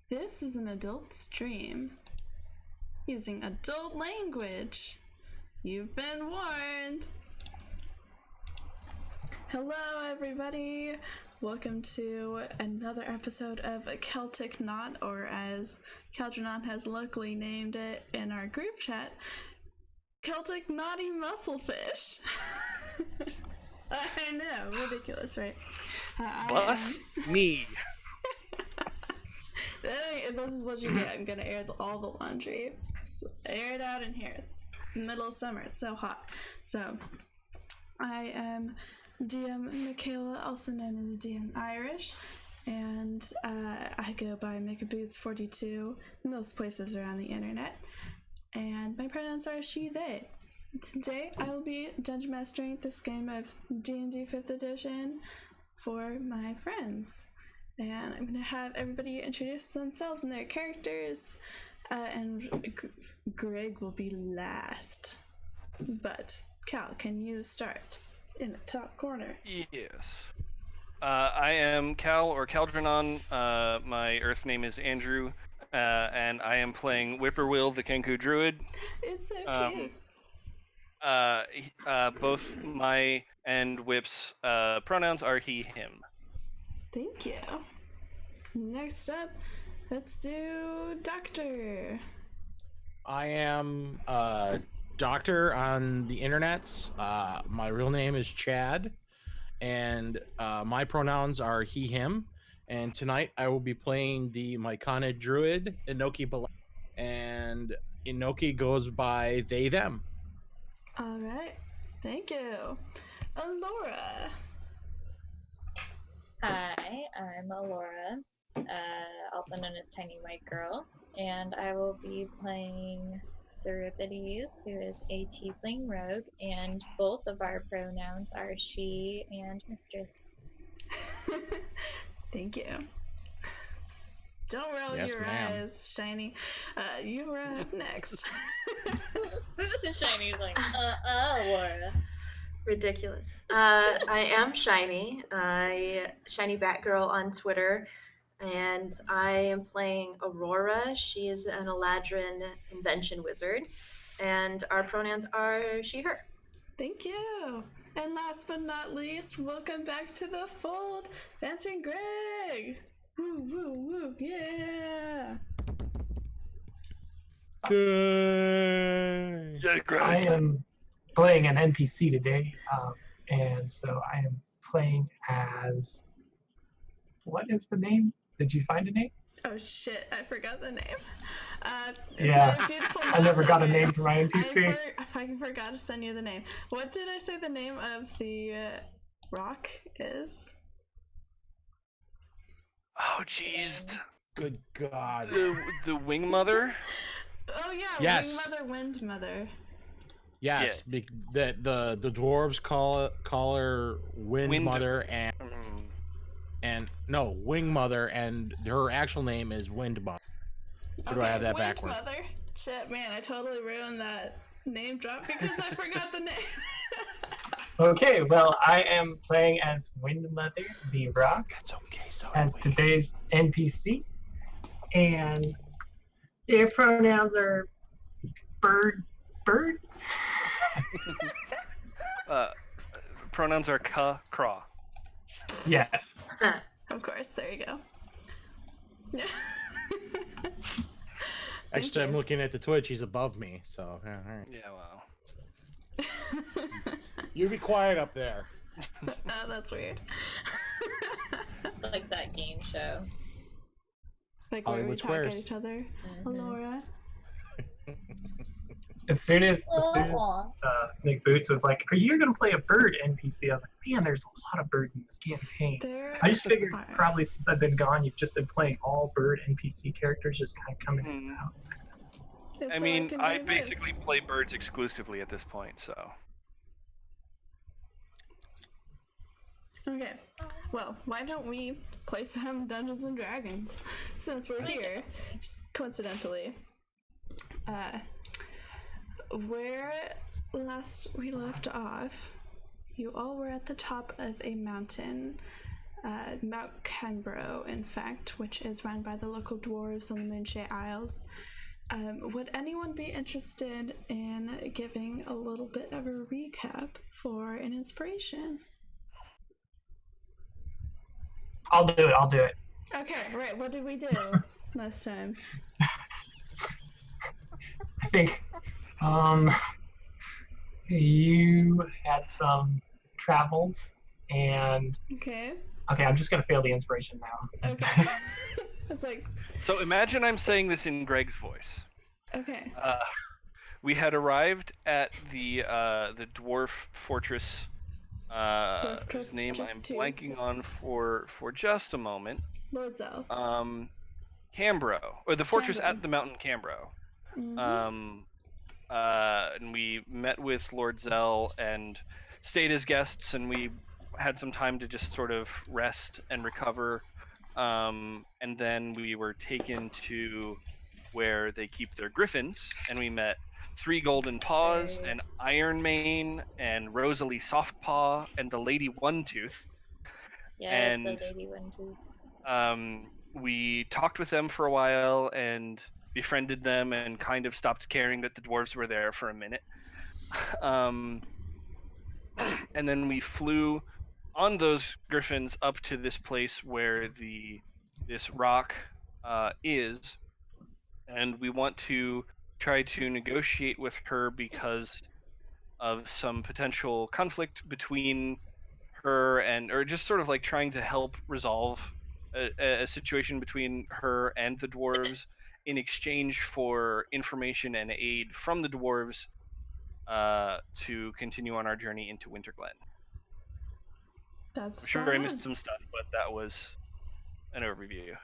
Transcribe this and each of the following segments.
This is an adult stream using adult language. You've been warned. Hello, everybody. Welcome to another episode of Celtic Not, or as Caldranon has locally named it in our group chat, Celtic Naughty Musclefish. I know, ridiculous, right? Me. This is what you get. I'm gonna air all the laundry. So air it out in here. It's the middle of summer. It's so hot. So, I am DM Michaela, also known as DM Irish, and I go by McBoots42 most places around the internet. And my pronouns are she, they. Today, I will be dungeon mastering this game of D&D 5th edition for my friends. And I'm going to have everybody introduce themselves and their characters, and Greg will be last. But, Cal, can you start in the top corner? Yes. I am Cal, or Caldranon. My Earth name is Andrew, and I am playing Whippoorwill, the Kenku Druid. It's so cute. Both my and Whip's pronouns are he, him. Thank you. Next up, let's do Doctor. I am Doctor on the internets. My real name is Chad, and my pronouns are he, him. And tonight I will be playing the Myconid Druid, Inoki Bala, and Inoki goes by they, them. All right. Thank you. Alora. Hi, I'm Alora, also known as Tiny White Girl, and I will be playing Cerebides, who is a tiefling rogue, and both of our pronouns are she and mistress. Thank you. Don't roll your eyes, Shiny. You are up next. Shiny's like, Alora. Ridiculous. I am Shiny. Shiny Batgirl on Twitter, and I am playing Aurora. She is an Eladrin invention wizard, and our pronouns are she, her. Thank you. And last but not least, welcome back to the fold, Dancing Greg. Woo, woo, woo, yeah. Yeah, Greg. I am playing an NPC today, and so I am playing as... What is the name? Did you find a name? Oh shit, I forgot the name. Yeah, I never got a name for my NPC. I fucking forgot to send you the name. What did I say the name of the rock is? Oh, jeez. Good God. The Wing Mother? Oh yeah, yes. Wing Mother, Wind Mother. Yes, yeah. The dwarves call her Wind Mother, and no, Wing Mother, and her actual name is Wind Mother. Okay, do I have that Wind backwards? Mother? Shit, man, I totally ruined that name drop because I forgot the name. Okay, well, I am playing as Wind Mother, the rock. That's okay. So as today's NPC, and their pronouns are bird. Pronouns are ka, craw. Yes. Of course, there you go. Actually, I'm looking at the Twitch. He's above me, so all right. Yeah, well. You be quiet up there. Oh, that's weird. Like that game show. Like where we talk at each other. Alora. As soon as Nick Boots was like, "Are you gonna play a bird NPC?" I was like, "Man, there's a lot of birds in this campaign." I just figured probably since I've been gone, you've just been playing all bird NPC characters, just kind of coming in and out. I mean, I basically play birds exclusively at this point, so. Okay, well, why don't we play some Dungeons and Dragons since we're here, coincidentally. Where last we left off, you all were at the top of a mountain Mount Canbro, in fact, which is run by the local dwarves on the Moonshade Isles. Would anyone be interested in giving a little bit of a recap for an inspiration? I'll do it. Okay, right. What did we do last time? I think you had some travels and Okay. I'm just gonna fail the inspiration now. Okay. It's like, So imagine I'm saying this in Greg's voice. okay. We had arrived at the dwarf fortress, whose name I'm blanking on for just a moment. Lord Zell. Cambro, or the fortress Cambro. at the mountain Cambro. Mm-hmm. And we met with Lord Zell and stayed as guests, and we had some time to just sort of rest and recover. And then we were taken to where they keep their griffins, and we met Three Golden Paws, and Iron Mane, and Rosalie Softpaw, and the Lady One Tooth. Yes, And the Lady One Tooth. we talked with them for a while and befriended them, and kind of stopped caring that the dwarves were there for a minute. And then we flew on those griffins up to this place where this rock is, and we want to try to negotiate with her because of some potential conflict between her and, or just sort of like trying to help resolve a situation between her and the dwarves in exchange for information and aid from the dwarves to continue on our journey into Winterglen. That's I'm sure I missed some stuff, but that was an overview.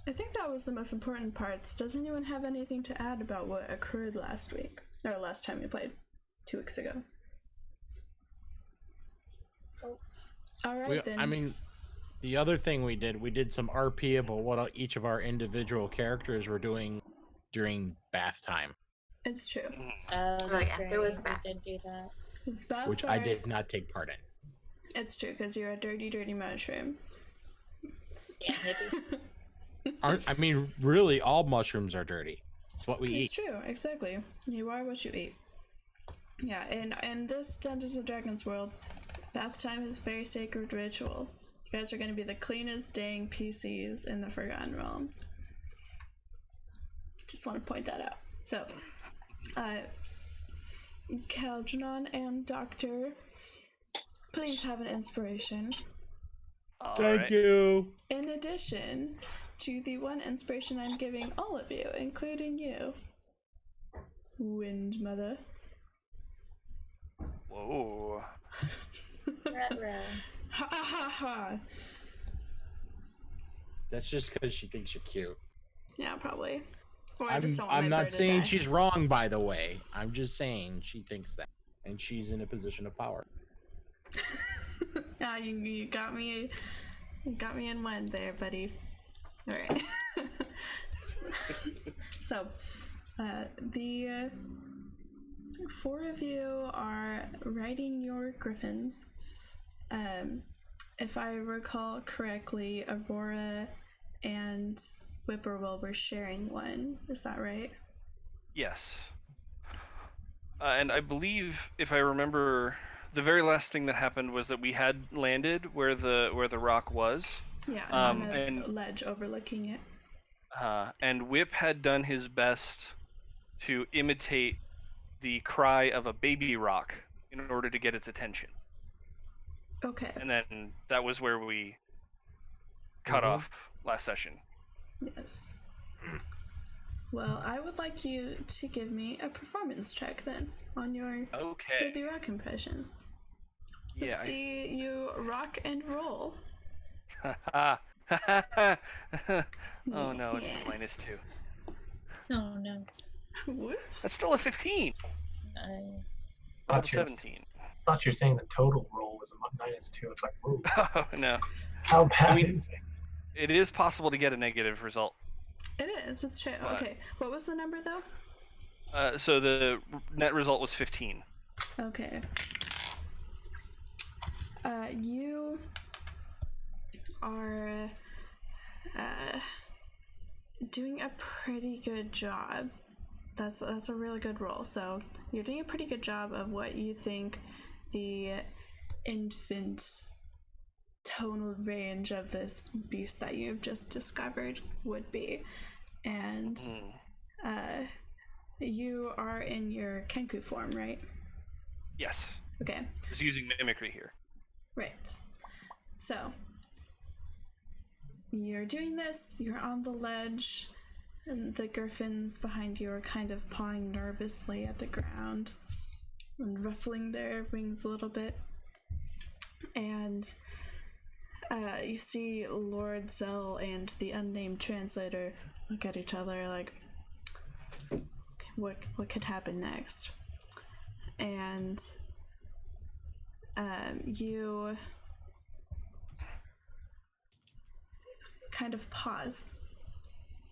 I think that was the most important parts. Does anyone have anything to add about what occurred last week? Or last time we played? 2 weeks ago. Alright then. I mean, the other thing we did some RP about what each of our individual characters were doing during bath time. It's true. That's right. There was We bath. did do that. Which I did not take part in. It's true, because you're a dirty, dirty mushroom. Yeah, hippie. I mean, really, all mushrooms are dirty. It's what we eat. It's true, exactly. You are what you eat. Yeah, in this Dungeons & Dragons world, bath time is a very sacred ritual. You guys are going to be the cleanest dang PCs in the Forgotten Realms. Just want to point that out. So, Calgenon and Doctor, please have an inspiration. Thank you. In addition to the one inspiration I'm giving all of you, including you, Wind Mother. Whoa. Ha ha ha. That's just because she thinks you're cute. Yeah, probably. Or I just don't I'm want not her to saying die. she's wrong, by the way. I'm just saying she thinks that. And she's in a position of power. Yeah, you got me. You got me in one there, buddy. All right. So, the 4 of you are riding your griffins. If I recall correctly, Aurora and Whippoorwill were sharing one. Is that right? Yes. And I believe, if I remember, the very last thing that happened was that we had landed where the rock was. Yeah, on a ledge overlooking it. And Whip had done his best to imitate the cry of a baby rock in order to get its attention. Okay. And then that was where we cut off last session. Yes. Well, I would like you to give me a performance check then on your baby rock impressions. Let's see you rock and roll. Oh no, it's a -2. Oh no. Whoops. That's still a 15. Out of 17. I thought you were saying the total roll was a -2. It's like, whoa. Oh no. How bad is it? It is possible to get a negative result. It is, it's true. Okay, what was the number though? So the net result was 15. Okay. You are doing a pretty good job. That's a really good roll. So you're doing a pretty good job of what you think the infant tonal range of this beast that you've just discovered would be. And you are in your Kenku form, right? Yes. Okay. Just using mimicry here. Right. So you're doing this, you're on the ledge, and the griffins behind you are kind of pawing nervously at the ground and ruffling their wings a little bit. And you see Lord Zell and the unnamed translator look at each other like, what could happen next? And you kind of pause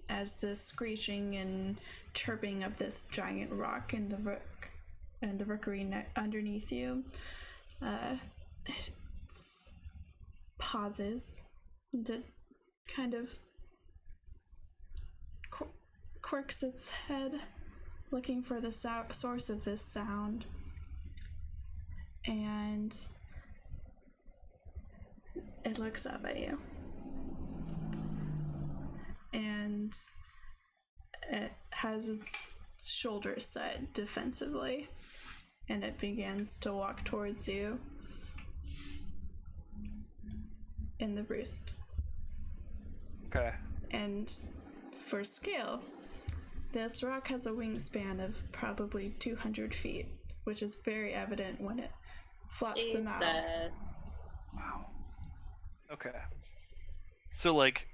as the screeching and chirping of this giant rock in the rookery underneath you it pauses and it kind of quirks its head looking for the source of this sound, and it looks up at you. And it has its shoulders set defensively, and it begins to walk towards you in the roost. Okay. And for scale, this rock has a wingspan of probably 200 feet, which is very evident when it flops them out. Wow. Okay. So, like,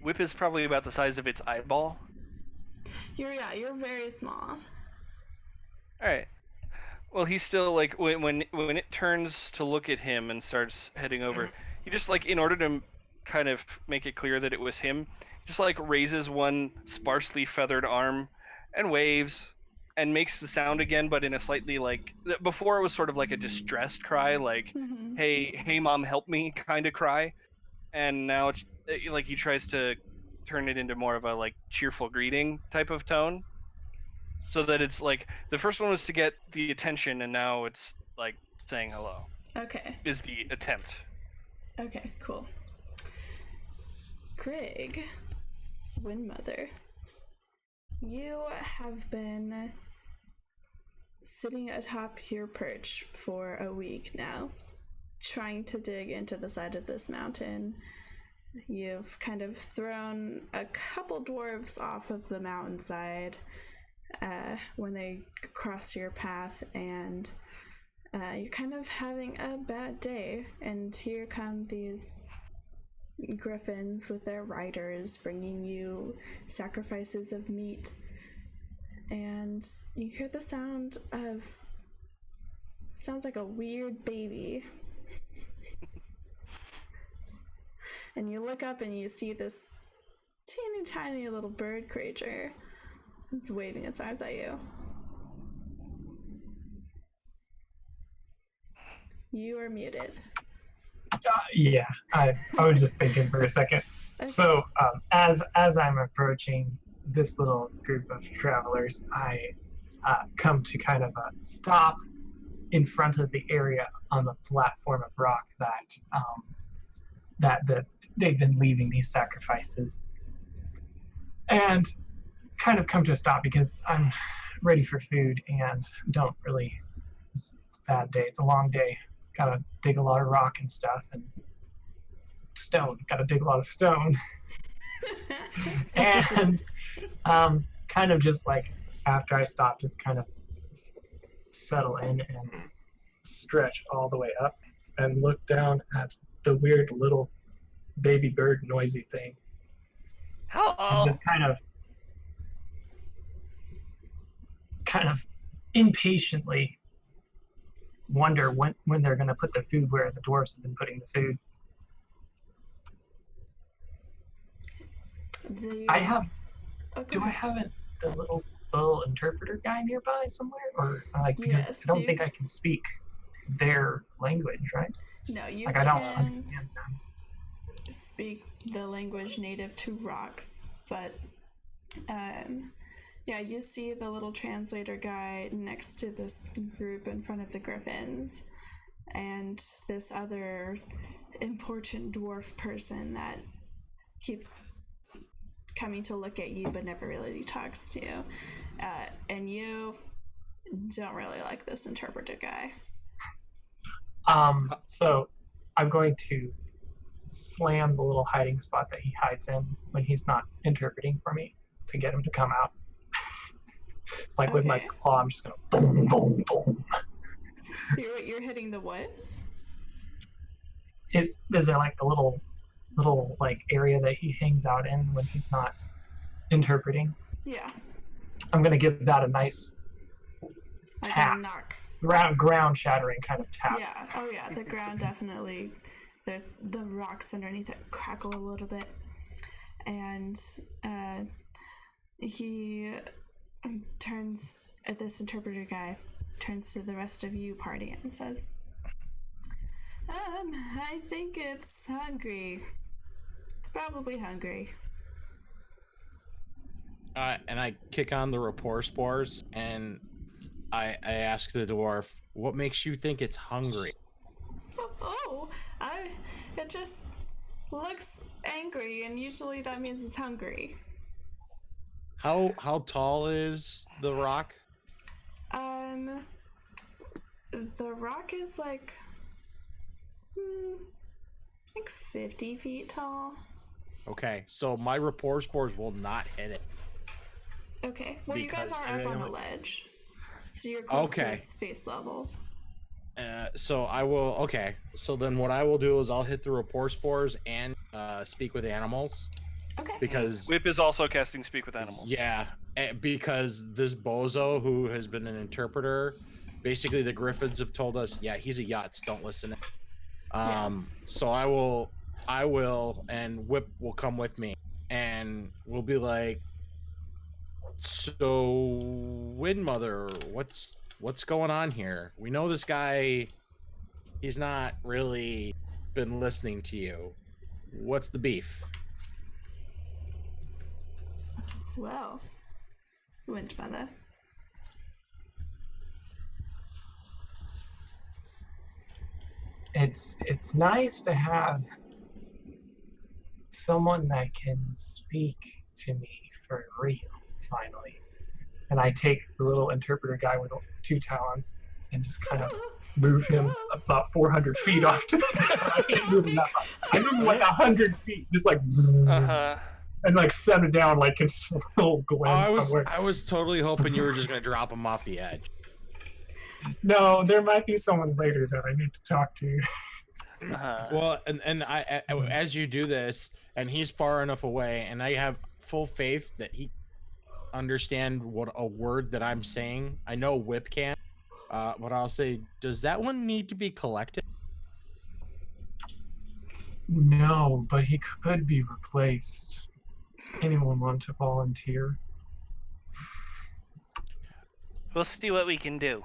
Whip is probably about the size of its eyeball. You're very small. All right. Well, he's still like when it turns to look at him and starts heading over, he just like in order to kind of make it clear that it was him, just like raises one sparsely feathered arm and waves and makes the sound again, but in a slightly like before it was sort of like a distressed cry, like hey mom help me kind of cry, and now it's like he tries to turn it into more of a like cheerful greeting type of tone. So that it's like the first one was to get the attention, and now it's like saying hello. Okay. Is the attempt. Okay, cool. Greg, Windmother, you have been sitting atop your perch for a week now, trying to dig into the side of this mountain. You've kind of thrown a couple dwarves off of the mountainside when they cross your path, and you're kind of having a bad day, and here come these griffins with their riders bringing you sacrifices of meat, and you hear the sounds like a weird baby. And you look up and you see this teeny tiny little bird creature. It's waving its arms at you. You are muted. Yeah, I was just thinking for a second. Okay. So as I'm approaching this little group of travelers, I come to kind of stop in front of the area on the platform of rock that they've been leaving these sacrifices, and kind of come to a stop because I'm ready for food and don't really. It's a bad day. It's a long day. Gotta dig a lot of rock and stuff, and stone. Gotta dig a lot of stone. And kind of just like after I stop, just kind of settle in and stretch all the way up and look down at the weird little baby bird noisy thing. Hello. And just kind of impatiently wonder when they're going to put the food where the dwarves have been putting the food. I have. Okay. Do I have the little interpreter guy nearby somewhere, or like because yes, I don't think I can speak their language, right? No, you like can. I don't understand them. speak the language native to rocks, but yeah, you see the little translator guy next to this group in front of the griffins, and this other important dwarf person that keeps coming to look at you but never really talks to you. And you don't really like this interpreter guy. So I'm going to slam the little hiding spot that he hides in when he's not interpreting for me to get him to come out. It's like with my claw, I'm just gonna boom, boom, boom. You're hitting the what? Is there like the little like area that he hangs out in when he's not interpreting? Yeah. I'm gonna give that a nice tap. Knock. Ground shattering kind of tap. Yeah. Oh yeah. The ground definitely. The rocks underneath it crackle a little bit, and he turns. This interpreter guy turns to the rest of you party and says, I think it's hungry. It's probably hungry. And I kick on the rapport spores, and I ask the dwarf, what makes you think it's hungry? It just looks angry, and usually that means it's hungry. How tall is the rock? The rock is like 50 feet tall. Okay, so my rapport spores will not hit it. Okay, well you guys are up on a ledge, so you're close to its face level. So I will. Okay, so then what I will do is I'll hit the rapport spores and speak with animals. Okay. Because Whip is also casting speak with animals. Yeah, because this bozo who has been an interpreter, basically the griffins have told us, yeah, he's a Yutz, don't listen. So I will, and Whip will come with me, and we'll be like, so Wind Mother, what's going on here? We know this guy, he's not really been listening to you. What's the beef? Well, Wind Mother. It's nice to have someone that can speak to me for real, finally. And I take the little interpreter guy with 2 talons and just kind of move him about 400 feet off to the I can't move him that far. I move him like 100 feet, just like and like set it down like it's a little glen somewhere. I was totally hoping you were just gonna drop him off the edge. No, there might be someone later that I need to talk to. Well, and I as you do this, and he's far enough away, and I have full faith that he understand what a word that I'm saying. I know Whip can, but I'll say, does that one need to be collected? No, but he could be replaced. Anyone want to volunteer? We'll see what we can do.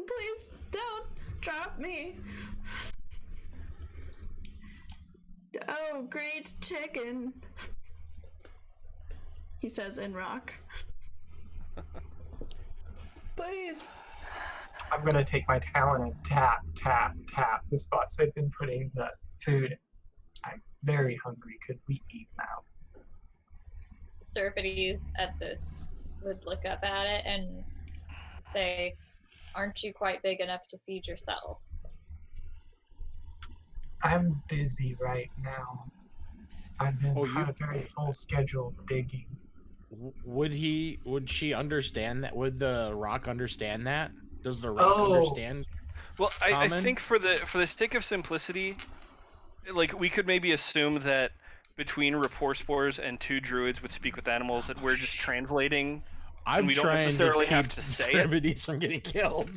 Please don't drop me. Oh, great chicken. He says in rock. Please. I'm gonna take my talon and tap, tap, tap the spots they've been putting the food. I'm very hungry. Could we eat now? Serpides at this would look up at it and say, aren't you quite big enough to feed yourself? I'm busy right now. I've been on a very full schedule digging. Would she understand that? Would the rock understand that? Does the rock understand? Well, I think for the sake of simplicity, like we could maybe assume that between rapport spores and 2 druids would speak with animals that we're just translating. I'm we don't trying necessarily to keep have to say it from getting killed,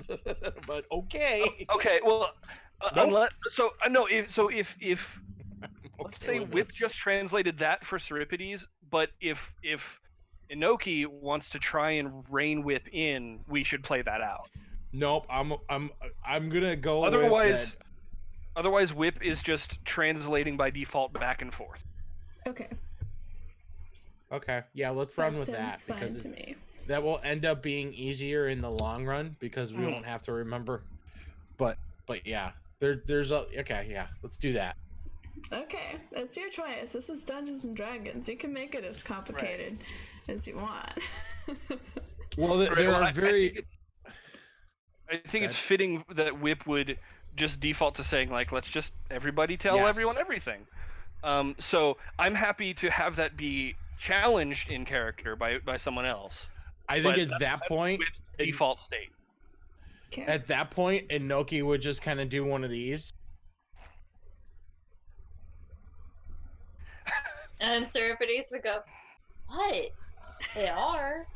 but okay. Okay, well, Nope. If let's say Whip just translated that for Seripides, but if Inoki wants to try and rein Whip in, we should play that out. Nope, I'm gonna go. Otherwise, Otherwise, Whip is just translating by default back and forth. Okay. Okay, yeah, let's run with that Sounds fine because to me. that will end up being easier in the long run because we won't have to remember. But yeah, there's a okay, yeah, let's do that. Okay, it's your choice. This is Dungeons and Dragons. You can make it as complicated as you want. Well, there are very. I think it's fitting that Whip would just default to saying like, let's just everybody tell everyone everything. So I'm happy to have that be challenged in character by someone else. I think at that point, default state. Okay. At that point, Inoki would just kind of do one of these. And Cerebrides would go, what? They are.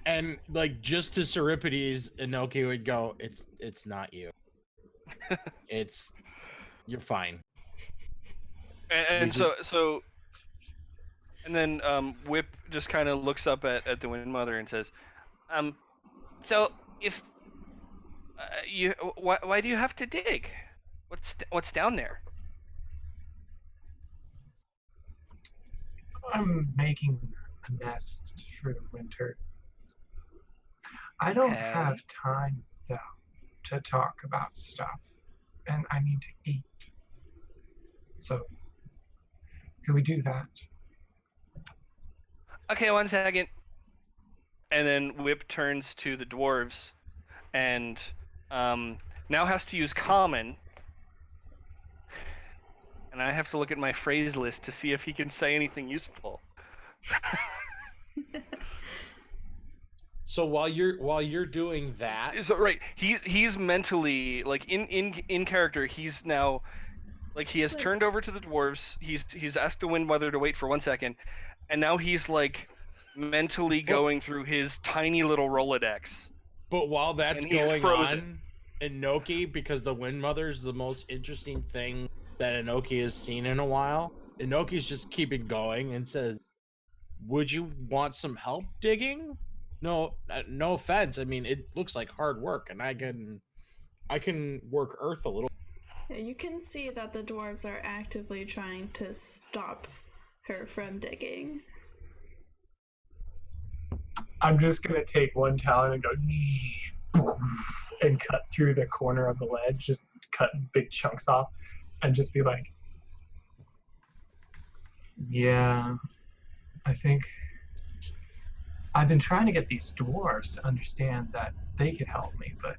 And like just to Cerebrides, Inoki would go, it's not you. You're fine. And then Whip just kind of looks up at the Wind Mother and says, so if why do you have to dig? What's down there? I'm making a nest for the winter. I don't have time, though, to talk about stuff, and I need to eat. So, can we do that? Okay, 1 second. And then Whip turns to the dwarves, and now has to use common. And I have to look at my phrase list to see if he can say anything useful. So while you're doing that, so right, he's mentally like in character. He's now like he has turned over to the dwarves. He's asked the Wind Mother to wait for 1 second, and now he's like mentally going through his tiny little Rolodex. But while that's going on, Inoki, because the Wind Mother is the most interesting thing that Inoki has seen in a while, Inoki's just keeping going and says, "Would you want some help digging? No offense. I mean, it looks like hard work, and I can work earth a little." Yeah, you can see that the dwarves are actively trying to stop her from digging. I'm just gonna take one talon and go and cut through the corner of the ledge, just cut big chunks off, and just be like, yeah, I think I've been trying to get these dwarves to understand that they could help me, but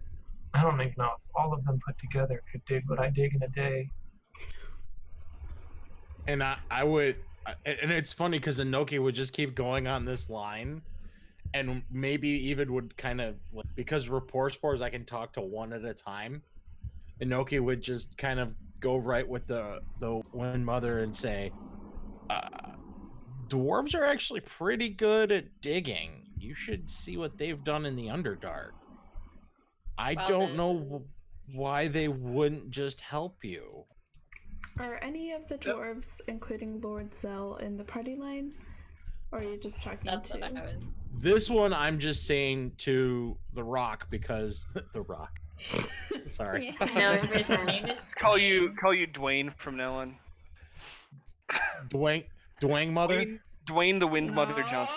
I don't even know if all of them put together could dig what I dig in a day. And I would, and it's funny because Inoki would just keep going on this line, and maybe even would kind of, because rapport spores, I can talk to one at a time. Inoki would just kind of go right with the Wind Mother and say, dwarves are actually pretty good at digging. You should see what they've done in the Underdark. I don't know why they wouldn't just help you. Are any of the dwarves, including Lord Zell, in the party line? Or are you just talking to... This one I'm just saying to The Rock because... The Rock. Sorry. Yeah. No, every time. Call you Dwayne from now on. Dwayne Mother? Dwayne the Wind Mother Johnson.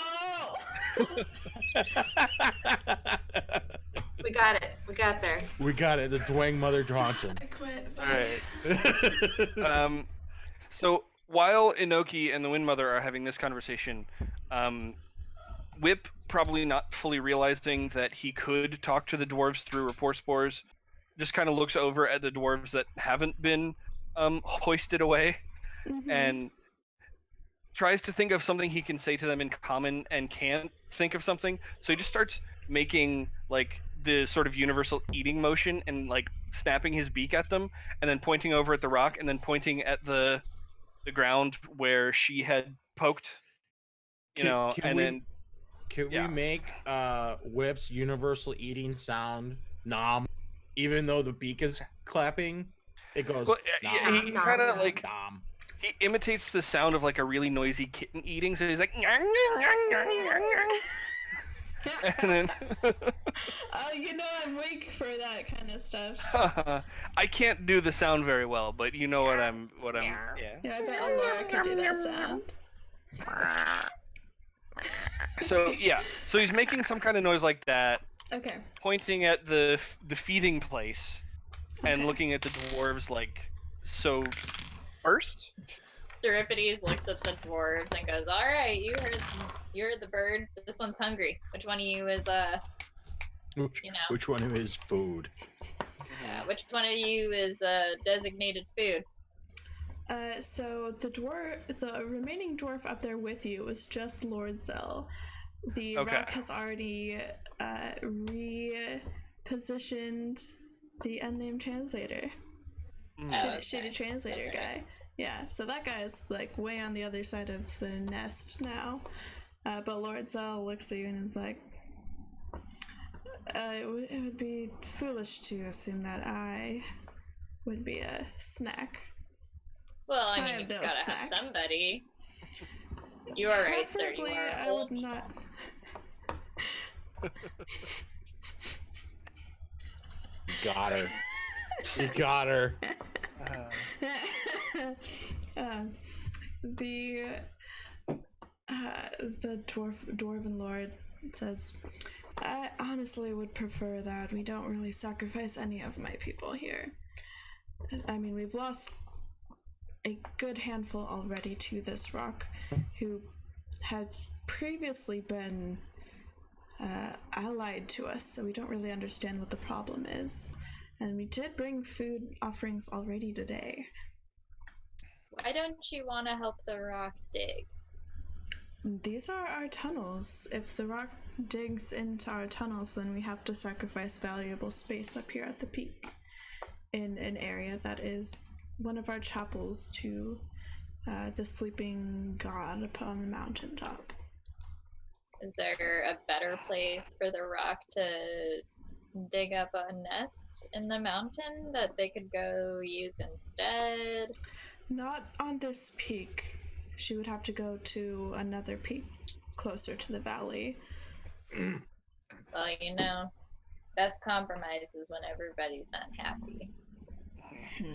We got it. We got there. We got it. The Dwayne Mother Johnson. I quit. All right. So while Inoki and the Wind Mother are having this conversation, Whip, probably not fully realizing that he could talk to the dwarves through rapport spores, just kind of looks over at the dwarves that haven't been hoisted away, and tries to think of something he can say to them in common and can't think of something. So he just starts making like the sort of universal eating motion and like snapping his beak at them, and then pointing over at the rock, and then pointing at the ground where she had poked. Can we make Whip's universal eating sound nom, even though the beak is clapping? It goes. Well, he kind of like nom. He imitates the sound of like a really noisy kitten eating, so he's like And then Oh, you know I'm weak for that kind of stuff. I can't do the sound very well, but you know what I'm Yeah, I bet Laura could do that sound. So he's making some kind of noise like that, Okay. pointing at the feeding place, and Okay. looking at the dwarves like, so first. Seripides looks at the dwarves and goes, "All right, you heard the bird. This one's hungry. Which one of you is Which one of his food? Which one of you is designated food?" So the remaining dwarf up there with you is just Lord Zell. The rock has already repositioned the unnamed translator. Shitty translator guy. Yeah, so that guy is like way on the other side of the nest now. But Lord Zell looks at you and is like, it would be foolish to assume that I would be a snack. Well, I mean, you've got to have somebody. You are right, sir. You are I would not. Got her. You got her. The dwarven lord says, I honestly would prefer that we don't really sacrifice any of my people here. I mean, we've lost a good handful already to this rock, who has previously been allied to us, so we don't really understand what the problem is. And we did bring food offerings already today. Why don't you want to help the rock dig? These are our tunnels. If the rock digs into our tunnels, then we have to sacrifice valuable space up here at the peak in an area that is one of our chapels to the sleeping god upon the mountaintop. Is there a better place for the rock to dig up a nest in the mountain that they could go use instead? Not on this peak. She would have to go to another peak closer to the valley. Well, you know, best compromise is when everybody's unhappy.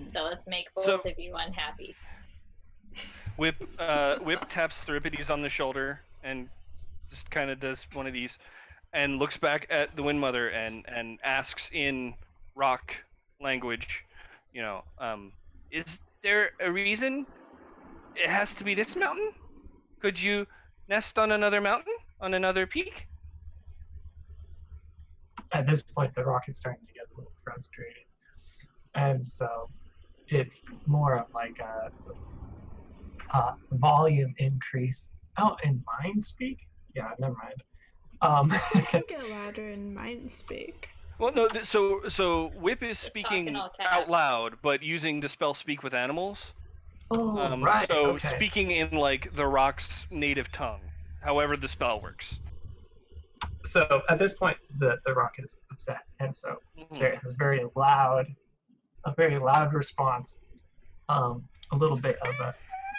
So let's make both of you unhappy. Whip taps Theripides on the shoulder and just kind of does one of these, and looks back at the Wind Mother and asks in rock language, is there a reason it has to be this mountain? Could you nest on another mountain, on another peak? At this point, the rock is starting to get a little frustrated, and so it's more of like a volume increase. Oh, in mind speak? Yeah, never mind. You can get louder in mind speak. Well, no. So Whip is speaking out loud, but using the spell Speak with Animals. Oh, right. So okay. speaking in like the rock's native tongue, however the spell works. So at this point, the rock is upset, and so there is a very loud response. A little bit of a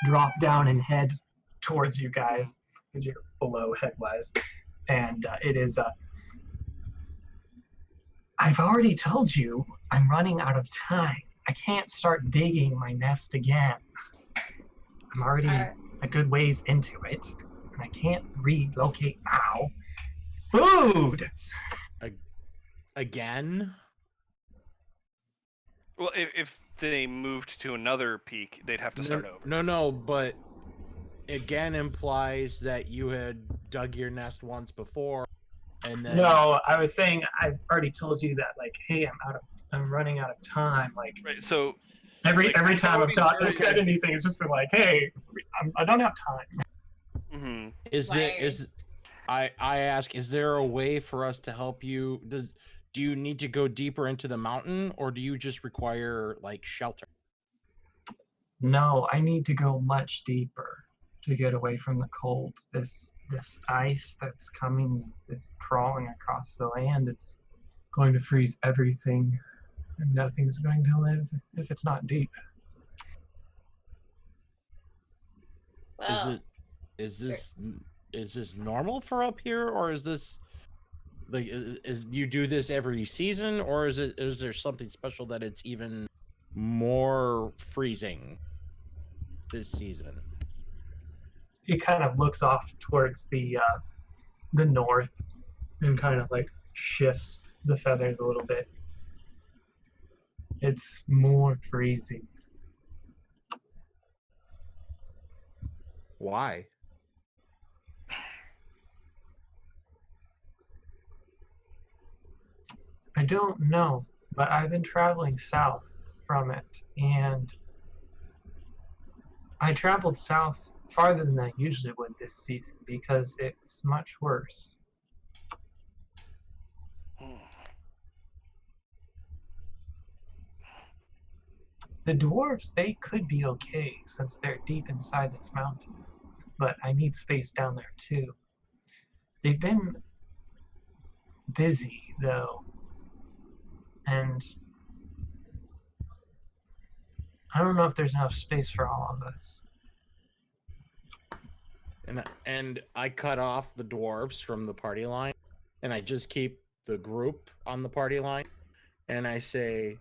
drop down in head towards you guys because you're below headwise, and it is. I've already told you I'm running out of time. I can't start digging my nest again. I'm already a good ways into it, and I can't relocate now. Food! Again? Well, if they moved to another peak, they'd have to start over. No, but again implies that you had dug your nest once before, and then. No, I was saying I've already told you that, like, hey, I'm running out of time. Like, right. So every time I've said anything, it's just been like, hey, I don't have time. Mm-hmm. I ask, is there a way for us to help you? Do you need to go deeper into the mountain, or do you just require like shelter? No, I need to go much deeper to get away from the cold. This ice that's coming, this crawling across the land, it's going to freeze everything, and nothing's going to live if it's not deep. Well, is this normal for up here, or is this like is you do this every season, or is there something special that it's even more freezing this season? It kind of looks off towards the north and kind of like shifts the feathers a little bit. It's more freezing. Why? I don't know, but I've been traveling south from it, and I traveled south farther than I usually would this season because it's much worse. The dwarves, they could be okay since they're deep inside this mountain, but I need space down there too. They've been busy though, and I don't know if there's enough space for all of us. And I cut off the dwarves from the party line, and I just keep the group on the party line, and I say,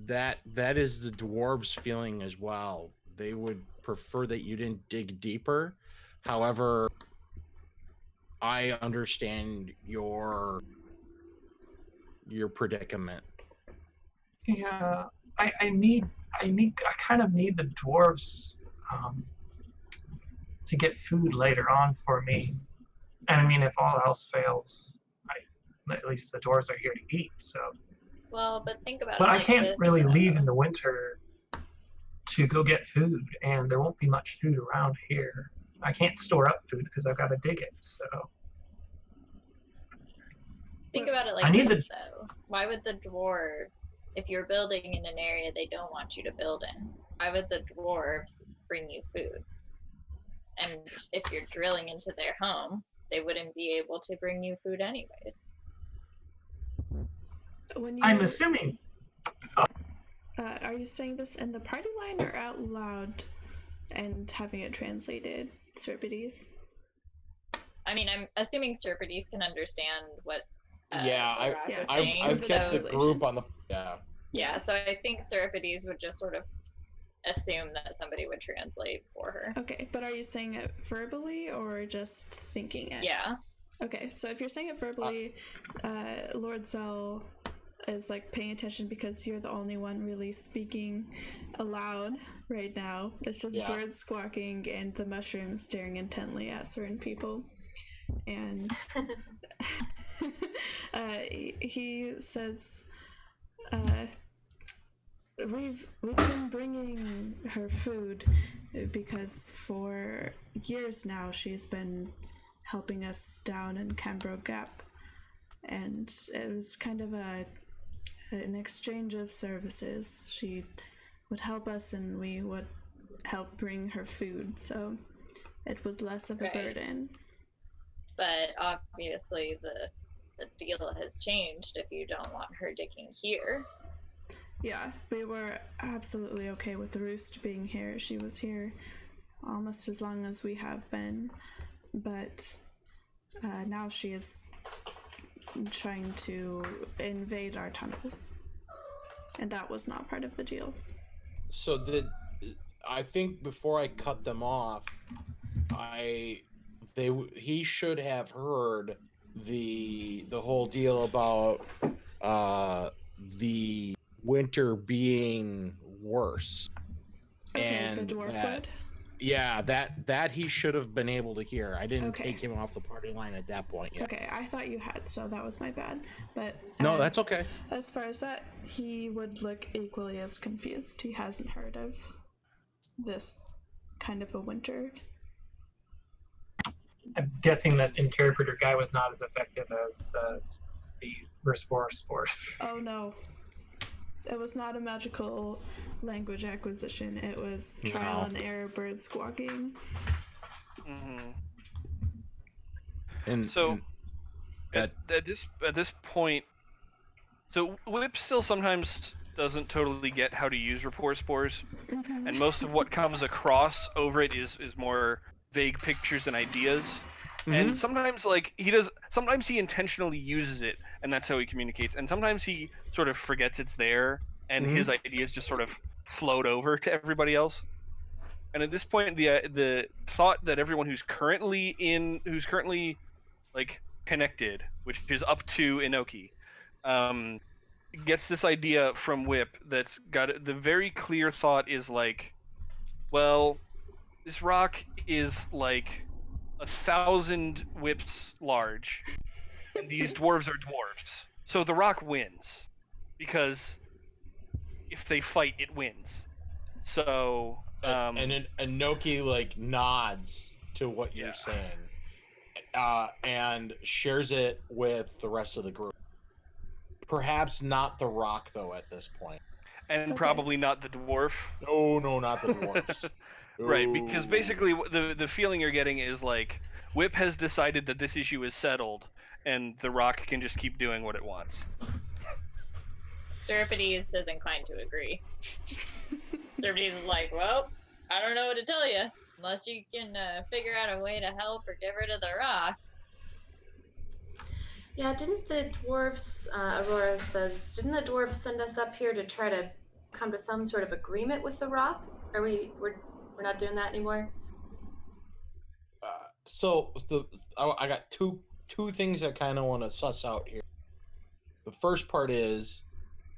that is the dwarves' feeling as well. They would prefer that you didn't dig deeper. However, I understand your predicament. Yeah, I kind of need the dwarves to get food later on for me. And I mean, if all else fails, at least the dwarves are here to eat. So. Well, but think about But it I like can't this, really though. leave in the winter to go get food, and there won't be much food around here. I can't store up food because I've got to dig it. So. Think about it like this, though. Why would the dwarves, if you're building in an area they don't want you to build in, why would the dwarves bring you food? And if you're drilling into their home, they wouldn't be able to bring you food anyways. I'm assuming. Are you saying this in the party line or out loud and having it translated, Serpides? I mean, I'm assuming Serpides can understand what I've kept the group on the Yeah, so I think Serpides would just sort of assume that somebody would translate for her. Okay, but are you saying it verbally or just thinking it? Yeah. Okay, so if you're saying it verbally, Lord Zell is like paying attention because you're the only one really speaking aloud right now. It's just birds squawking and the mushrooms staring intently at certain people. And he says, we've been bringing her food because for years now she's been helping us down in Cambro Gap, and it was kind of an exchange of services. She would help us and we would help bring her food, so it was less of a burden. But obviously the deal has changed if you don't want her digging here. Yeah, we were absolutely okay with Roost being here. She was here almost as long as we have been, but now she is trying to invade our tunnels, and that was not part of the deal. So I think before I cut them off, he should have heard the whole deal about the winter being worse. Okay, and the dwarf would? Yeah, that he should have been able to hear. I didn't take him off the party line at that point yet. Okay, I thought you had, so that was my bad. But no, that's okay. As far as that, he would look equally as confused. He hasn't heard of this kind of a winter. I'm guessing that interpreter guy was not as effective as the Respore-spores. Oh no. It was not a magical language acquisition. It was trial and error bird squawking. Mm-hmm. And so at this point, so Whip still sometimes doesn't totally get how to use rapport spores, and most of what comes across over it is more vague pictures and ideas. And sometimes sometimes he intentionally uses it, and that's how he communicates. And sometimes he sort of forgets it's there, and his ideas just sort of float over to everybody else. And at this point, the thought that everyone who's currently like connected, which is up to Inoki, gets this idea from Whip that's got the very clear thought is like, well, this rock is like 1,000 whips large, and these dwarves are dwarves. So the rock wins, because if they fight, it wins. So and Inoki like nods to what you're saying, and shares it with the rest of the group. Perhaps not the rock though at this point, and probably not the dwarf. No, not the dwarves. Right, because basically the feeling you're getting is like Whip has decided that this issue is settled, and the rock can just keep doing what it wants. Serapides is inclined to agree. Serapides is like, well, I don't know what to tell you, unless you can figure out a way to help or get rid of the rock. Yeah, didn't the dwarves, Aurora says, didn't the dwarves send us up here to try to come to some sort of agreement with the rock? We're not doing that anymore? So I got two things I kind of want to suss out here. The first part is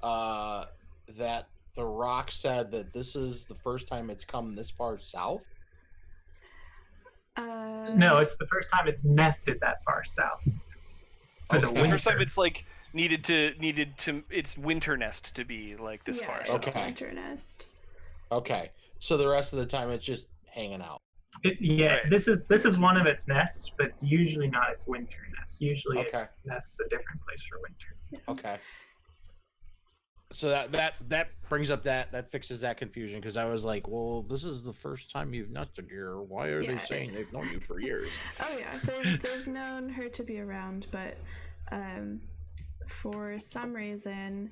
that the rock said that this is the first time it's come this far south. No, it's the first time it's nested that far south. For the winter. First time it's like needed to its winter nest to be like this far. Okay. It's winter nest. Okay, so the rest of the time it's just hanging out. Right. This is one of its nests, but it's usually not its winter nest. Usually it nests a different place for winter. Okay. So that brings up that fixes that confusion, because I was like, well, this is the first time you've nested here. Why are they saying they've known you for years? Oh yeah, they've known her to be around, but for some reason,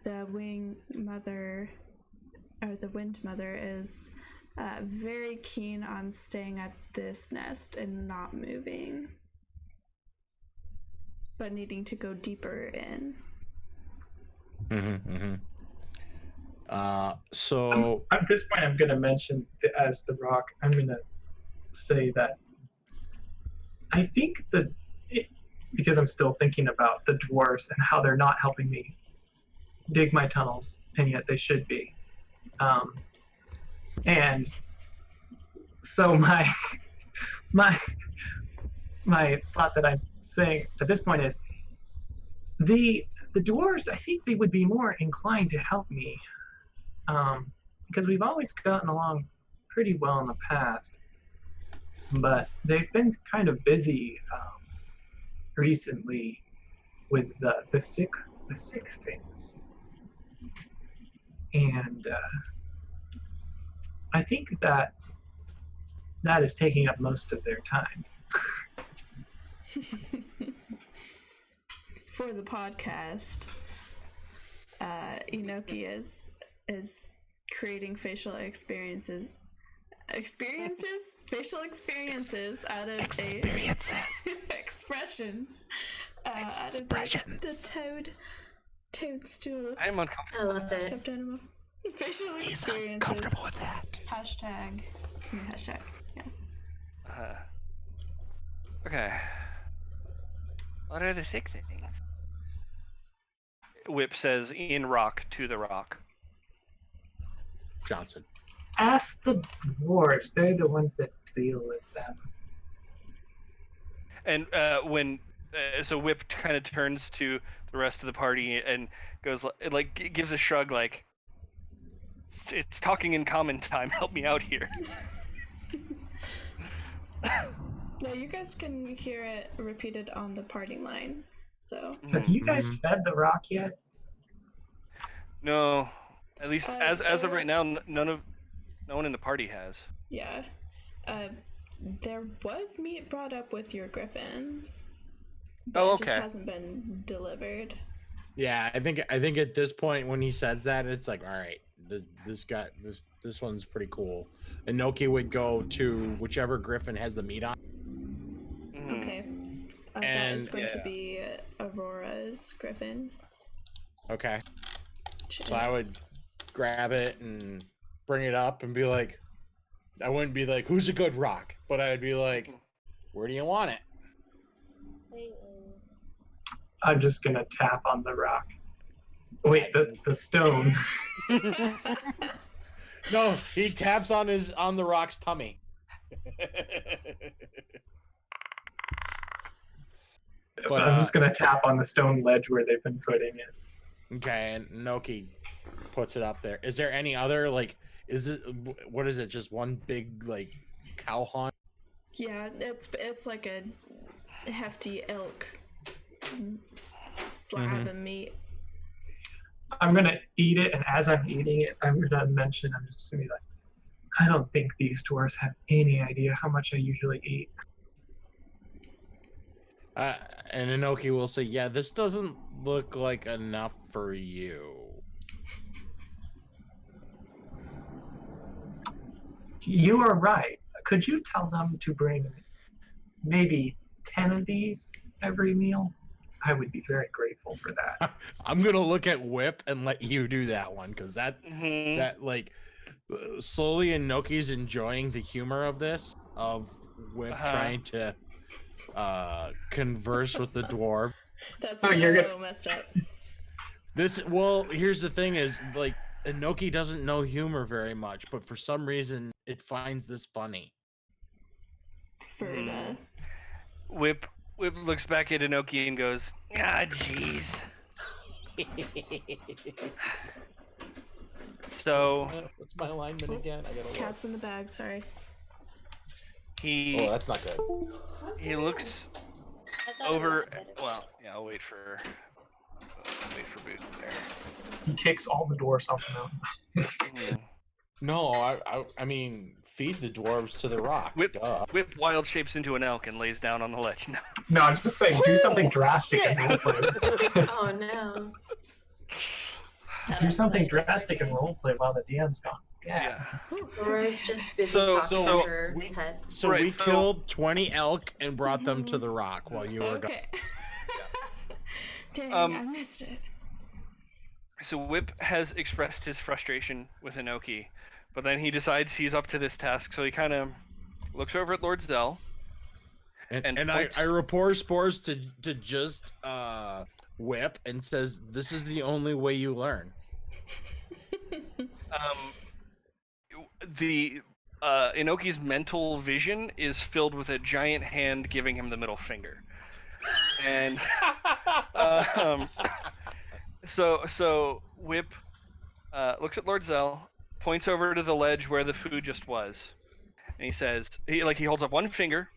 the wing mother or the wind mother is very keen on staying at this nest and not moving, but needing to go deeper in. So at this point, I'm going to mention as the rock. I'm going to say that I think because I'm still thinking about the dwarves and how they're not helping me dig my tunnels, and yet they should be. And so my thought that I'm saying at this point is the dwarves, I think they would be more inclined to help me, because we've always gotten along pretty well in the past, but they've been kind of busy recently with the sick things, and I think that is taking up most of their time. For the podcast, Inoki is creating facial experiences out of expressions out of the toadstool. I'm uncomfortable. I love it. Stuffed animal. Facial experiences. He's uncomfortable with that. Hashtag. It's a new hashtag. Yeah. Okay. What are the sick things? Whip says in rock to the rock. Johnson. Ask the dwarves. They're the ones that deal with them. And so Whip kind of turns to the rest of the party and goes like gives a shrug, like, it's talking in common time. Help me out here. Yeah, you guys can hear it repeated on the party line. So. Have you guys fed the rock yet? No, at least as of right now, no one in the party has. Yeah, there was meat brought up with your griffins. But it just hasn't been delivered. Yeah, I think at this point when he says that, it's like, all right, This one's pretty cool. Inoki would go to whichever griffin has the meat on. Okay. That is going to be Aurora's griffin. Okay. So I would grab it and bring it up and be like, I wouldn't be like, who's a good rock? But I would be like, where do you want it? I'm just gonna tap on the rock. Wait, the stone. No, he taps on the rock's tummy. But I'm just gonna tap on the stone ledge where they've been putting it. Okay, and Noki puts it up there. Is there any other what is it? Just one big cow hunt? Yeah, it's like a hefty elk slab of meat. I'm gonna eat it, and as I'm eating it, I'm gonna mention, I'm just gonna be like, I don't think these dwarves have any idea how much I usually eat. And Inoki will say, yeah, this doesn't look like enough for you. You are right. Could you tell them to bring maybe 10 of these every meal? I would be very grateful for that. I'm gonna look at Whip and let you do that one, because slowly Inoki's enjoying the humor of this, of Whip trying to converse with the dwarf. That's so you're messed up. Here's the thing is, Inoki doesn't know humor very much, but for some reason it finds this funny. Ferda. Whip looks back at Inoki and goes, ah, jeez. So what's my alignment again? I gotta Cat's in the bag, sorry. that's not good. He looks over. Well, yeah, I'll wait for Boots there. He kicks all the dwarves off the mountain. No, I mean, feed the dwarves to the rock. Whip wild shapes into an elk and lays down on the ledge. No, I'm just saying, do something drastic in roleplay. Oh no. Do something drastic in roleplay while the DM's gone. Yeah. Aurora's just busy talking to her head. So we killed 20 elk and brought them to the rock while you were gone. Dang, I missed it. So Whip has expressed his frustration with Inoki, but then he decides he's up to this task, so he kind of looks over at Lord Zell. And I report spores to just Whip and says, this is the only way you learn. Inoki's mental vision is filled with a giant hand giving him the middle finger. And so Whip looks at Lord Zell, points over to the ledge where the food just was, and he says, he holds up one finger,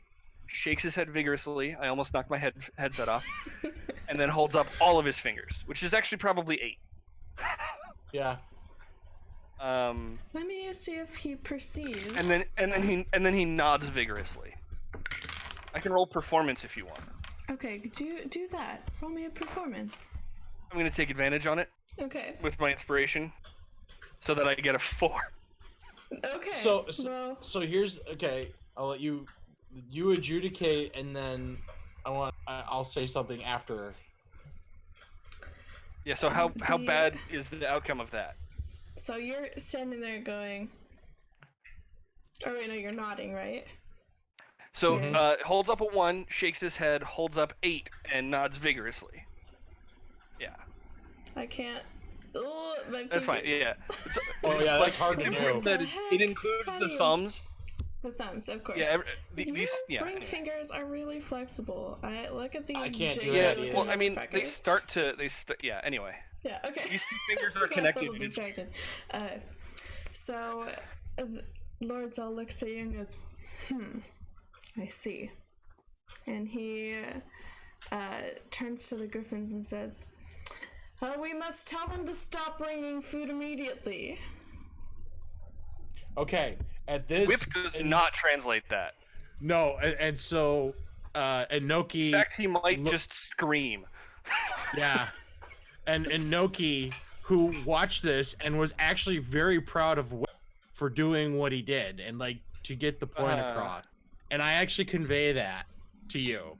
shakes his head vigorously. I almost knocked my headset off, and then holds up all of his fingers, which is actually probably 8. Yeah. Let me see if he perceives. And then he nods vigorously. I can roll performance if you want. Okay, do that. Roll me a performance. I'm gonna take advantage on it. Okay. With my inspiration, so that I get a 4. Okay. So here's I'll let you adjudicate, and then I'll say something after. Yeah. So how bad is the outcome of that? So you're standing there going. Oh wait, no, you're nodding, right? So holds up a 1, shakes his head, holds up 8, and nods vigorously. Yeah. I can't. Oh, my That's fine. Yeah. That's hard to know. It includes the thumbs. The thumbs, of course. Yeah. Ring fingers are really flexible. I look at these. I can't do that. Yeah. Well, I mean, Yeah. Anyway. Yeah. Okay. These 2 fingers are connected. Distracted. So, Lord Zell looks at you and goes, I see. And he turns to the griffins and says, we must tell them to stop bringing food immediately. Okay, at this... Whip does not translate that. No, and so Inoki... In fact, he might just scream. Yeah. And Inoki who watched this and was actually very proud of for doing what he did and like to get the point across. And I actually convey that to you.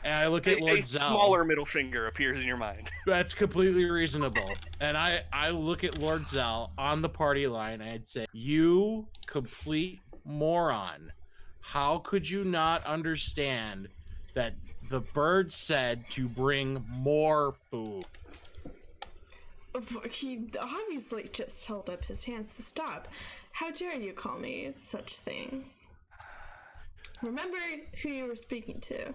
And I look at Lord Zell. Smaller middle finger appears in your mind. That's completely reasonable. And I look at Lord Zell on the party line and I'd say, you complete moron. How could you not understand that the bird said to bring more food? He obviously just held up his hands to stop. How dare you call me such things? Remember who you were speaking to.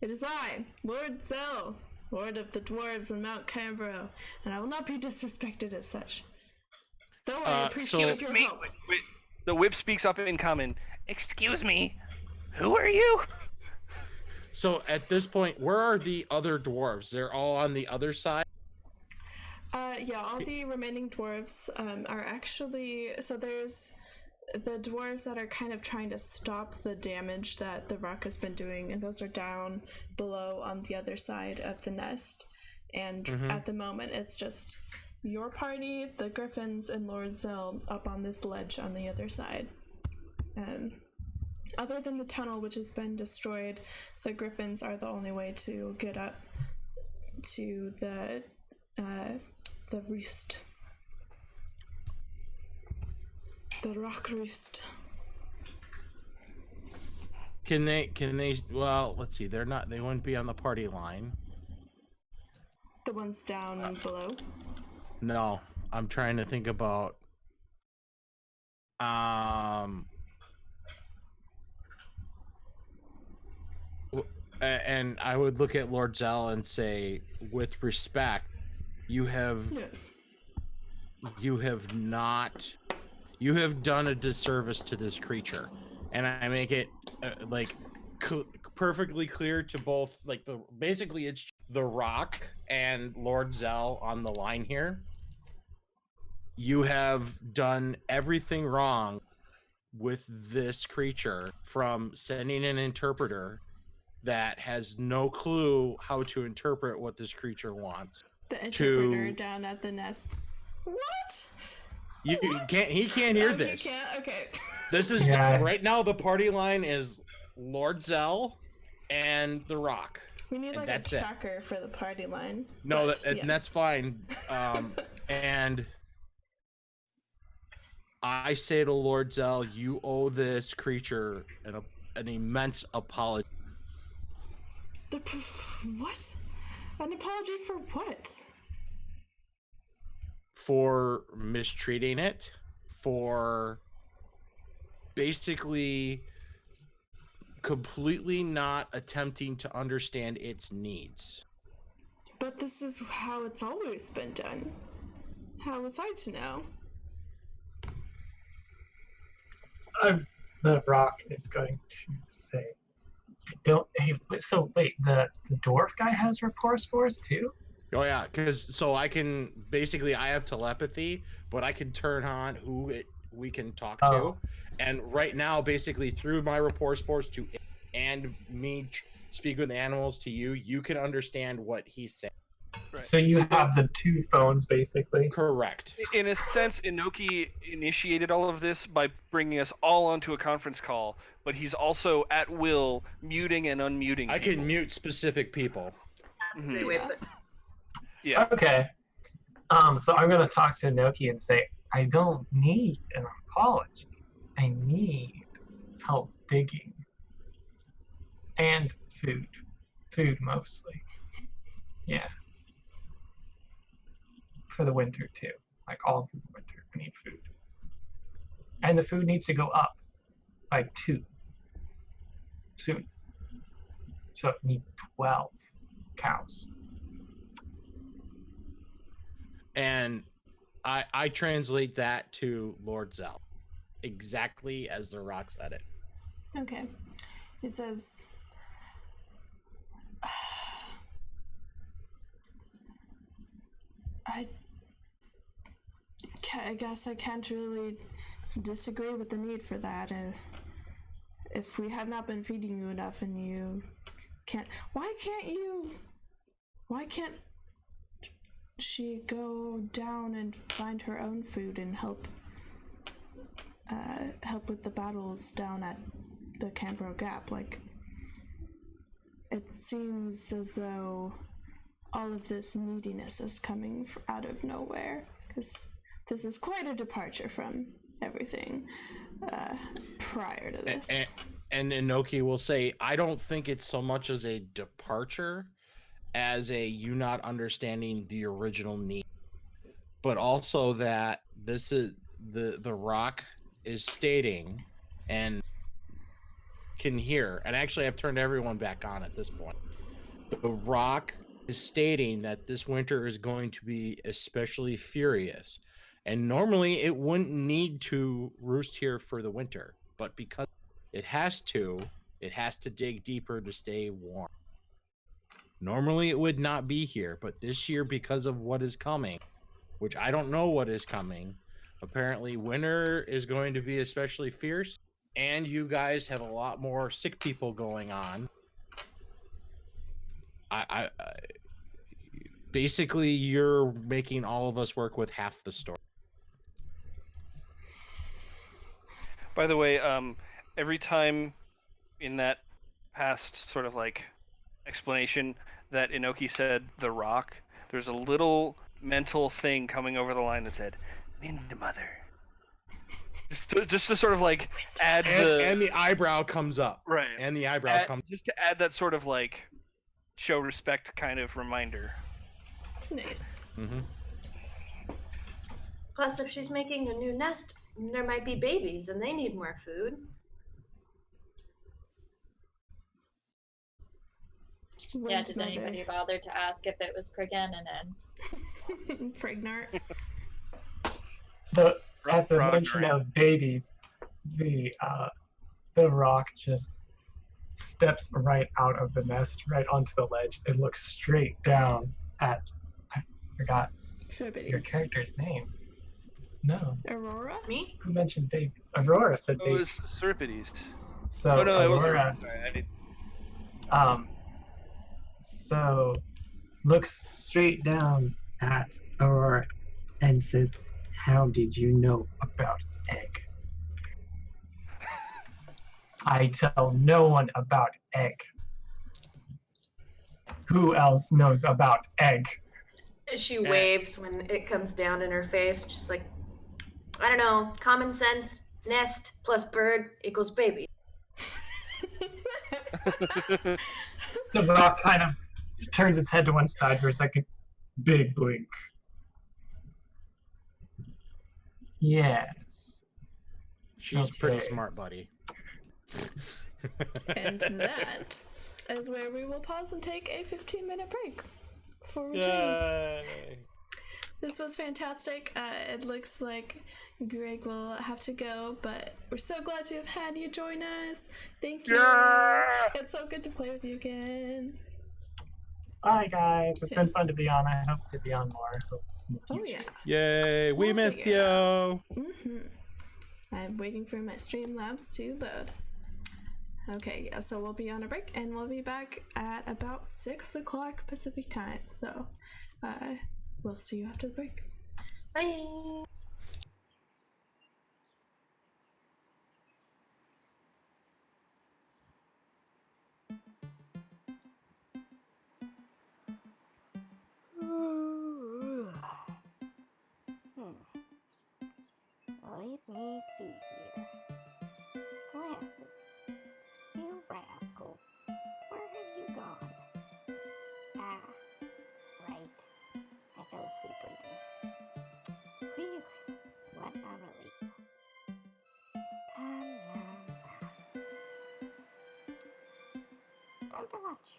It is I, Lord Zell, Lord of the Dwarves in Mount Cambro, and I will not be disrespected as such. Though I appreciate your help. Wait. The whip speaks up in common. Excuse me, who are you? So at this point, where are the other dwarves? They're all on the other side? Yeah, all the remaining dwarves are actually... So there's the dwarves that are kind of trying to stop the damage that the rock has been doing, and those are down below on the other side of the nest. And at the moment, it's just your party, the Griffins, and Lord Zell up on this ledge on the other side. Other than the tunnel, which has been destroyed, the Griffins are the only way to get up to the Roost. The rock Roost. Can they, well, let's see, they wouldn't be on the party line. The ones down below? No, I'm trying to think about, and I would look at Lord Zell and say, with respect, you have done a disservice to this creature, and I make it perfectly clear to both, like, basically it's the Rock and Lord Zell on the line here. You have done everything wrong with this creature, from sending an interpreter that has no clue how to interpret what this creature wants. The interpreter down at the nest. What? He can't hear this. You can't? Okay. This is right now. The party line is Lord Zell and the Rock. We need like a tracker for the party line. No, that's fine. And I say to Lord Zell, you owe this creature an immense apology. What? An apology for what? For mistreating it, for basically completely not attempting to understand its needs. But this is how it's always been done. How was I to know? The Rock is going to say, the dwarf guy has rapport spores too? Oh yeah, because I can basically, I have telepathy, but I can turn on who we can talk to, and right now, basically through my rapport spores to it and me speak with animals to you, you can understand what he's saying. Right. So you have the two phones, basically? Correct. In a sense, Inoki initiated all of this by bringing us all onto a conference call, but he's also at will muting and unmuting people. I can mute specific people. That's a great way to put it. Yeah. Okay. So I'm going to talk to Inoki and say, I don't need an apology. I need help digging. And food. Food, mostly. Yeah. For the winter, too. Like, all through the winter, I need food. And the food needs to go up by 2. Soon. So I need 12 cows. And I translate that to Lord Zell, exactly as the Rock said it. Okay. It says, I guess I can't really disagree with the need for that. If we have not been feeding you enough and you can't... Why can't she go down and find her own food and help with the battles down at the Cambro Gap? Like, it seems as though all of this neediness is coming out of nowhere, because this is quite a departure from everything prior to this. And Inoki will say, I don't think it's so much as a departure as a you not understanding the original need, but also that this is the rock is stating and can hear, and actually I've turned everyone back on at this point. The rock is stating that this winter is going to be especially furious, and normally it wouldn't need to roost here for the winter, but because it has to dig deeper to stay warm. Normally it would not be here, but this year, because of what is coming, which I don't know what is coming, apparently winter is going to be especially fierce, and you guys have a lot more sick people going on. I basically, you're making all of us work with half the story. By the way, every time in that past sort of like explanation that Inoki said the rock, there's a little mental thing coming over the line that said Wind Mother. Just to sort of like add and the eyebrow comes up. Right. And the eyebrow comes just to add that sort of like show respect kind of reminder. Nice. Mm-hmm. Plus, if she's making a new nest, there might be babies and they need more food. Yeah, did anybody bother to ask if it was Pregnant? Pregnant. At the mention of babies, the rock just steps right out of the nest, right onto the ledge. It looks straight down at, I forgot your character's name. No. Aurora? Me? Who mentioned babies? Aurora said babies. It was Cirripedes. So no, Aurora, it was so looks straight down at Aurora and says, "How did you know about egg?" I tell no one about egg. Who else knows about egg? She waves when it comes down in her face. She's like, I don't know, common sense, nest plus bird equals baby. The rock kind of turns its head to one side for a second. Big blink. Yes. She's pretty smart, buddy. And that is where we will pause and take a 15-minute break before returning. This was fantastic. It looks like Greg will have to go, but we're so glad to have had you join us. Thank you. Yeah! It's so good to play with you again. Bye, guys. It's been fun to be on. I hope to be on more. Oh, yeah. Yay, we missed you. Mm-hmm. I'm waiting for my Streamlabs to load. Okay, yeah, so we'll be on a break, and we'll be back at about 6 o'clock Pacific time. So, we'll see you after the break. Bye. Let me see here. Glasses. You rascals. Where have you gone? Ah, right. I fell asleep again. Whew, what a relief. Time for lunch.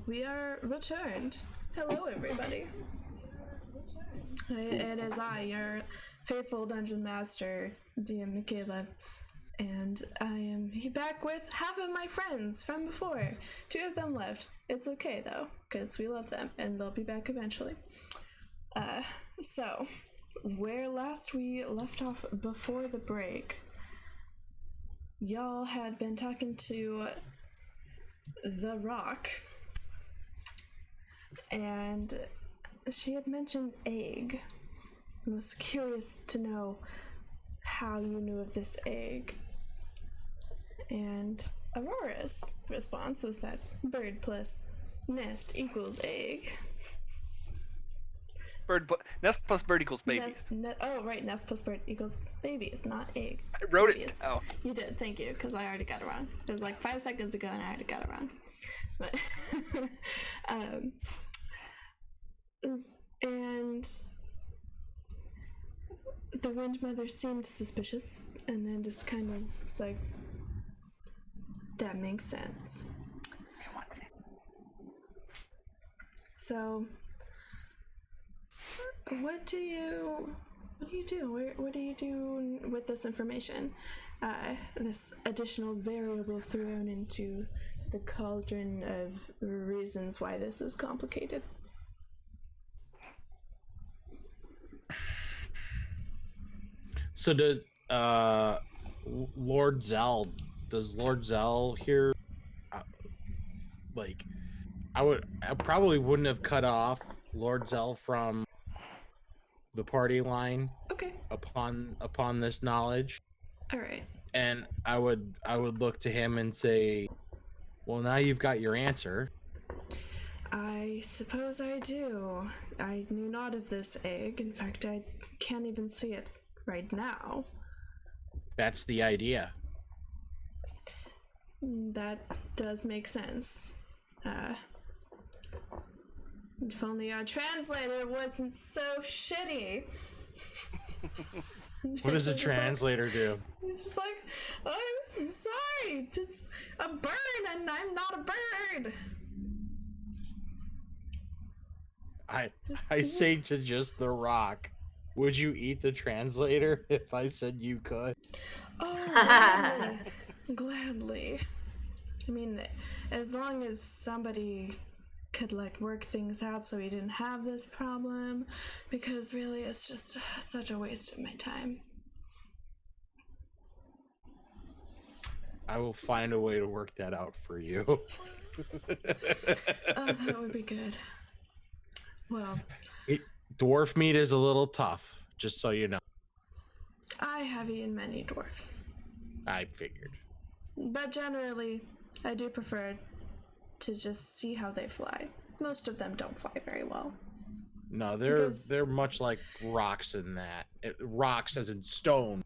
we are returned. Hello, everybody. It is I, your faithful dungeon master, DM Michaela, and I am back with half of my friends from before. 2 of them left. It's okay though, because we love them, and they'll be back eventually. So, where last we left off before the break, y'all had been talking to The Rock, and she had mentioned egg. I was curious to know how you knew of this egg. And Aurora's response was that bird plus nest equals egg. Nest plus bird equals babies. Oh, right, nest plus bird equals babies, not egg. I wrote babies. It down. You did, thank you, because I already got it wrong. It was like 5 seconds ago and I already got it wrong. But, and the Wind Mother seemed suspicious, and then just kind of was like, that makes sense. So, what do you do? What do you do with this information? This additional variable thrown into the cauldron of reasons why this is complicated. So does Lord Zell here? I probably wouldn't have cut off Lord Zell from the party line. Okay. Upon this knowledge. All right. And I would look to him and say, well, now you've got your answer. I suppose I do. I knew not of this egg. In fact, I can't even see it right now. That's the idea. That does make sense. If only our translator wasn't so shitty. What does a translator do? It's just like, I'm so sorry. It's a bird and I'm not a bird. I say to just The Rock, would you eat the translator if I said you could? Oh, gladly. Gladly. I mean, as long as somebody could work things out so we didn't have this problem, because really it's just such a waste of my time. I will find a way to work that out for you. Oh, that would be good. Well, dwarf meat is a little tough, just so you know. I have eaten many dwarfs. I figured. But generally, I do prefer to just see how they fly. Most of them don't fly very well. No, they're much like rocks in that. Rocks as in stone.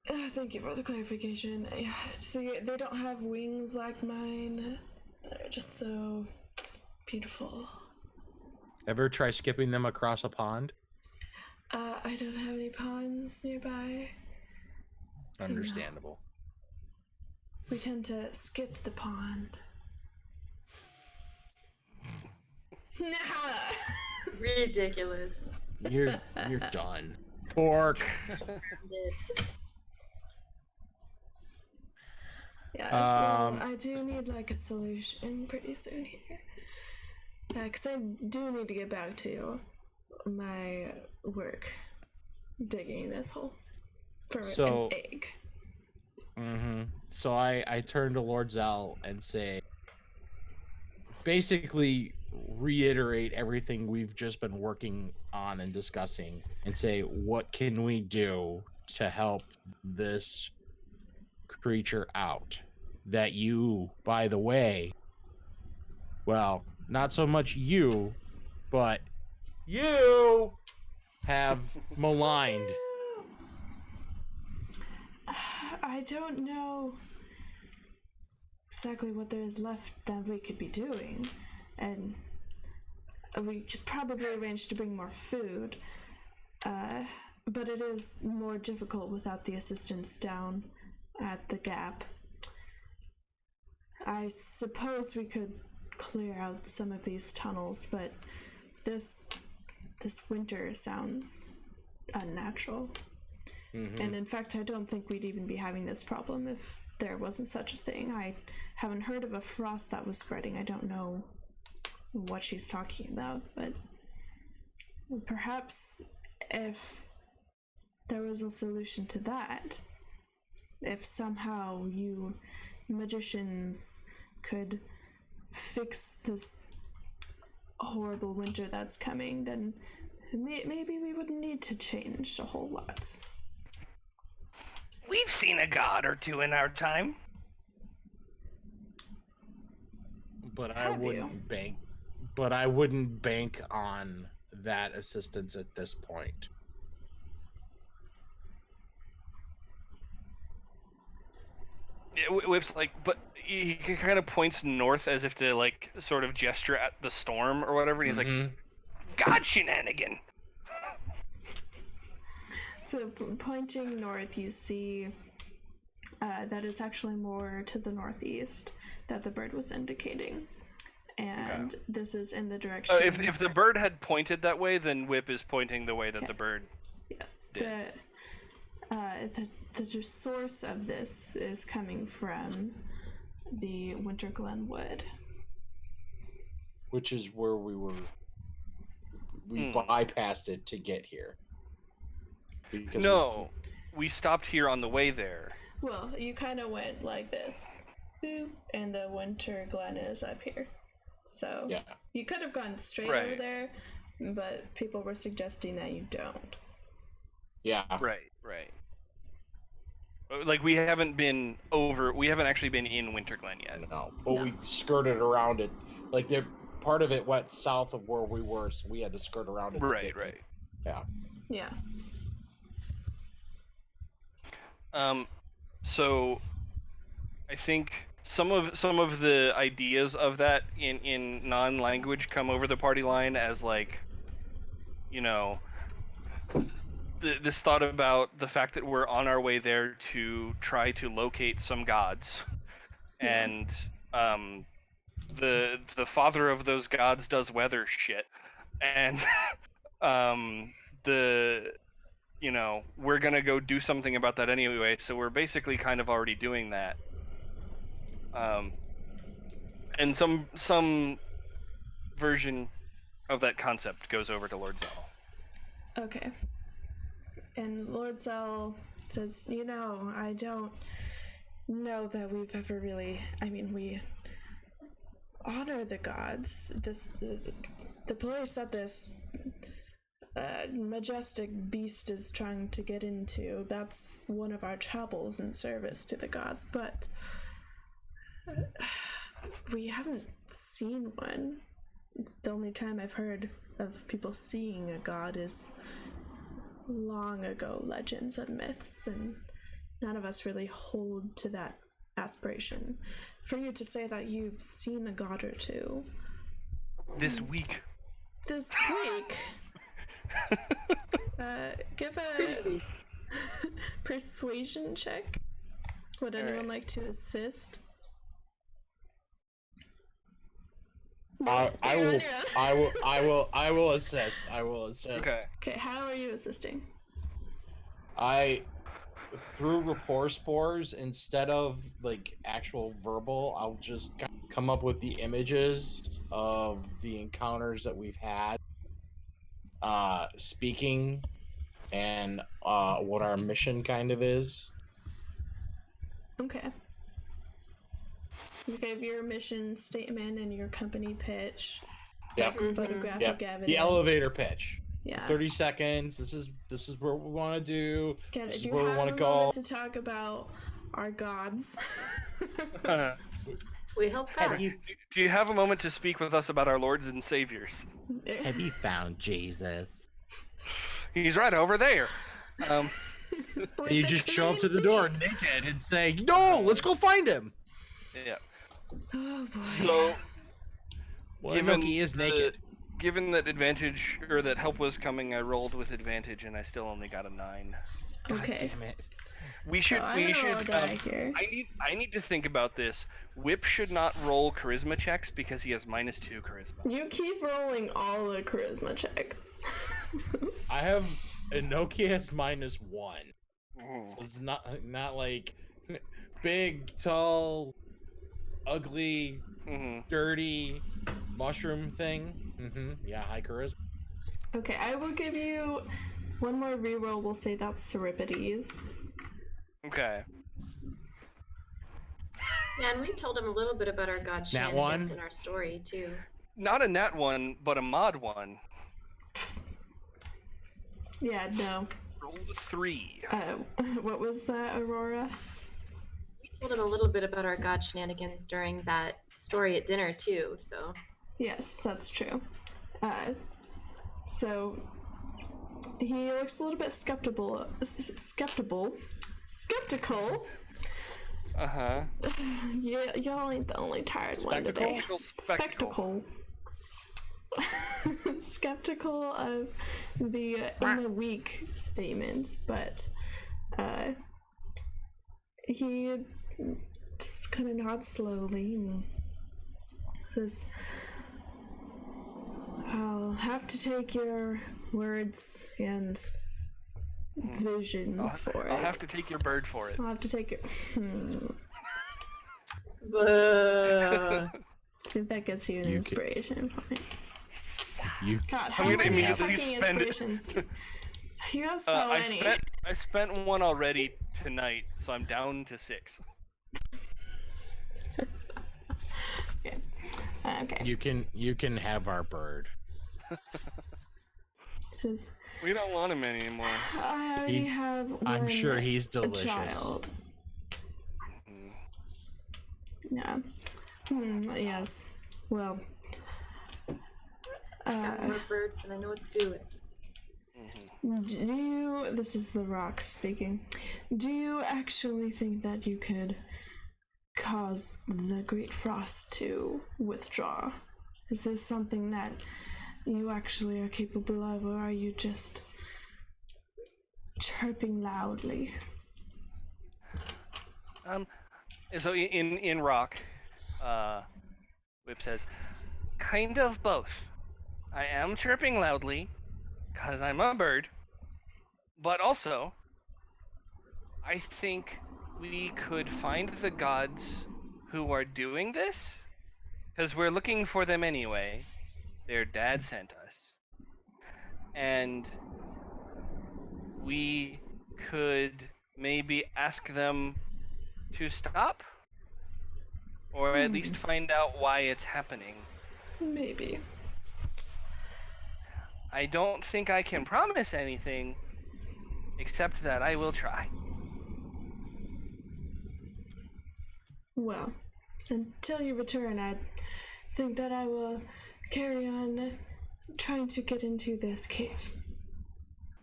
Thank you for the clarification. See, they don't have wings like mine. They're just so beautiful. Ever try skipping them across a pond? I don't have any ponds nearby. Understandable. So no. We tend to skip the pond. Ridiculous. You're done. Pork. Yeah, well, I do need a solution pretty soon here. Because I do need to get back to my work digging this hole for an egg. Mm-hmm. So I turn to Lord Zell and say, basically reiterate everything we've just been working on and discussing, and say, what can we do to help this creature out? That you, by the way, well, not so much you, but you have maligned. I don't know exactly what there is left that we could be doing, and we could probably arrange to bring more food, but it is more difficult without the assistance down at the gap. I suppose we could clear out some of these tunnels, but this winter sounds unnatural. Mm-hmm. And in fact, I don't think we'd even be having this problem if there wasn't such a thing. I haven't heard of a frost that was spreading. I don't know what she's talking about, but perhaps if there was a solution to that, if somehow you magicians could fix this horrible winter that's coming, then maybe we wouldn't need to change a whole lot. We've seen a god or two in our time. But I wouldn't bank on that assistance at this point. Whip's like, but he kind of points north as if to like sort of gesture at the storm or whatever, and he's like, God shenanigan. So pointing north, you see that it's actually more to the northeast that the bird was indicating. And this is in the direction... if the bird had pointed that way, then Whip is pointing the way that the bird did. The source of this is coming from the Winter Glen Wood. Which is where we were... We bypassed it to get here. Because we stopped here on the way there. Well, you kind of went like this. Boop, and the Winter Glen is up here. So you could have gone straight over there, but people were suggesting that you don't. Yeah. Right. Like, we haven't actually been in Winter Glen yet. No, but we skirted around it. Like, part of it went south of where we were, so we had to skirt around it. Right. Yeah. So I think some of the ideas of that in non-language come over the party line as, like, you know, this thought about the fact that we're on our way there to try to locate some gods, and the father of those gods does weather shit, and we're gonna go do something about that anyway, so we're basically kind of already doing that. And some version of that concept goes over to Lord Zell. Okay. And Lord Zell says, I don't know that we've ever really... I mean, we honor the gods. The place that this majestic beast is trying to get into, that's one of our chapels in service to the gods, but we haven't seen one. The only time I've heard of people seeing a god is long ago legends and myths, and none of us really hold to that aspiration. For you to say that you've seen a god or two this week, give a persuasion check. Would anyone like to assist? I will assist. Okay, how are you assisting? Through rapport spores, instead of like actual verbal, I'll just come up with the images of the encounters that we've had, speaking, and what our mission kind of is. Okay. You gave your mission statement and your company pitch. Yep. Photographic evidence. The elevator pitch. Yeah. 30 seconds. This is what we want to do. This is where we want to go. To talk about our gods. We help back. Do you have a moment to speak with us about our lords and saviors? Have you found Jesus? He's right over there. You just show up to the door naked and say, "No, let's go find him." Yeah. Oh boy. So, given he is naked. given that advantage or that help was coming, I rolled with advantage and I still only got a 9. God Okay. damn it. We should. I'm gonna roll a die here. I need to think about this. Whip should not roll charisma checks because he has -2 charisma. You keep rolling all the charisma checks. I have Inoki has -1. Ooh. So it's not like big, tall, ugly, dirty mushroom thing. Yeah, high charisma. Okay, I will give you one more reroll. We'll say that's Seripides. Okay. Yeah, and we told him a little bit about our god Nat shenanigans one? in our story too. Not a nat 1, but a mod 1. Yeah, no. Rolled a 3. What was that, Aurora? We told him a little bit about our god shenanigans during that story at dinner too, so. Yes, that's true. So he looks a little bit skeptical. Uh-huh. Yeah, y'all ain't the only tired one today. Spectacle. Skeptical of the in a week statement, but he just kind of nods slowly and says, I'll have to take your words and visions for it. I'll have to take your bird for it. I'll have to take your... I think that gets you an inspiration point. God, how many fucking inspirations? You have so many. I spent one already tonight, so I'm down to 6. Okay. You can have our bird. Says, We don't want him anymore. I already have one. I'm sure he's delicious. A child. Yeah. Yes. Well. I got more birds and I know what to do with. Do you? This is the Rock speaking. Do you actually think that you could cause the Great Frost to withdraw? Is this something that you actually are capable of, or are you just chirping loudly? So in Rock, Whip says, kind of both. I am chirping loudly, because I'm a bird, but also, I think we could find the gods who are doing this, because we're looking for them anyway. Their dad sent us. And we could maybe ask them to stop? Or at least find out why it's happening. Maybe. I don't think I can promise anything, except that I will try. Well, until you return, I think that I will carry on trying to get into this cave.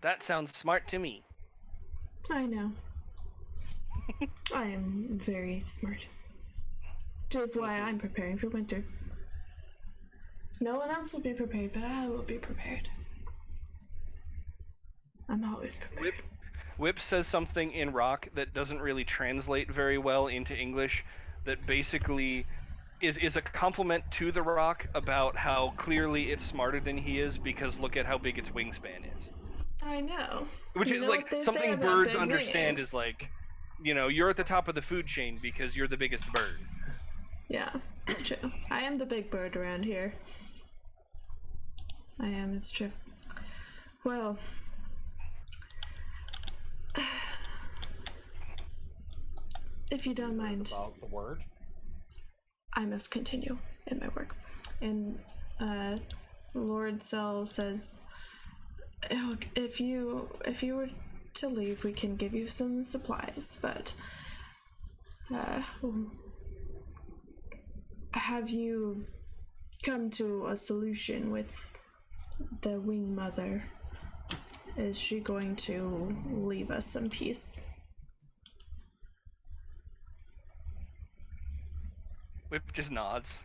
That sounds smart to me. I know. I am very smart. Which is why I'm preparing for winter. No one else will be prepared, but I will be prepared. I'm always prepared. Whip says something in Rock that doesn't really translate very well into English, that basically is a compliment to the Rock about how clearly it's smarter than he is, because look at how big its wingspan is. I know. Which You is know like what they say something about birds big understand wings. is like, you know, you're at the top of the food chain because you're the biggest bird. Yeah, it's true. I am the big bird around here. I am, it's true. Well, if you don't mind, About the word? I must continue in my work. And Lord Cell says, "Look, if you were to leave, we can give you some supplies, but have you come to a solution with the Wing Mother? Is she going to leave us some peace?" Whip just nods.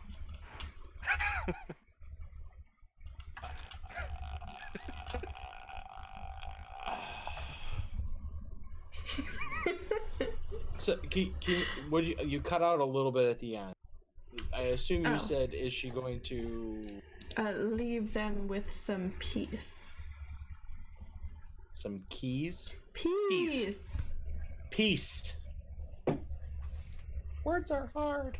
So, you cut out a little bit at the end. I assume you said, is she going to... leave them with some peace. Some keys? Peace! Peace! Words are hard.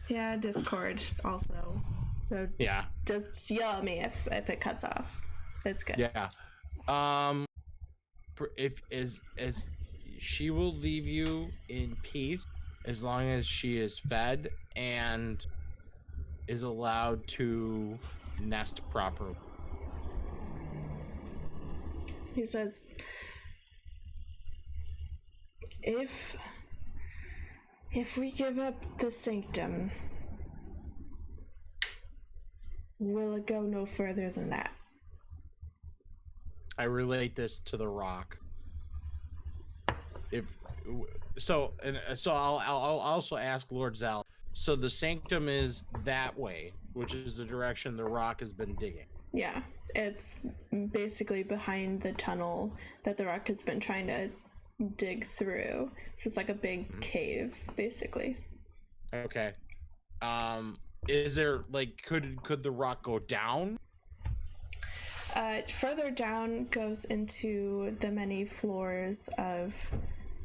Yeah, Discord also. So yeah, just yell at me if it cuts off. It's good. Yeah. If she will leave you in peace as long as she is fed and is allowed to nest properly. He says, if we give up the sanctum, will it go no further than that? I relate this to the rock. So I'll also ask Lord Zal. So the sanctum is that way, which is the direction the rock has been digging. Yeah, it's basically behind the tunnel that the rock has been trying to dig through. So it's like a big cave, basically. Okay. Is there could the rock go down? Further down goes into the many floors of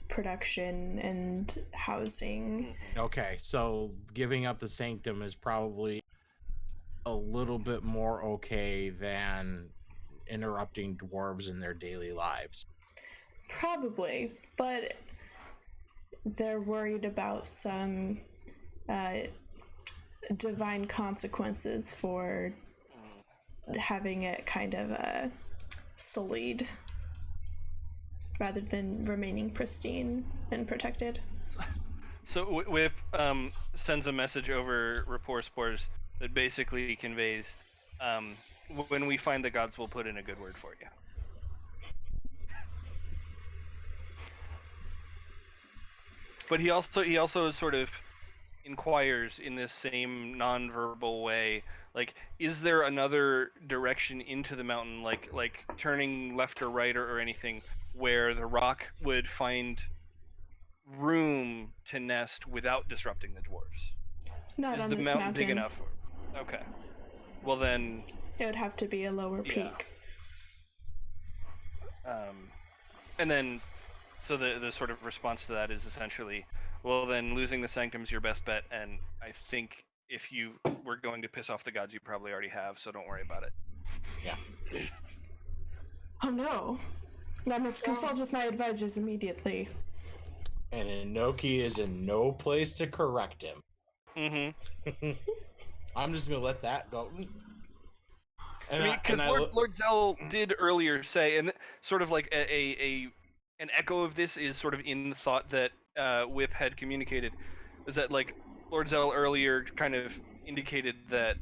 production and housing. Okay, so giving up the sanctum is probably a little bit more okay than interrupting dwarves in their daily lives. Probably, but they're worried about some divine consequences for having it kind of sullied rather than remaining pristine and protected. So Whip sends a message over Rapport Spores that basically conveys, when we find the gods, we'll put in a good word for you. But he also sort of inquires in this same non-verbal way, like, is there another direction into the mountain, like turning left or right or anything, where the rock would find room to nest without disrupting the dwarves? Not is on the this mountain mountain big enough? Okay. Well then, it would have to be a lower peak. And then, so the sort of response to that is essentially, well then, losing the sanctum's your best bet, and I think if you were going to piss off the gods, you probably already have, so don't worry about it. Yeah. Oh no. I must consult with my advisors immediately. And Inoki is in no place to correct him. Mm-hmm. I'm just gonna let that go. And I mean, because Lord Zell did earlier say, and sort of like an echo of this is sort of in the thought that Whip had communicated, is that like Lord Zell earlier kind of indicated that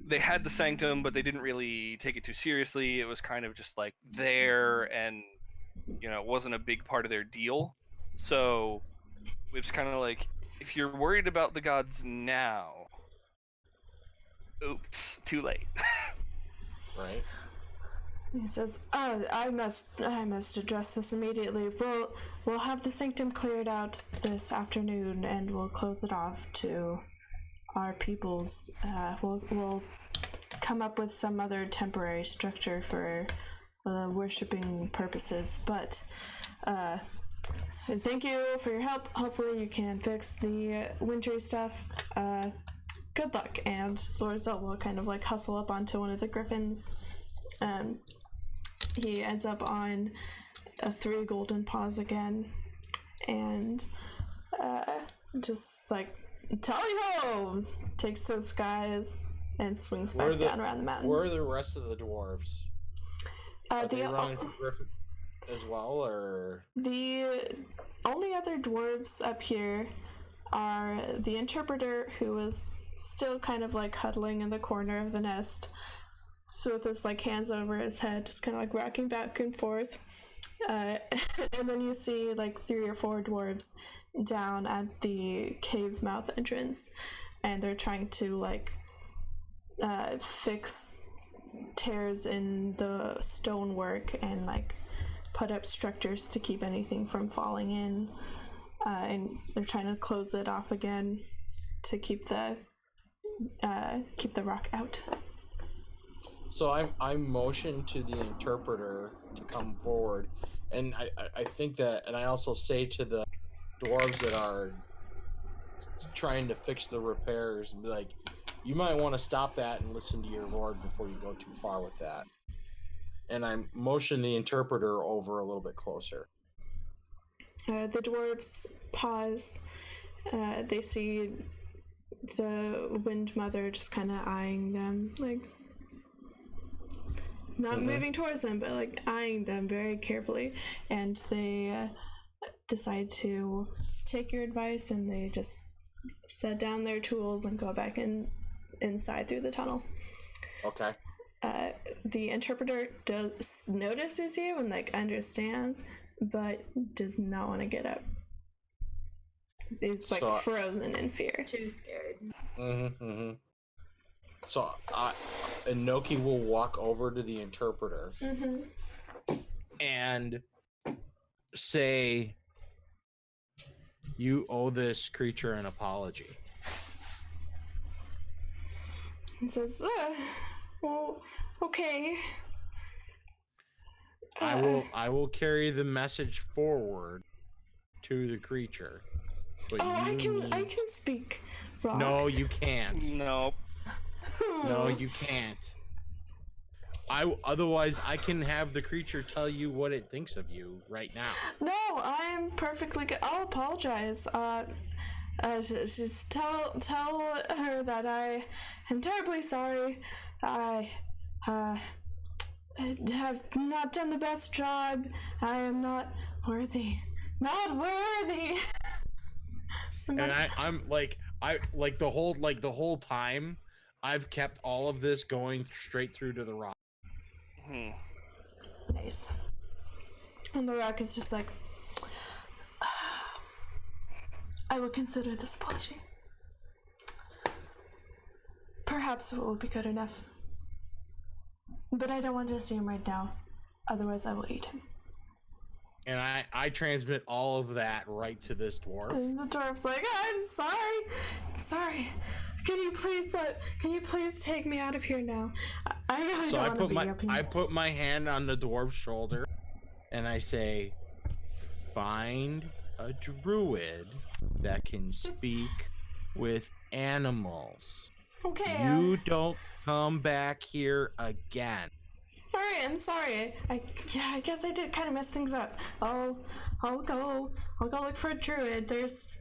they had the sanctum, but they didn't really take it too seriously. It was kind of just like there, and it wasn't a big part of their deal. So Whip's kind of like, if you're worried about the gods now, oops, too late. Right. He says, I must address this immediately. We'll have the sanctum cleared out this afternoon, and we'll close it off to our peoples. We'll come up with some other temporary structure for worshipping purposes. But thank you for your help. Hopefully you can fix the wintry stuff. Good luck. And Lord Zell will kind of like hustle up onto one of the griffins. He ends up on a 3 golden paws again, and just like, tally ho! Takes to the skies and swings back down around the mountain. Where are the rest of the dwarves? Are they running for griffins as well, or? The only other dwarves up here are the interpreter, who is still kind of like huddling in the corner of the nest, so with his like hands over his head, just kind of like rocking back and forth. And then you see like 3 or 4 dwarves down at the cave mouth entrance, and they're trying to like fix tears in the stonework and like put up structures to keep anything from falling in. and they're trying to close it off again to keep the rock out. So I'm motioned to the interpreter to come forward, and I think that, and I also say to the dwarves that are trying to fix the repairs, like, you might want to stop that and listen to your lord before you go too far with that. And I motion the interpreter over a little bit closer. The dwarves pause. They see the Wind Mother just kind of eyeing them, like, not moving towards them, but like eyeing them very carefully. And they decide to take your advice, and they just set down their tools and go back inside through the tunnel. Okay. The interpreter notices you and like understands, but does not want to get up. It's like frozen in fear. It's too scared. So Inoki will walk over to the interpreter and say, "You owe this creature an apology." He says, well, okay. I will carry the message forward to the creature. But I can speak rock. No, you can't. No. No, you can't. Otherwise I can have the creature tell you what it thinks of you right now. No, I'm perfectly good. I'll apologize. Just tell her that I am terribly sorry. I have not done the best job. I am not worthy. Not worthy. And I'm like the whole time I've kept all of this going straight through to the rock. Nice. And the rock is just like, I will consider this apology. Perhaps it will be good enough. But I don't want to see him right now. Otherwise I will eat him. And I transmit all of that right to this dwarf. And the dwarf's like, I'm sorry. Can you please take me out of here now? I really don't want to be up here. I put my hand on the dwarf's shoulder and I say, find a druid that can speak with animals. Okay. You don't come back here again. Alright, I'm sorry. I guess I did kind of mess things up. I'll go look for a druid. There's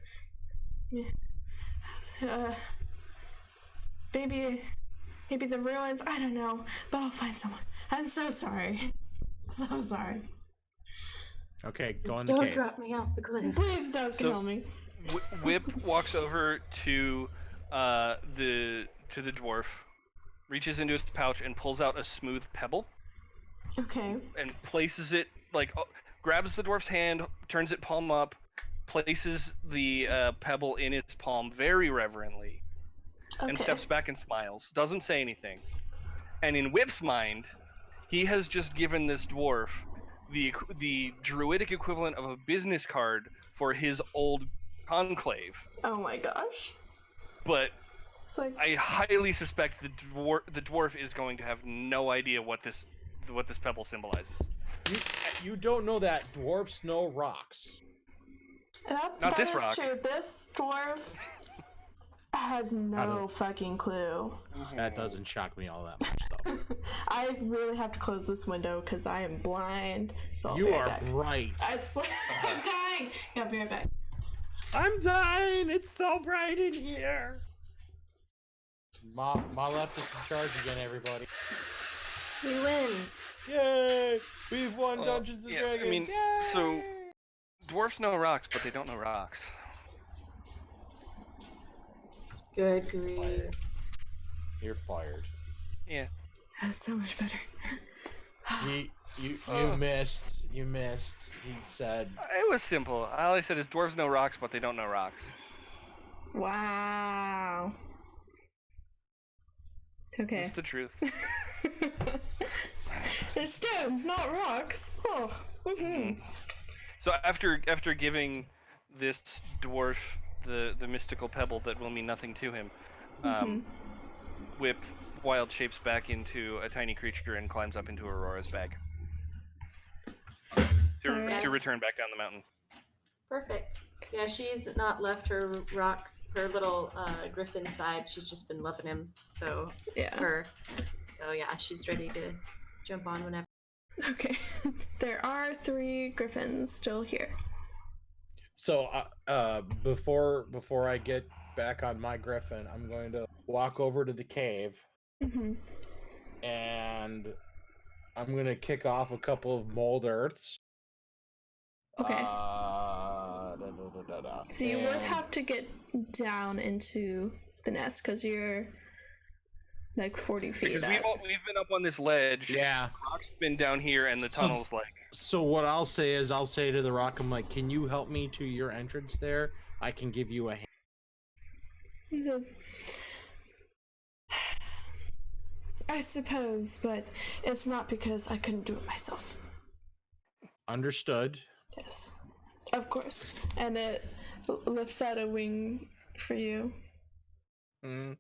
maybe the ruins, I don't know, but I'll find someone. I'm so sorry. So sorry. Okay, go in the Don't cave. drop me off the cliff. Please don't kill me. Whip walks over to the dwarf, reaches into his pouch and pulls out a smooth pebble. Okay. And places it, grabs the dwarf's hand, turns it palm up, places the pebble in its palm very reverently, and steps back and smiles. Doesn't say anything. And in Whip's mind, he has just given this dwarf the druidic equivalent of a business card for his old conclave. Oh my gosh. But it's like... I highly suspect the dwarf is going to have no idea what this pebble symbolizes. You don't know that dwarfs know rocks. Not this rock. True. This dwarf has no fucking clue. That doesn't shock me all that much, though. I really have to close this window because I am blind. So you are bright. It's like I'm dying. Yeah, I'll be right back. I'm dying. It's so bright in here. Ma left is in charge again, everybody. We win. Yay! We've won Dungeons and Dragons. I mean, yay! so dwarfs know rocks, but they don't know rocks. Good grief. You're fired. Yeah. That's so much better. You missed. You missed. He said. It was simple. All I said is dwarves know rocks, but they don't know rocks. Wow. Okay. That's the truth. They're stones, not rocks. Oh. Mm-hmm. So after giving this dwarf, the mystical pebble that will mean nothing to him, whip wild shapes back into a tiny creature and climbs up into Aurora's bag to return back down the mountain. Perfect. Yeah, she's not left her little griffin side. She's just been loving him. So she's ready to jump on whenever. Okay. There are 3 griffins still here. So before I get back on my griffin, I'm going to walk over to the cave, and I'm going to kick off a couple of mold earths. Okay. So you would have to get down into the nest because you're like 40 feet because up. we've been up on this ledge. Yeah. The rock's been down here, and the tunnel's So what I'll say is, I'll say to the rock, I'm like, can you help me to your entrance there? I can give you a hand. He says, I suppose, but it's not because I couldn't do it myself. Understood. Yes, of course. And it lifts out a wing for you. And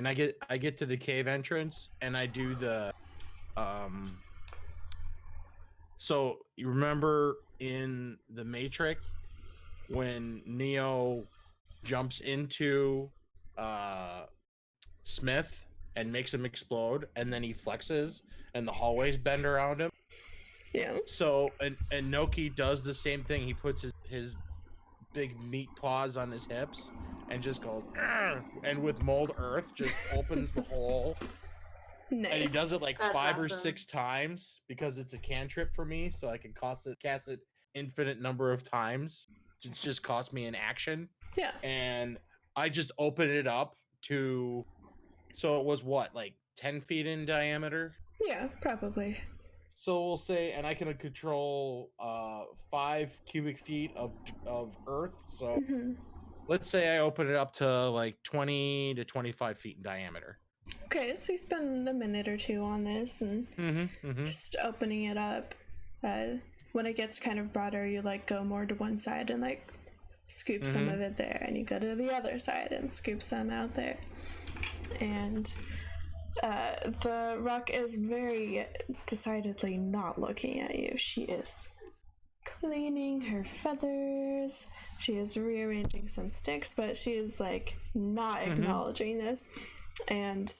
I get to the cave entrance, and I do the so you remember in the Matrix when Neo jumps into Smith and makes him explode, and then he flexes and the hallways bend around him? Yeah. So and Noki does the same thing. He puts his big meat paws on his hips and just goes, "Argh!" And with mold earth just opens the hole. Nice. And he does it like That's 5 or awesome. 6 times because it's a cantrip for me, so I can cast it infinite number of times. It just cost me an action. Yeah. And I just open it up to, so it was what, like 10 feet in diameter? Yeah, probably. So we'll say, and I can control 5 cubic feet of earth. So let's say I open it up to like 20 to 25 feet in diameter. Okay, so you spend a minute or 2 on this and just opening it up. When it gets kind of broader, you like go more to one side and like scoop some of it there, and you go to the other side and scoop some out there. And the rock is very decidedly not looking at you. She is cleaning her feathers. She is rearranging some sticks, but she is like not acknowledging this. And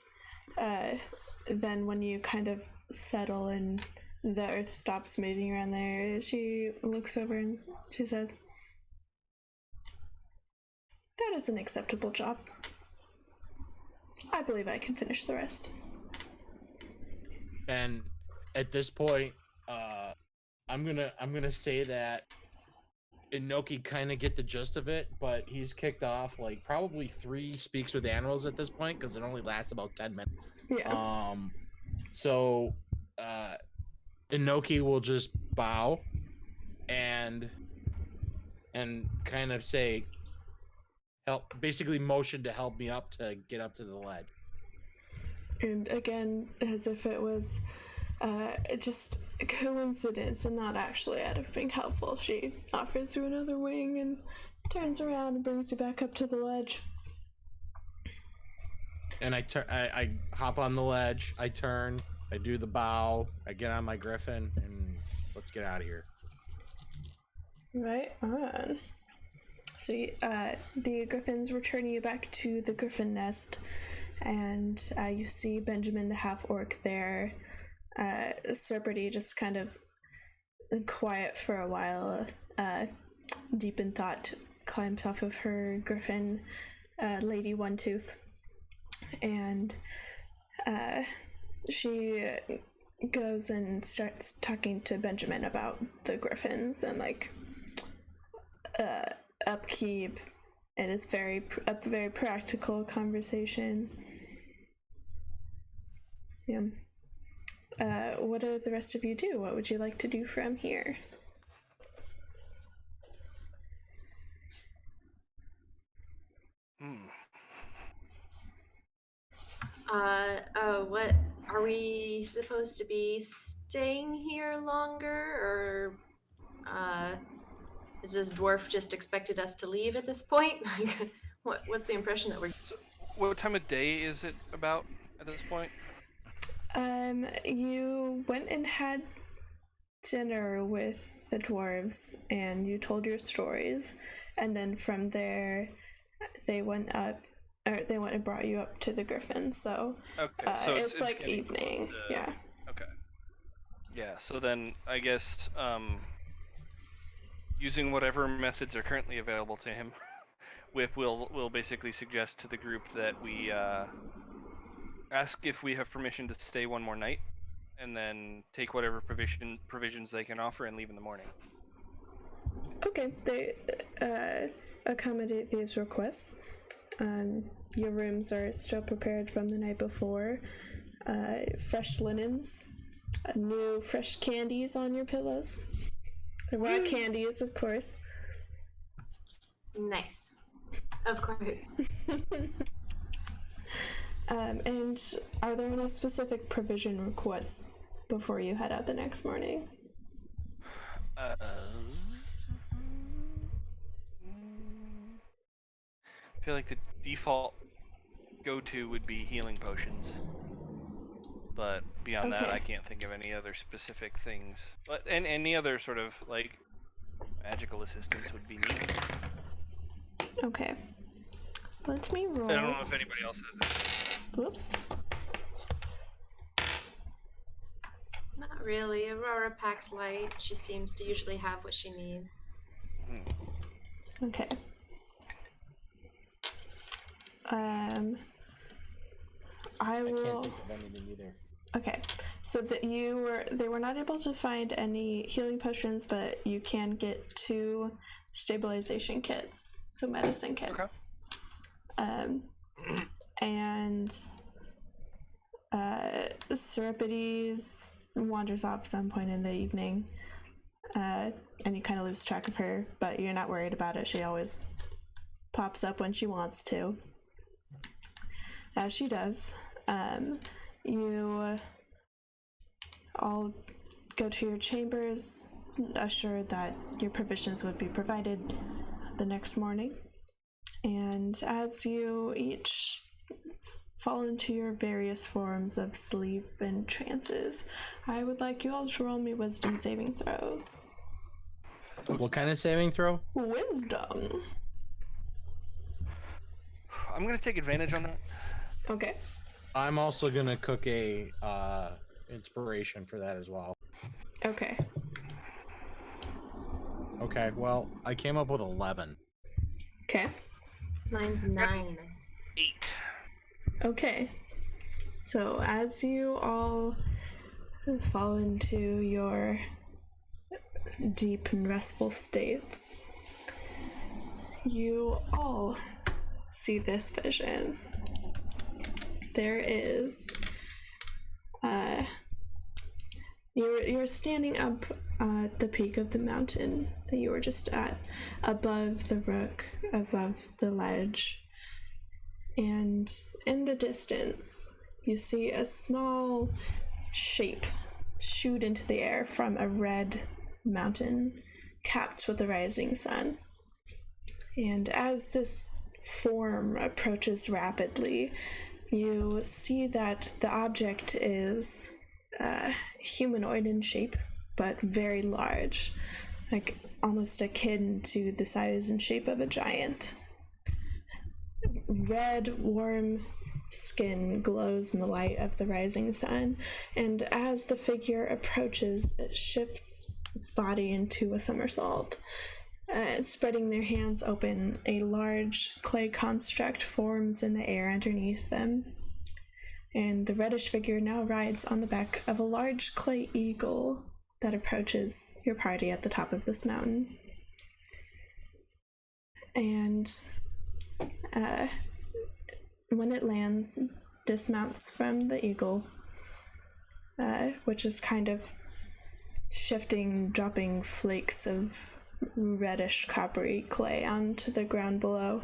then when you kind of settle and the earth stops moving around there, she looks over and she says, "That is an acceptable job. I believe I can finish the rest." And at this point, I'm gonna say that Inoki kind of get the gist of it, but he's kicked off like probably 3 speaks with animals at this point because it only lasts about 10 minutes. Yeah. So Inoki will just bow and kind of say, help, basically motion to help me up to get up to the ledge. And again, as if it was just a coincidence and not actually out of being helpful, she offers you another wing and turns around and brings you back up to the ledge. And I hop on the ledge, I turn, I do the bow, I get on my griffin, and let's get out of here. Right on. So the griffins return you back to the griffin nest, and you see Benjamin the half-orc there. Serpentine just kind of quiet for a while, deep in thought, climbs off of her griffin, Lady One Tooth, and she goes and starts talking to Benjamin about the griffins and like upkeep, and it's a very practical conversation. Yeah. What do the rest of you do? What would you like to do from here? What are we supposed to be staying here longer, or Is this dwarf just expected us to leave at this point? What's the impression that we're... What time of day is it about at this point? You went and had dinner with the dwarves and you told your stories, and then from there they went and brought you up to the griffin, so okay, so it's like evening. Yeah. Okay. Yeah, so then I guess using whatever methods are currently available to him, Whip will basically suggest to the group that we ask if we have permission to stay one more night, and then take whatever provisions they can offer and leave in the morning. Okay, they accommodate these requests. Your rooms are still prepared from the night before. Fresh linens, new fresh candies on your pillows. The raw candies, of course. Nice. Of course. And are there any specific provision requests before you head out the next morning? I feel like the default go-to would be healing potions. But beyond that, I can't think of any other specific things. And any other sort of, like, magical assistance would be neat. Okay. Let me roll. I don't know if anybody else has it. Whoops. Not really. Aurora packs light. She seems to usually have what she needs. Okay. I can't think of anything either. Okay, so that they were not able to find any healing potions, but you can get 2 stabilization kits, so medicine kits. Okay. And Seripides wanders off some point in the evening, and you kind of lose track of her, but you're not worried about it. She always pops up when she wants to, as she does. You all go to your chambers, assured that your provisions would be provided the next morning. And as you each fall into your various forms of sleep and trances, I would like you all to roll me wisdom saving throws. What kind of saving throw? Wisdom. I'm going to take advantage on that. Okay. I'm also going to cook a inspiration for that as well. Okay. Okay, well, I came up with 11. Okay. Mine's 9. 8. Okay. So as you all fall into your deep and restful states, you all see this vision. There is you're standing up at the peak of the mountain that you were just at, above the rook, above the ledge, and in the distance you see a small shape shoot into the air from a red mountain capped with the rising sun. And as this form approaches rapidly, you see that the object is humanoid in shape, but very large, like almost akin to the size and shape of a giant. Red, warm skin glows in the light of the rising sun, and as the figure approaches, it shifts its body into a somersault. Spreading their hands open, a large clay construct forms in the air underneath them, and the reddish figure now rides on the back of a large clay eagle that approaches your party at the top of this mountain. And when it lands, dismounts from the eagle, which is kind of dropping flakes of reddish coppery clay onto the ground below,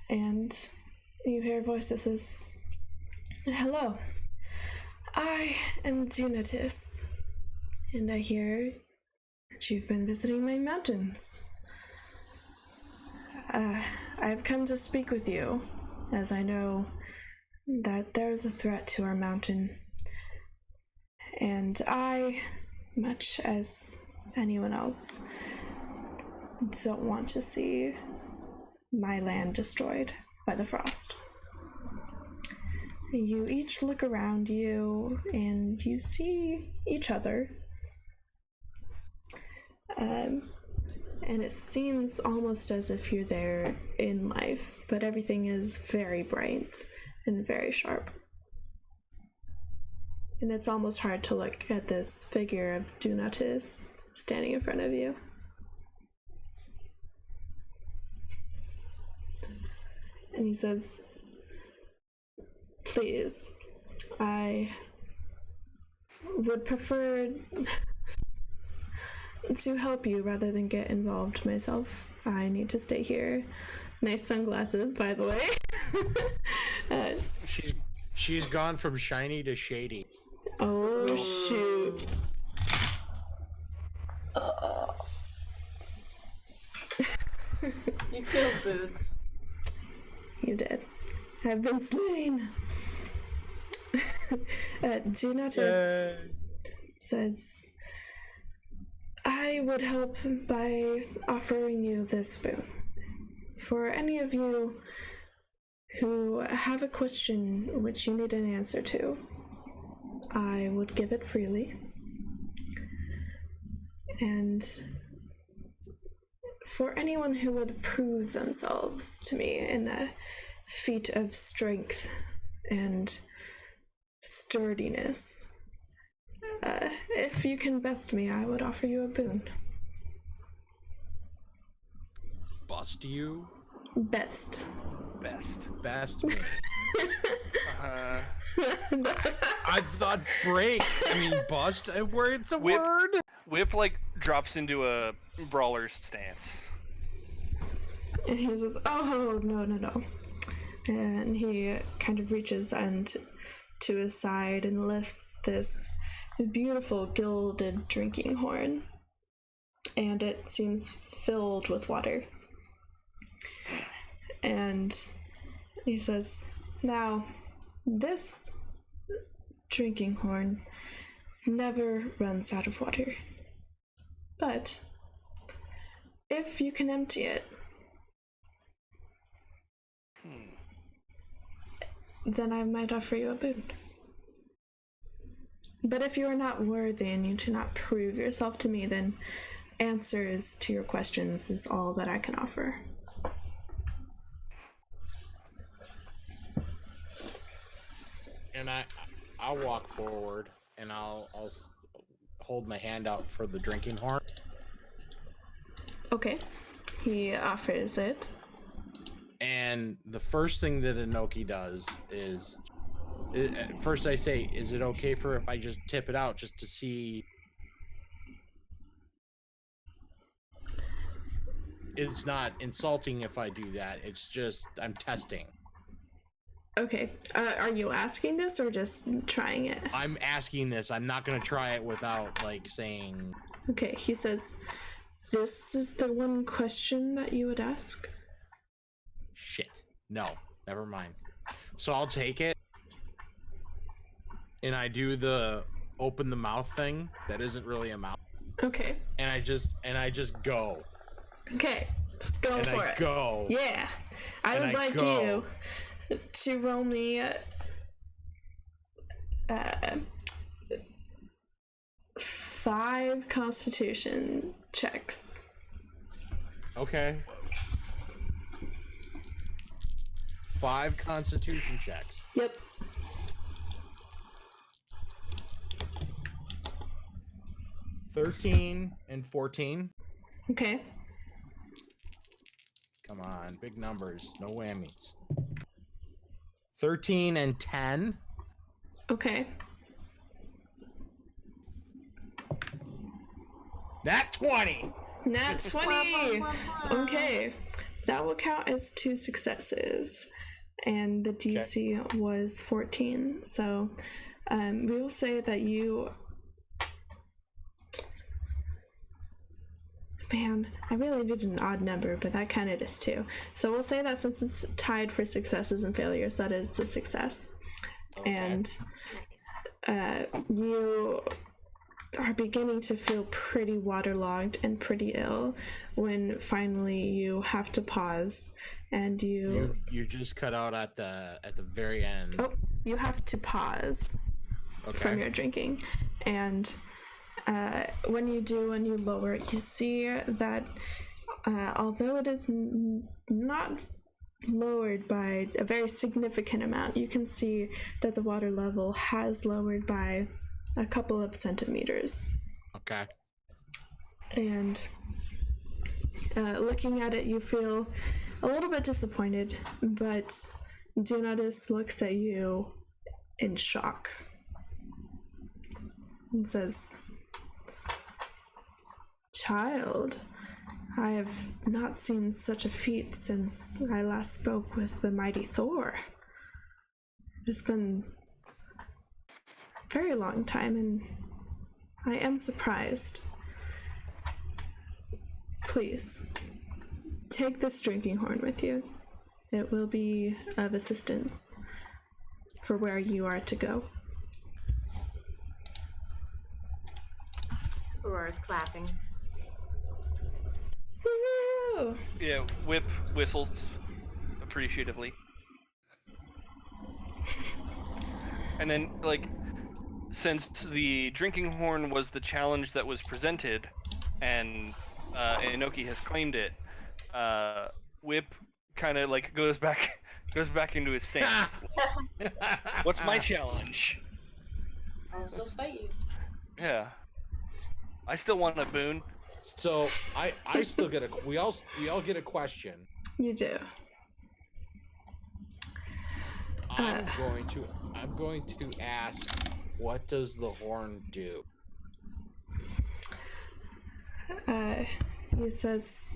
and you hear a voice that says, "Hello, I am Dunatis, and I hear that you've been visiting my mountains. I've come to speak with you, as I know that there's a threat to our mountain. And I, much as anyone else, don't want to see my land destroyed by the frost. You each look around you and you see each other. And it seems almost as if you're there in life, but everything is very bright and very sharp. And it's almost hard to look at this figure of Dunatis standing in front of you. And he says, please, I would prefer to help you rather than get involved myself. I need to stay here. Nice sunglasses, by the way. She's gone from shiny to shady. Oh, shoot. You killed Boots. You did. I've been slain. Dunatis says, I would help by offering you this boon. For any of you who have a question which you need an answer to, I would give it freely. And for anyone who would prove themselves to me in a feat of strength and sturdiness, if you can best me, I would offer you a boon. Bust you? Best. Best me. I thought break. I mean bust. Where it's a word. Whip like drops into a brawler's stance. And he says, "Oh no!" And he kind of reaches to his side and lifts this beautiful gilded drinking horn, and it seems filled with water. And he says, now, this drinking horn never runs out of water. But if you can empty it, then I might offer you a boon. But if you are not worthy and you do not prove yourself to me, then answers to your questions is all that I can offer. And I'll walk forward and I'll hold my hand out for the drinking horn. Okay. He offers it. And the first thing that Inoki does is, first I say, is it okay for if I just tip it out just to see? It's not insulting if I do that. It's just, I'm testing. Okay. Are you asking this or just trying it? I'm asking this. I'm not going to try it without, like, saying... Okay, he says, this is the one question that you would ask? Shit. No. Never mind. So I'll take it. And I do the open the mouth thing. That isn't really a mouth. Okay. And I just go. Okay. Just go and for I it. Go. Yeah. I would like you to roll me 5 Constitution checks. Okay. 5 Constitution checks. Yep. 13 and 14. Okay. Come on, big numbers, no whammies. 13 and 10. Okay. Nat 20. Nat 20. Okay. That will count as 2 successes. And the DC was 14. So we will say that you Man, I really did an odd number, but that counted as 2. So we'll say that since it's tied for successes and failures, that it's a success. Okay. And Nice. you are beginning to feel pretty waterlogged and pretty ill when finally you have to pause and you just cut out at the very end. Oh, you have to pause from your drinking. And when you do, when you lower it, you see that although it is not lowered by a very significant amount, you can see that the water level has lowered by a couple of centimeters. Okay. And looking at it, you feel a little bit disappointed, but Dionadis looks at you in shock and says, "Child, I have not seen such a feat since I last spoke with the mighty Thor. It's been a very long time, and I am surprised. Please, take this drinking horn with you. It will be of assistance for where you are to go." Aurora's clapping. Woo! Yeah, Whip whistles appreciatively. And then, like, since the drinking horn was the challenge that was presented, and Inoki has claimed it, Whip kind of like goes back into his stance. What's my challenge? I'll still fight you. Yeah, I still want a boon. So I still get we all get a question. You do. I'm going to ask, what does the horn do? He says,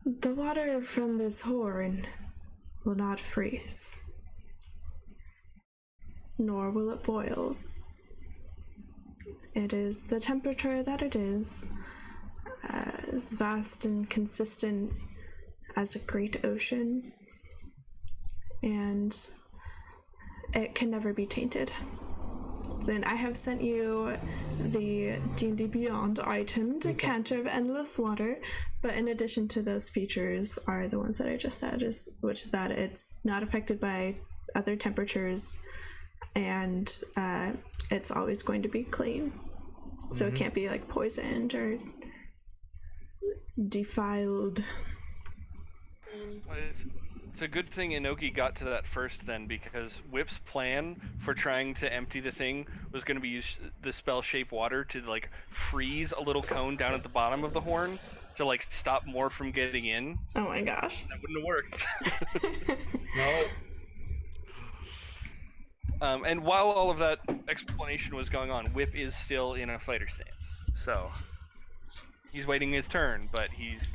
"The water from this horn will not freeze, nor will it boil. It is the temperature that it is, as vast and consistent as a great ocean, and it can never be tainted." Then I have sent you the D&D Beyond item, Decanter of Endless Water, but in addition to those features are the ones that I just said, which that it's not affected by other temperatures, and it's always going to be clean. So it can't be like poisoned or defiled. It's a good thing Inoki got to that first then, because Whip's plan for trying to empty the thing was going to be use the spell Shape Water to like freeze a little cone down at the bottom of the horn to like stop more from getting in. Oh my gosh. That wouldn't have worked. No. And while all of that explanation was going on, Whip is still in a fighter stance. So he's waiting his turn, but he's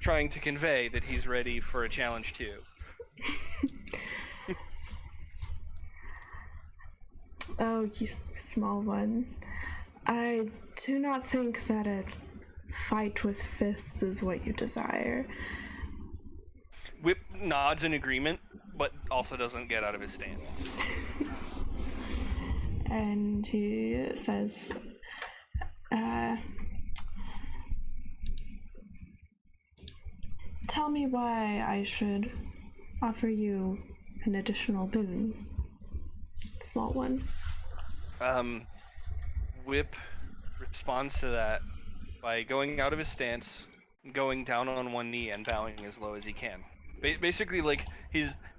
trying to convey that he's ready for a challenge too. Oh, you small one. I do not think that a fight with fists is what you desire. Whip nods in agreement, but also doesn't get out of his stance. And he says, "Tell me why I should offer you an additional boon, small one." Whip responds to that by going out of his stance, going down on one knee, and bowing as low as he can. Basically, like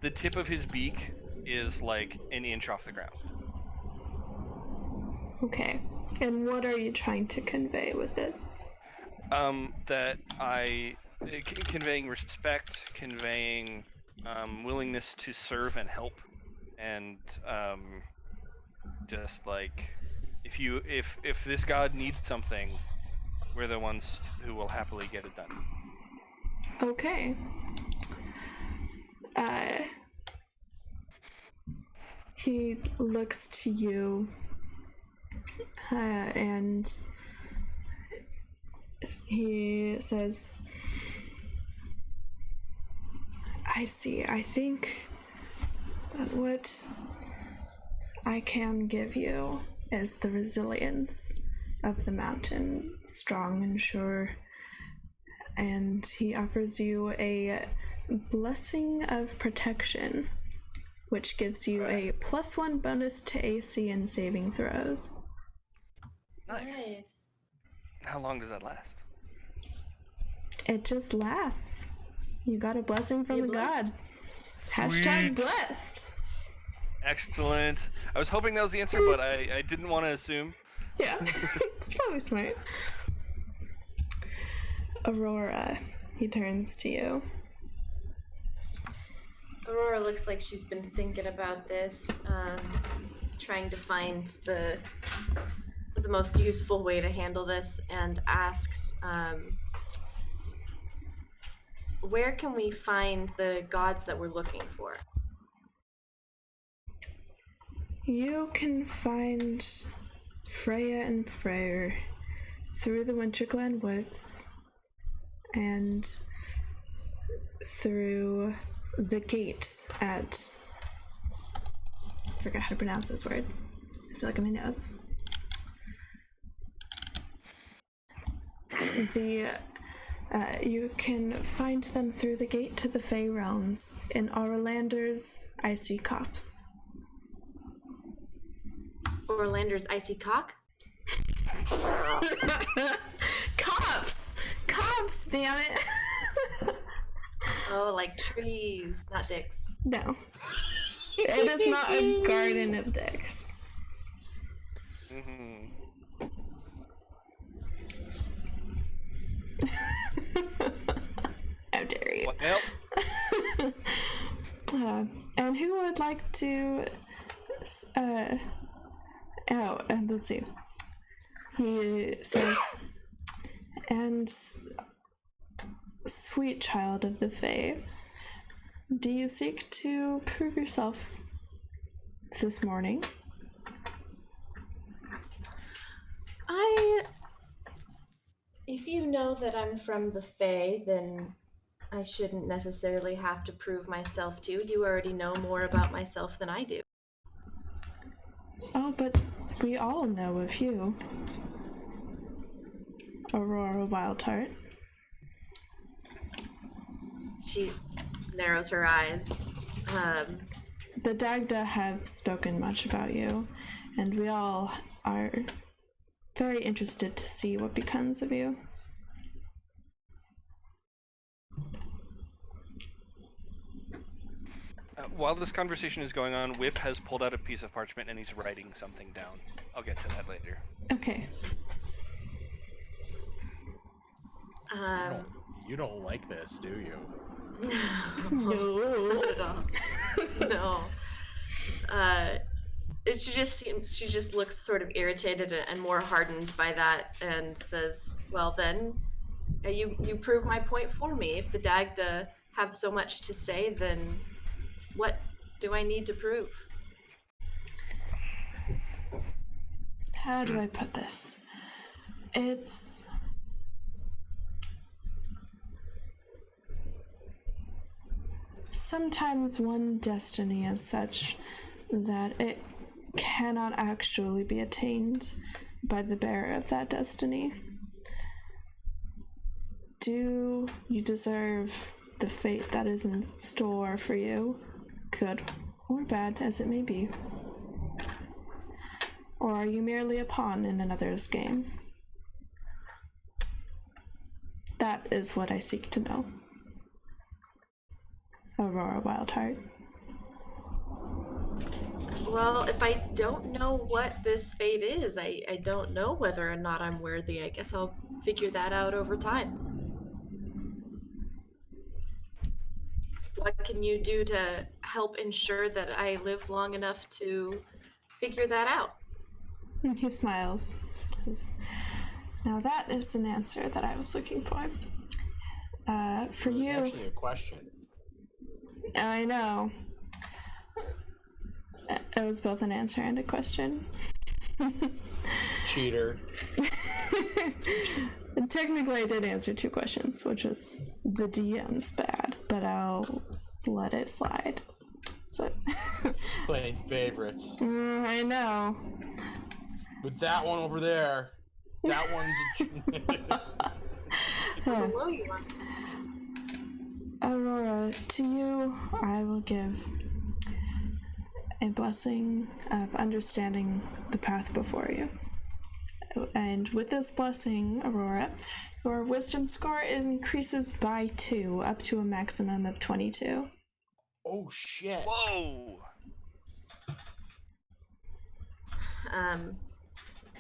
the tip of his beak is like an inch off the ground. Okay. And what are you trying to convey with this? That conveying respect, conveying willingness to serve and help, and just like if this god needs something, we're the ones who will happily get it done. Okay. He looks to you and he says, I see. I think that what I can give you is the resilience of the mountain, strong and sure. And he offers you a blessing of protection, which gives you a +1 bonus to AC and saving throws. Nice. How long does that last? It just lasts. You got a blessing from the god. Hashtag blessed. Excellent. I was hoping that was the answer, but I didn't want to assume. Yeah, it's probably smart. Aurora, he turns to you. Aurora looks like she's been thinking about this, trying to find the most useful way to handle this, and asks, where can we find the gods that we're looking for? You can find Freya and Freyr through the Winterglen Woods and through the gate at... I forgot how to pronounce this word. I feel like I'm in notes. You can find them through the gate to the Fey Realms in Orlander's Icy Copse. Orlander's Icy Cock? Cops! Cops, damn it! Oh, like trees, not dicks. No. It is not a garden of dicks. Mm-hmm. How dare you? Well. And who would like to... and let's see. He says, and sweet child of the Fae, do you seek to prove yourself this morning? If you know that I'm from the Fae, then I shouldn't necessarily have to prove myself to you. You already know more about myself than I do. Oh, but we all know of you. Aurora Wildheart. She narrows her eyes. The Dagda have spoken much about you, and we all are very interested to see what becomes of you. While this conversation is going on, Whip has pulled out a piece of parchment and he's writing something down. I'll get to that later. Okay. You don't like this, do you? No. Not at all. No. She just looks sort of irritated and more hardened by that, and says, "Well then, you prove my point for me. If the Dagda have so much to say, then what do I need to prove?" How do I put this? It's... sometimes one destiny is such that it cannot actually be attained by the bearer of that destiny. Do you deserve the fate that is in store for you, good or bad as it may be? Or are you merely a pawn in another's game? That is what I seek to know. Aurora Wildheart. Well, if I don't know what this fate is, I don't know whether or not I'm worthy. I guess I'll figure that out over time. What can you do to help ensure that I live long enough to figure that out? And he smiles. He says, now that is an answer that I was looking for. For you... It's actually a question. I know. It was both an answer and a question. Cheater. Technically, I did answer 2 questions, which is the DM's bad, but I'll let it slide. So Playing favorites. I know. But that one over there, that one's Below you are. Aurora, to you, I will give a blessing of understanding the path before you. And with this blessing, Aurora, your wisdom score increases by 2, up to a maximum of 22. Oh shit. Whoa!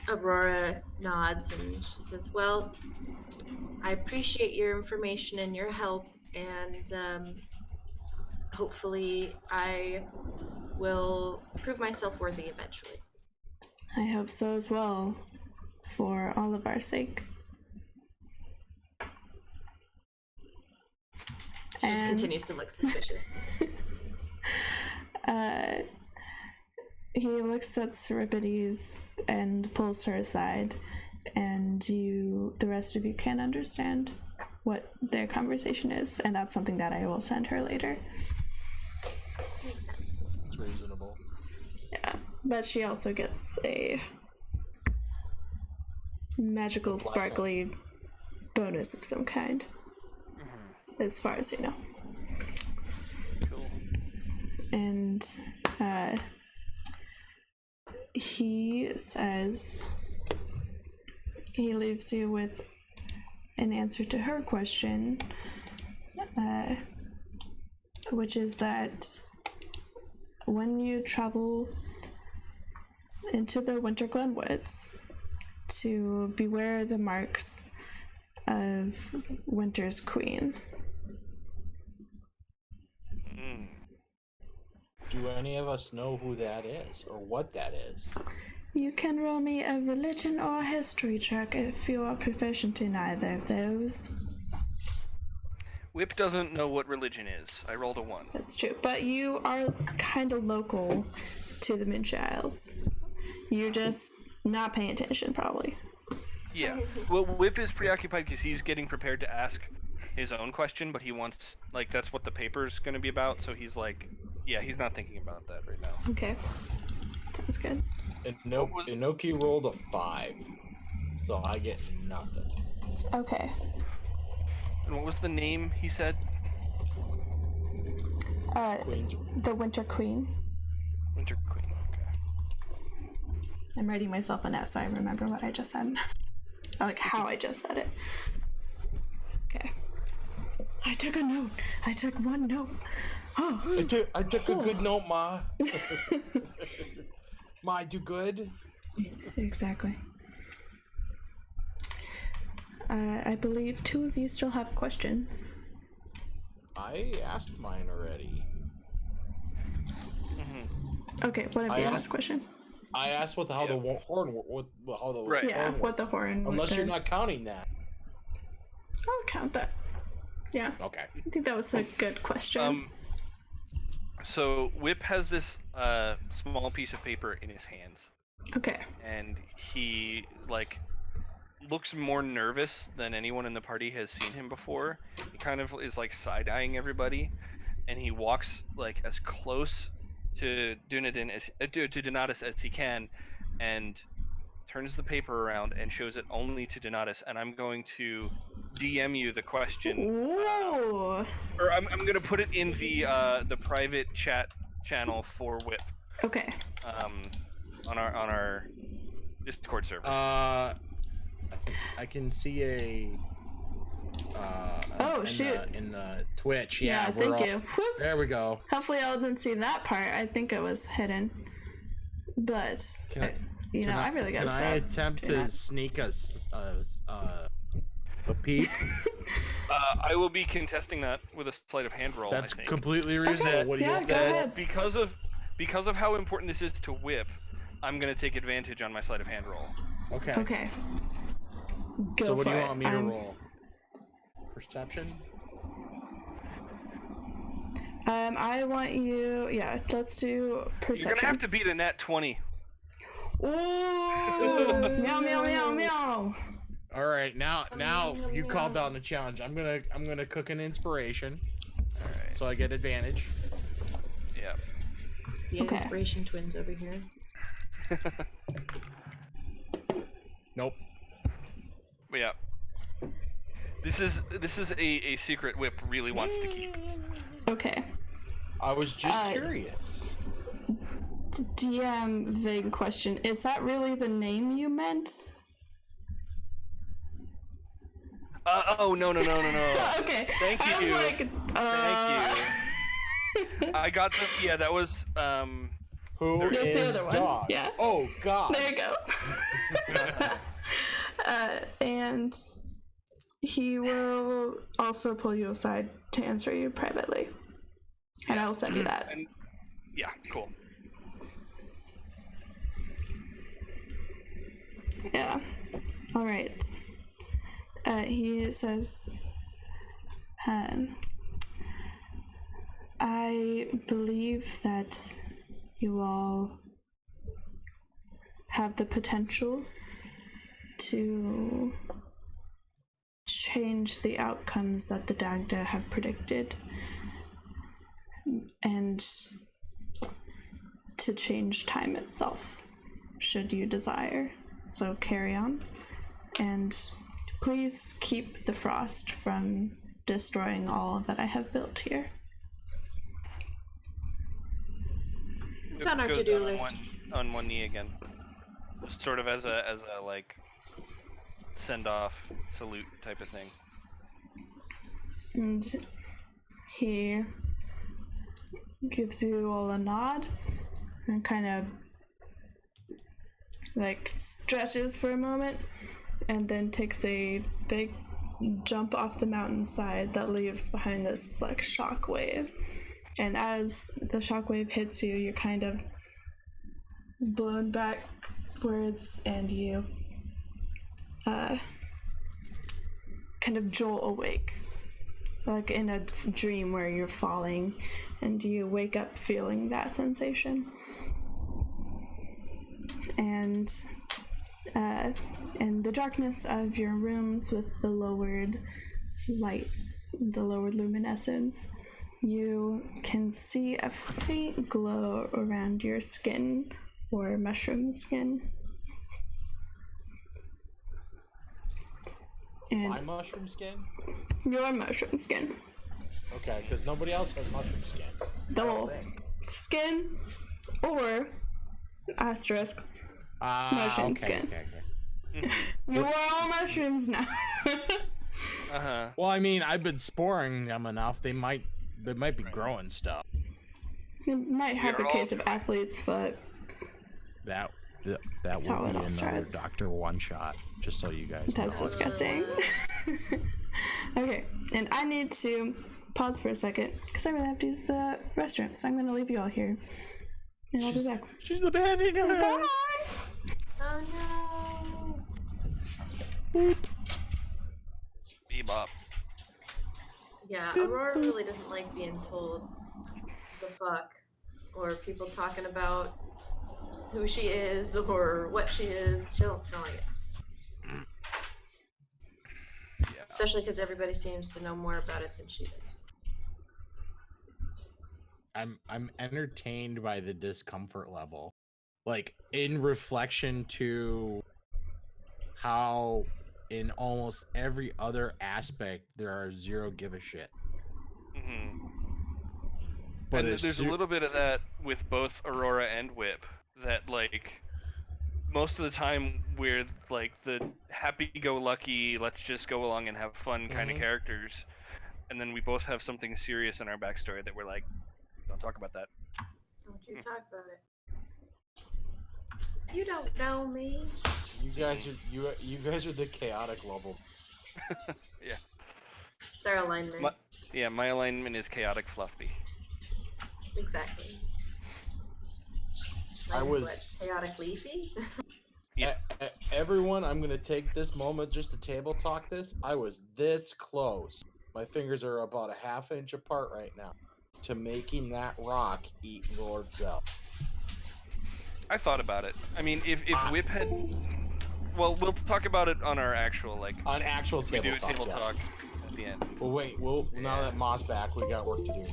Aurora nods and she says, well, I appreciate your information and your help, and hopefully I will prove myself worthy eventually. I hope so as well, for all of our sake. She just continues to look suspicious. He looks at Seripides and pulls her aside, and the rest of you can understand what their conversation is, and that's something that I will send her later. Makes sense. It's reasonable. Yeah, but she also gets a magical, sparkly bonus of some kind, as far as you know. Cool. And he says he leaves you with an answer to her question, which is that when you travel into the Winter Glen Woods, to beware the marks of Winter's Queen. Do any of us know who that is, or what that is? You can roll me a religion or history check if you are proficient in either of those. Whip doesn't know what religion is. I rolled a 1. That's true, but you are kind of local to the Moonshine Isles. You're just not paying attention, probably. Yeah. Well, Whip is preoccupied because he's getting prepared to ask his own question, but he wants, like, that's what the paper's going to be about, so he's like, yeah, he's not thinking about that right now. Okay. Sounds good. Inoki rolled a 5, so I get nothing. Okay. And what was the name he said? The Winter Queen. Winter Queen, okay. I'm writing myself a note so I remember what I just said. Like how I just said it. Okay. I took a note. I took one note. Oh. I took a good note, Ma. Ma, I do good. Exactly. I believe 2 of you still have questions. I asked mine already. Okay, whatever your last question. I asked what the hell the horn, horn what the horn. Unless you're not counting that. I'll count that. Yeah. Okay. I think that was a good question. So Whip has this small piece of paper in his hands. Okay. And he looks more nervous than anyone in the party has seen him before. He kind of is side-eyeing everybody, and he walks as close to Donatus as he can, and turns the paper around and shows it only to Donatus. And I'm going to DM you the question. Ooh. Or I'm going to put it in the private chat channel for Whip. Okay. On our Discord server. I can see a. Shoot! In the Twitch, yeah. Thank you. Whoops. There we go. Hopefully, I didn't see that part. I think it was hidden, but I really gotta stop. Can I attempt to sneak a peek? I will be contesting that with a sleight of hand roll. That's I think. completely reasonable. Okay. What do you Go ahead. Because of how important this is to Whip, I'm gonna take advantage on my sleight of hand roll. Okay. Okay. Go so what for do you it. want me to roll? Perception? I want you. Yeah, let's do perception. You're gonna have to beat a nat 20. Ooh! Meow meow meow meow. All right, now you called down the challenge. I'm gonna cook an inspiration. All right. So I get advantage. Yeah. The inspiration twins over here. Nope. Yeah. This is a secret Whip really wants to keep. Okay. I was just curious. DM vague question. Is that really the name you meant? Oh no. Okay. Thank you. I was like, Thank you. I got the that was Who There's is the other one. dog? Yeah. Oh God. There you go. And he will also pull you aside to answer you privately. And I will send you that. And, yeah, cool. Yeah. All right. He says, I believe that you all have the potential to change the outcomes that the Dagda have predicted and to change time itself, should you desire. So carry on, and please keep the frost from destroying all that I have built here. It's on our to-do list. On one knee again, just sort of as a like send off salute type of thing. And he gives you all a nod and kind of like stretches for a moment and then takes a big jump off the mountainside that leaves behind this like shock wave. And as the shockwave hits you, you're kind of blown backwards and you kind of jolt awake, like in a dream where you're falling, and you wake up feeling that sensation. And in the darkness of your rooms with the lowered lights, the lowered luminescence, you can see a faint glow around your skin, or mushroom skin. And my mushroom skin? Your mushroom skin. Okay, because nobody else has mushroom skin. The whole skin, or asterisk, mushroom skin. Okay. You are all mushrooms now. Well, I mean, I've been sporing them enough. They might be growing stuff. You might have a case of athlete's foot. That would That's be how it all another starts. Dr. One Shot, just so you guys That's know. disgusting. Okay, and I need to pause for a second because I really have to use the restroom, so I'm going to leave you all here. And I'll be back. She's abandoning us. Bye! Oh no. Boop. Bebop. Yeah, Aurora really doesn't like being told the fuck, or people talking about who she is or what she is. She don't like it. Yeah. Especially because everybody seems to know more about it than she does. I'm entertained by the discomfort level, like in reflection to how in almost every other aspect there are zero give a shit. Mm-hmm. But and there's a little bit of that with both Aurora and Whip, that like most of the time we're like the happy-go-lucky, let's just go along and have fun kind of characters, and then we both have something serious in our backstory that we're like, don't talk about that. Don't you talk about it. You don't know me. You guys are the chaotic level. Yeah. It's our alignment. My alignment is chaotic fluffy. Exactly. Mine's chaotic leafy? Yeah. Everyone, I'm gonna take this moment just to table talk this. I was this close. My fingers are about a half inch apart right now to making that rock eat Lord Zell. I thought about it. I mean, if Whip had Well, we'll talk about it on our actual on actual we table do a talk. table Yes. talk at the end. Well, wait. Now that Moss back, we got work to do.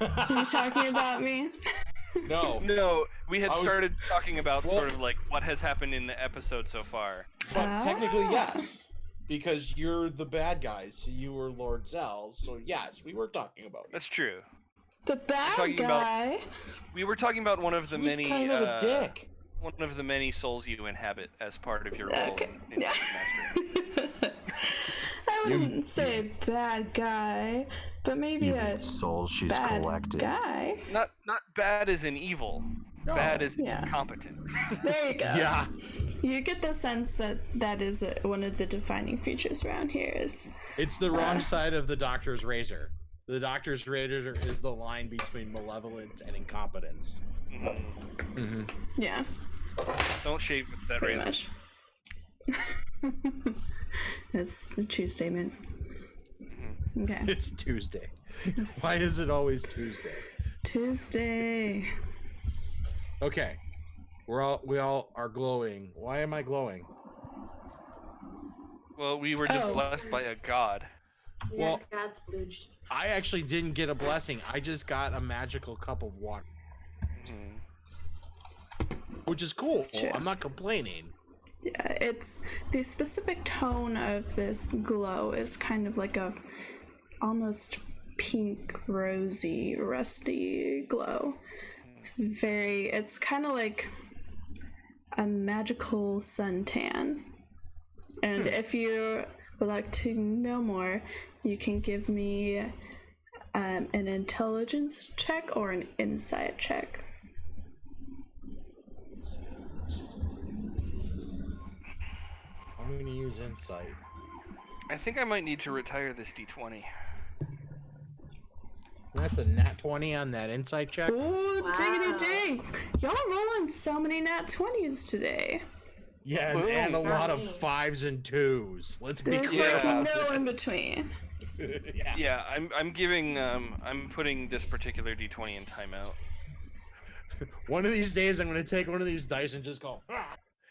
Are you talking about me? No. No, we had started talking about sort of like what has happened in the episode so far. But technically, yes. Because you're the bad guys. So you were Lord Zell. So, yes, we were talking about you. That's true. The bad guy? We were talking about one of the many... kind of a dick. One of the many souls you inhabit as part of your role in Master. I wouldn't say bad guy, but maybe a soul she's bad collected. guy. Not bad as in evil. No. Bad as incompetent. There you go. Yeah. You get the sense that is one of the defining features around here is... It's the wrong side of the Doctor's razor. The Doctor's razor is the line between malevolence and incompetence. Mm-hmm. Mm-hmm. Yeah. Don't shave with that Pretty razor. much. That's the true statement. Okay. It's Tuesday. Why is it always Tuesday? Tuesday. Okay. We all are glowing. Why am I glowing? Well, we were just blessed by a god. Yeah, Well, God's blooged. I actually didn't get a blessing. I just got a magical cup of water. Which is cool. I'm not complaining. Yeah, it's the specific tone of this glow is kind of like a almost pink, rosy, rusty glow. It's kind of like a magical suntan. And if you would like to know more, you can give me an intelligence check or an insight check. I'm going to use insight. I think I might need to retire this D20. That's a nat 20 on that insight check. Ooh, diggity ding! Y'all rolling so many nat 20s today. Yeah, and a lot of 5s and 2s. Let's be clear. There's like no in between. Yeah, I'm putting this particular D20 in timeout. One of these days, I'm going to take one of these dice and just go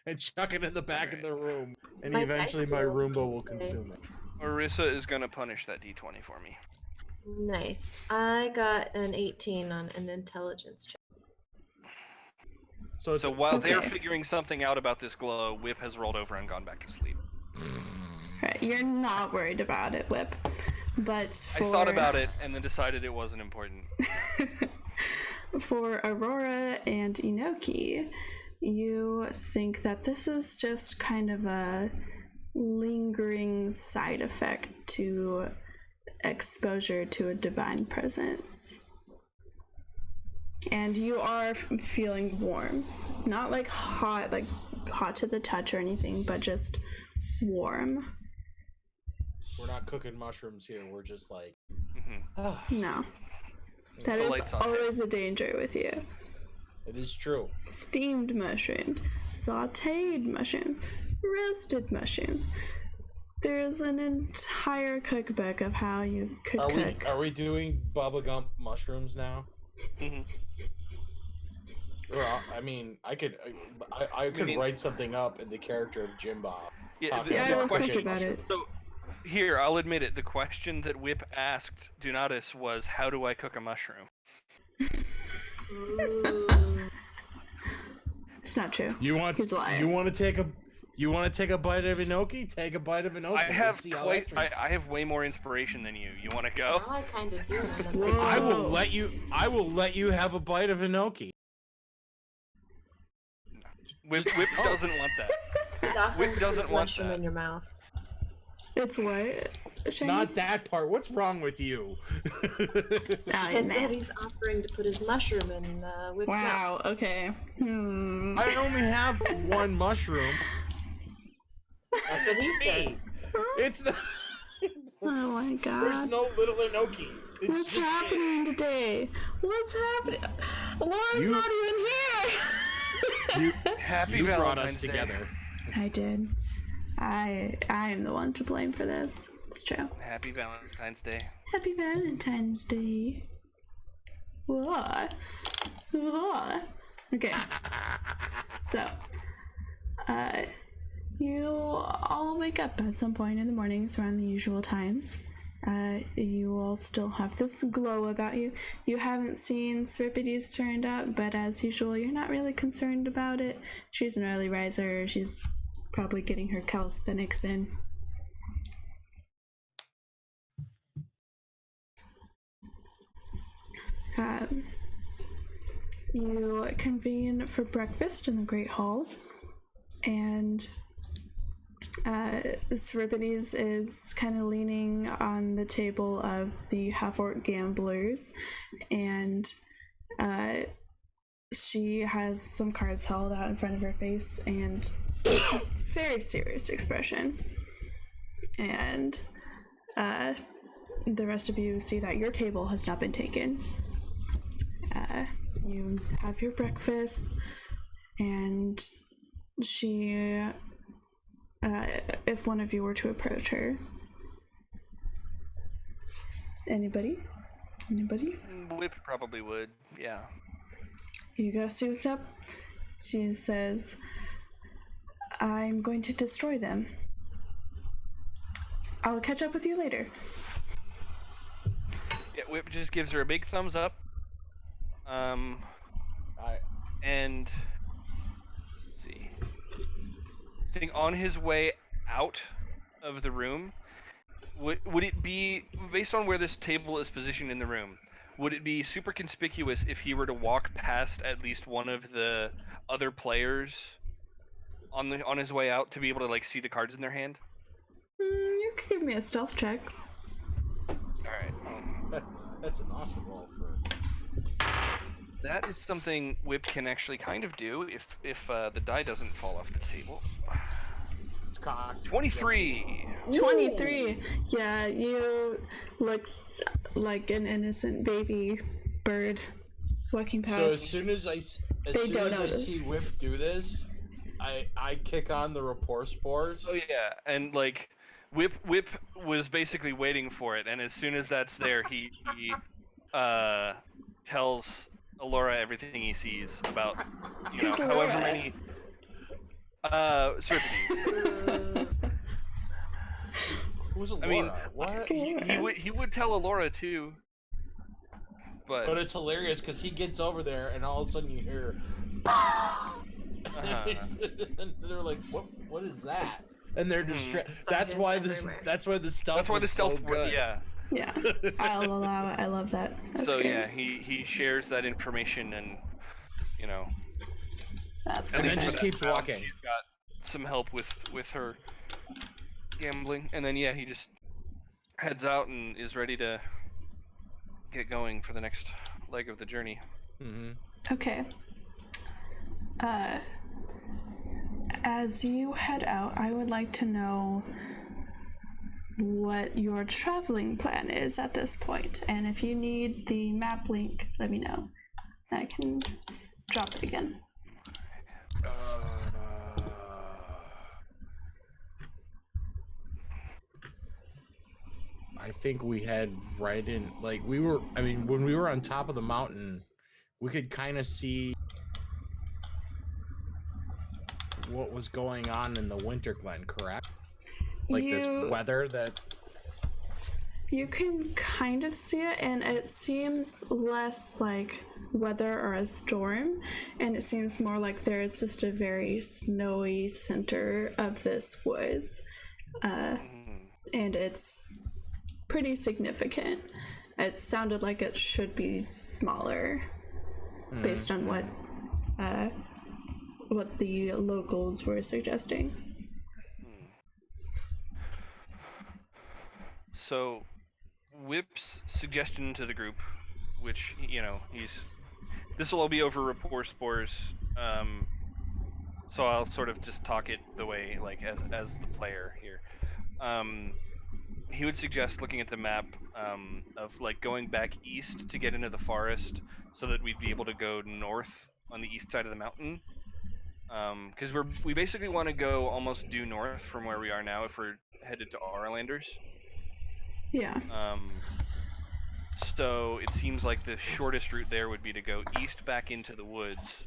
and chuck it in the back of the room, and eventually my Roomba will consume it. Marissa is going to punish that D20 for me. Nice. I got an 18 on an intelligence check. So while they're figuring something out about this glow, Whip has rolled over and gone back to sleep. Right, you're not worried about it, Whip. But for... I thought about it and then decided it wasn't important. For Aurora and Inoki, you think that this is just kind of a lingering side effect to exposure to a divine presence. And you are feeling warm. Not like hot to the touch or anything, but just warm. We're not cooking mushrooms here. We're just like... No. That is always a danger with you. It is true. Steamed mushrooms, sauteed mushrooms, roasted mushrooms. There's an entire cookbook of how you could cook. Are we doing Bubba Gump mushrooms now? I mean, I could write something up in the character of Jim Bob. Yeah, I was thinking about it. So, here, I'll admit it. The question that Whip asked Donatus was, "How do I cook a mushroom?" It's not true. He's lying. You want to take a bite of enoki? Take a bite of enoki. I have way more inspiration than you. You want to go? Well, I kind of do. I will let you have a bite of enoki. Whip doesn't want that. Whip doesn't want that. In your mouth. It's what? Not that part. What's wrong with you? I said he's offering to put his mushroom in Whip's mouth. Wow. Okay. I only have one mushroom. That's what he said. It's not. Oh my god. There's no little enoki. What's happening today? What's happening? Laura's not even here. Happy Valentine's brought us Day. Together. I did. I am the one to blame for this. It's true. Happy Valentine's Day. Happy Valentine's Day. What? Okay. So, You all wake up at some point in the mornings around the usual times. You all still have this glow about you. You haven't seen Seripides turned up, but as usual, you're not really concerned about it. She's an early riser. She's probably getting her calisthenics in. You convene for breakfast in the Great Hall, and Seripides is kind of leaning on the table of the half-orc gamblers, and she has some cards held out in front of her face and a very serious expression. And the rest of you see that your table has not been taken. You have your breakfast, and she, if one of you were to approach her. Anybody? Whip probably would, yeah. You go see what's up. She says, I'm going to destroy them. I'll catch up with you later. Yeah, Whip just gives her a big thumbs up. And let's see. I think on his way out of the room, would it be, based on where this table is positioned in the room, would it be super conspicuous if he were to walk past at least one of the other players on his way out to be able to like see the cards in their hand? You could give me a stealth check. All right. That's an awesome roll for. That is something Whip can actually kind of do if the die doesn't fall off the table. It's cocked. 23. 23. Yeah, you look like an innocent baby bird walking past. So as soon as I see Whip do this, I kick on the rapport spores. Oh yeah, and like Whip was basically waiting for it, and as soon as that's there, he tells Alora everything he sees about, however many Seripides. Who's Alora? I mean, what? He would tell Alora too, but it's hilarious because he gets over there and all of a sudden you hear, and they're like, "What is that?" And they're distracted. That's why the stealth. That's why the stealth. So good. Yeah. Yeah, I'll allow it. I love that. That's great. Yeah, he shares that information, and that's and great. then just keeps walking. She's got some help with her gambling, and then he just heads out and is ready to get going for the next leg of the journey. Mm-hmm. Okay. As you head out, I would like to know what your traveling plan is at this point, and if you need the map link, let me know. I can drop it again. I think we had right in, like when we were on top of the mountain, we could kind of see what was going on in the Winter Glen, correct? Like this weather that... You can kind of see it, and it seems less like weather or a storm, and it seems more like there is just a very snowy center of this woods, and it's pretty significant. It sounded like it should be smaller, based on what the locals were suggesting. So, Whip's suggestion to the group, which this will all be over rapport spores, so I'll sort of just talk it the way, like as the player here. He would suggest looking at the map of like going back east to get into the forest, so that we'd be able to go north on the east side of the mountain. Because we basically want to go almost due north from where we are now if we're headed to Auralanders. Yeah. So it seems like the shortest route there would be to go east back into the woods,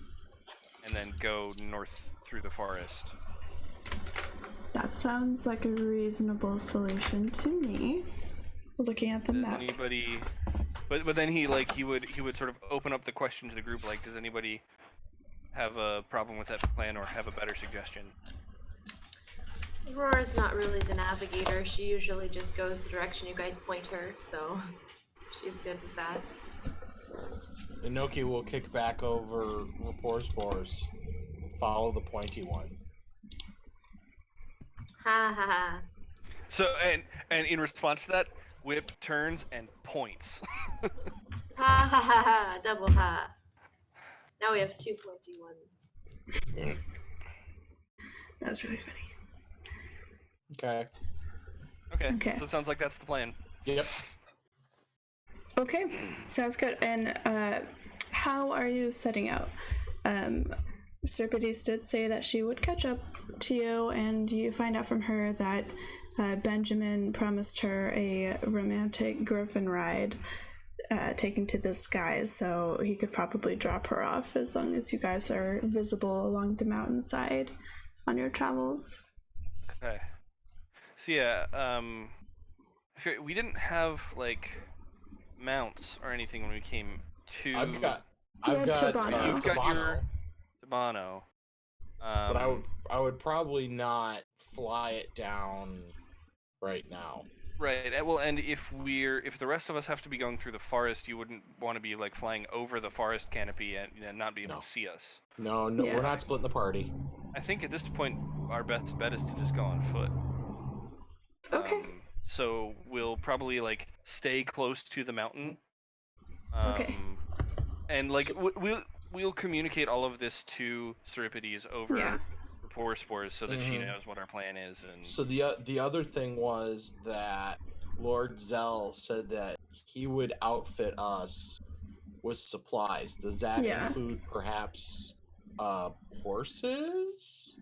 and then go north through the forest. That sounds like a reasonable solution to me. Looking at the Does map. anybody? But then he would sort of open up the question to the group, like, does anybody have a problem with that plan or have a better suggestion? Aurora's not really the navigator. She usually just goes the direction you guys point her, so she's good with that. Inoki will kick back over rapport spores. Follow the pointy one. Ha ha ha. So and in response to that, Whip turns and points. Ha ha ha ha. Double ha. Now we have 2 pointy ones. That's really funny. Okay. Okay. So it sounds like that's the plan. Yep. Okay, sounds good. And how are you setting out? Serpides did say that she would catch up to you, and you find out from her that Benjamin promised her a romantic griffin ride taken to the skies, so he could probably drop her off as long as you guys are visible along the mountainside on your travels. Okay. So yeah, we didn't have like mounts or anything when we came to. I've got Tabano. You've got your Tabano. But I would probably not fly it down right now. Right. Well, and if the rest of us have to be going through the forest, you wouldn't want to be like flying over the forest canopy and not be able to see us. No, Yeah. We're not splitting the party. I think at this point our best bet is to just go on foot. Okay. So we'll probably like stay close to the mountain. Okay. And like we'll communicate all of this to Seripides over rapport spores so that she knows what our plan is. And so the other thing was that Lord Zell said that he would outfit us with supplies. Does that include perhaps horses?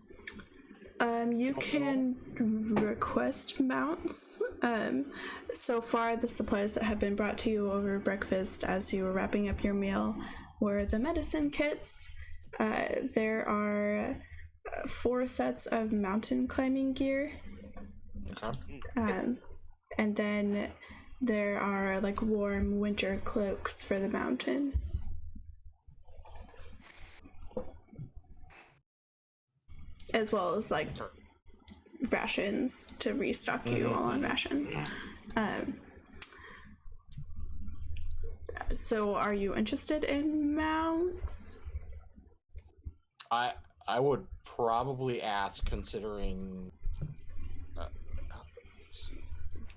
You can request mounts. So far, the supplies that have been brought to you over breakfast as you were wrapping up your meal were the medicine kits. There are 4 sets of mountain climbing gear. Okay. And then there are like warm winter cloaks for the mountain. As well as like rations to restock you all on rations. So are you interested in mounts? I would probably ask, considering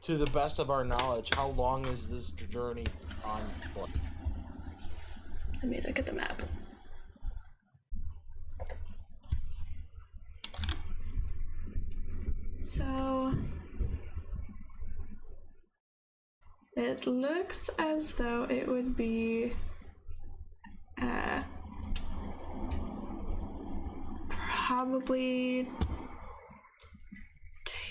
to the best of our knowledge, how long is this journey on foot? Let me look at the map. So it looks as though it would be probably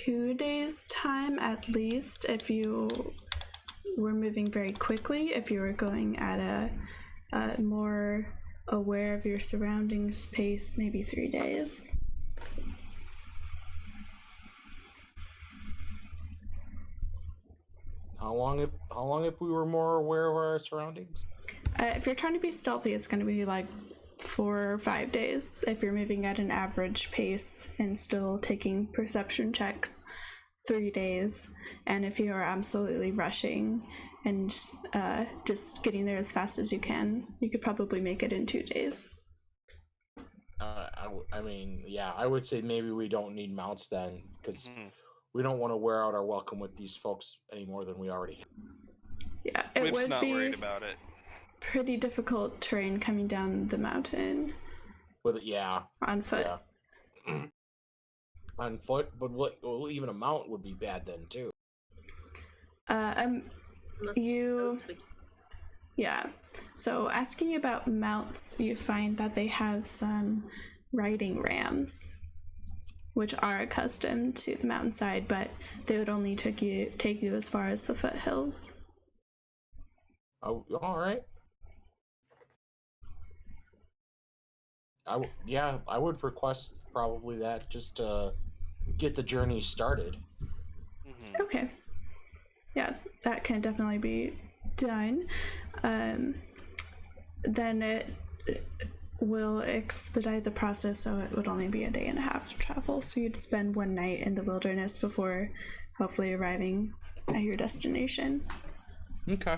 2 days time at least if you were moving very quickly. If you were going at a more aware of your surroundings pace, maybe 3 days. How long if we were more aware of our surroundings? If you're trying to be stealthy, it's going to be like 4 or 5 days. If you're moving at an average pace and still taking perception checks, 3 days. And if you are absolutely rushing and just getting there as fast as you can, you could probably make it in 2 days. I mean, yeah, I would say maybe we don't need mounts then, because we don't want to wear out our welcome with these folks any more than we already have. Yeah, it Whip's would not be worried about it. Pretty difficult terrain coming down the mountain. With it, yeah. On foot. Yeah. On foot, but even a mount would be bad then too. Yeah. So asking about mounts, you find that they have some riding rams, which are accustomed to the mountainside, but they would only take you as far as the foothills. Oh, all right. I would request probably that just to get the journey started. Mm-hmm. Okay. Yeah, that can definitely be done. Then it will expedite the process, so it would only be a day and a half travel. So you'd spend one night in the wilderness before hopefully arriving at your destination. Okay.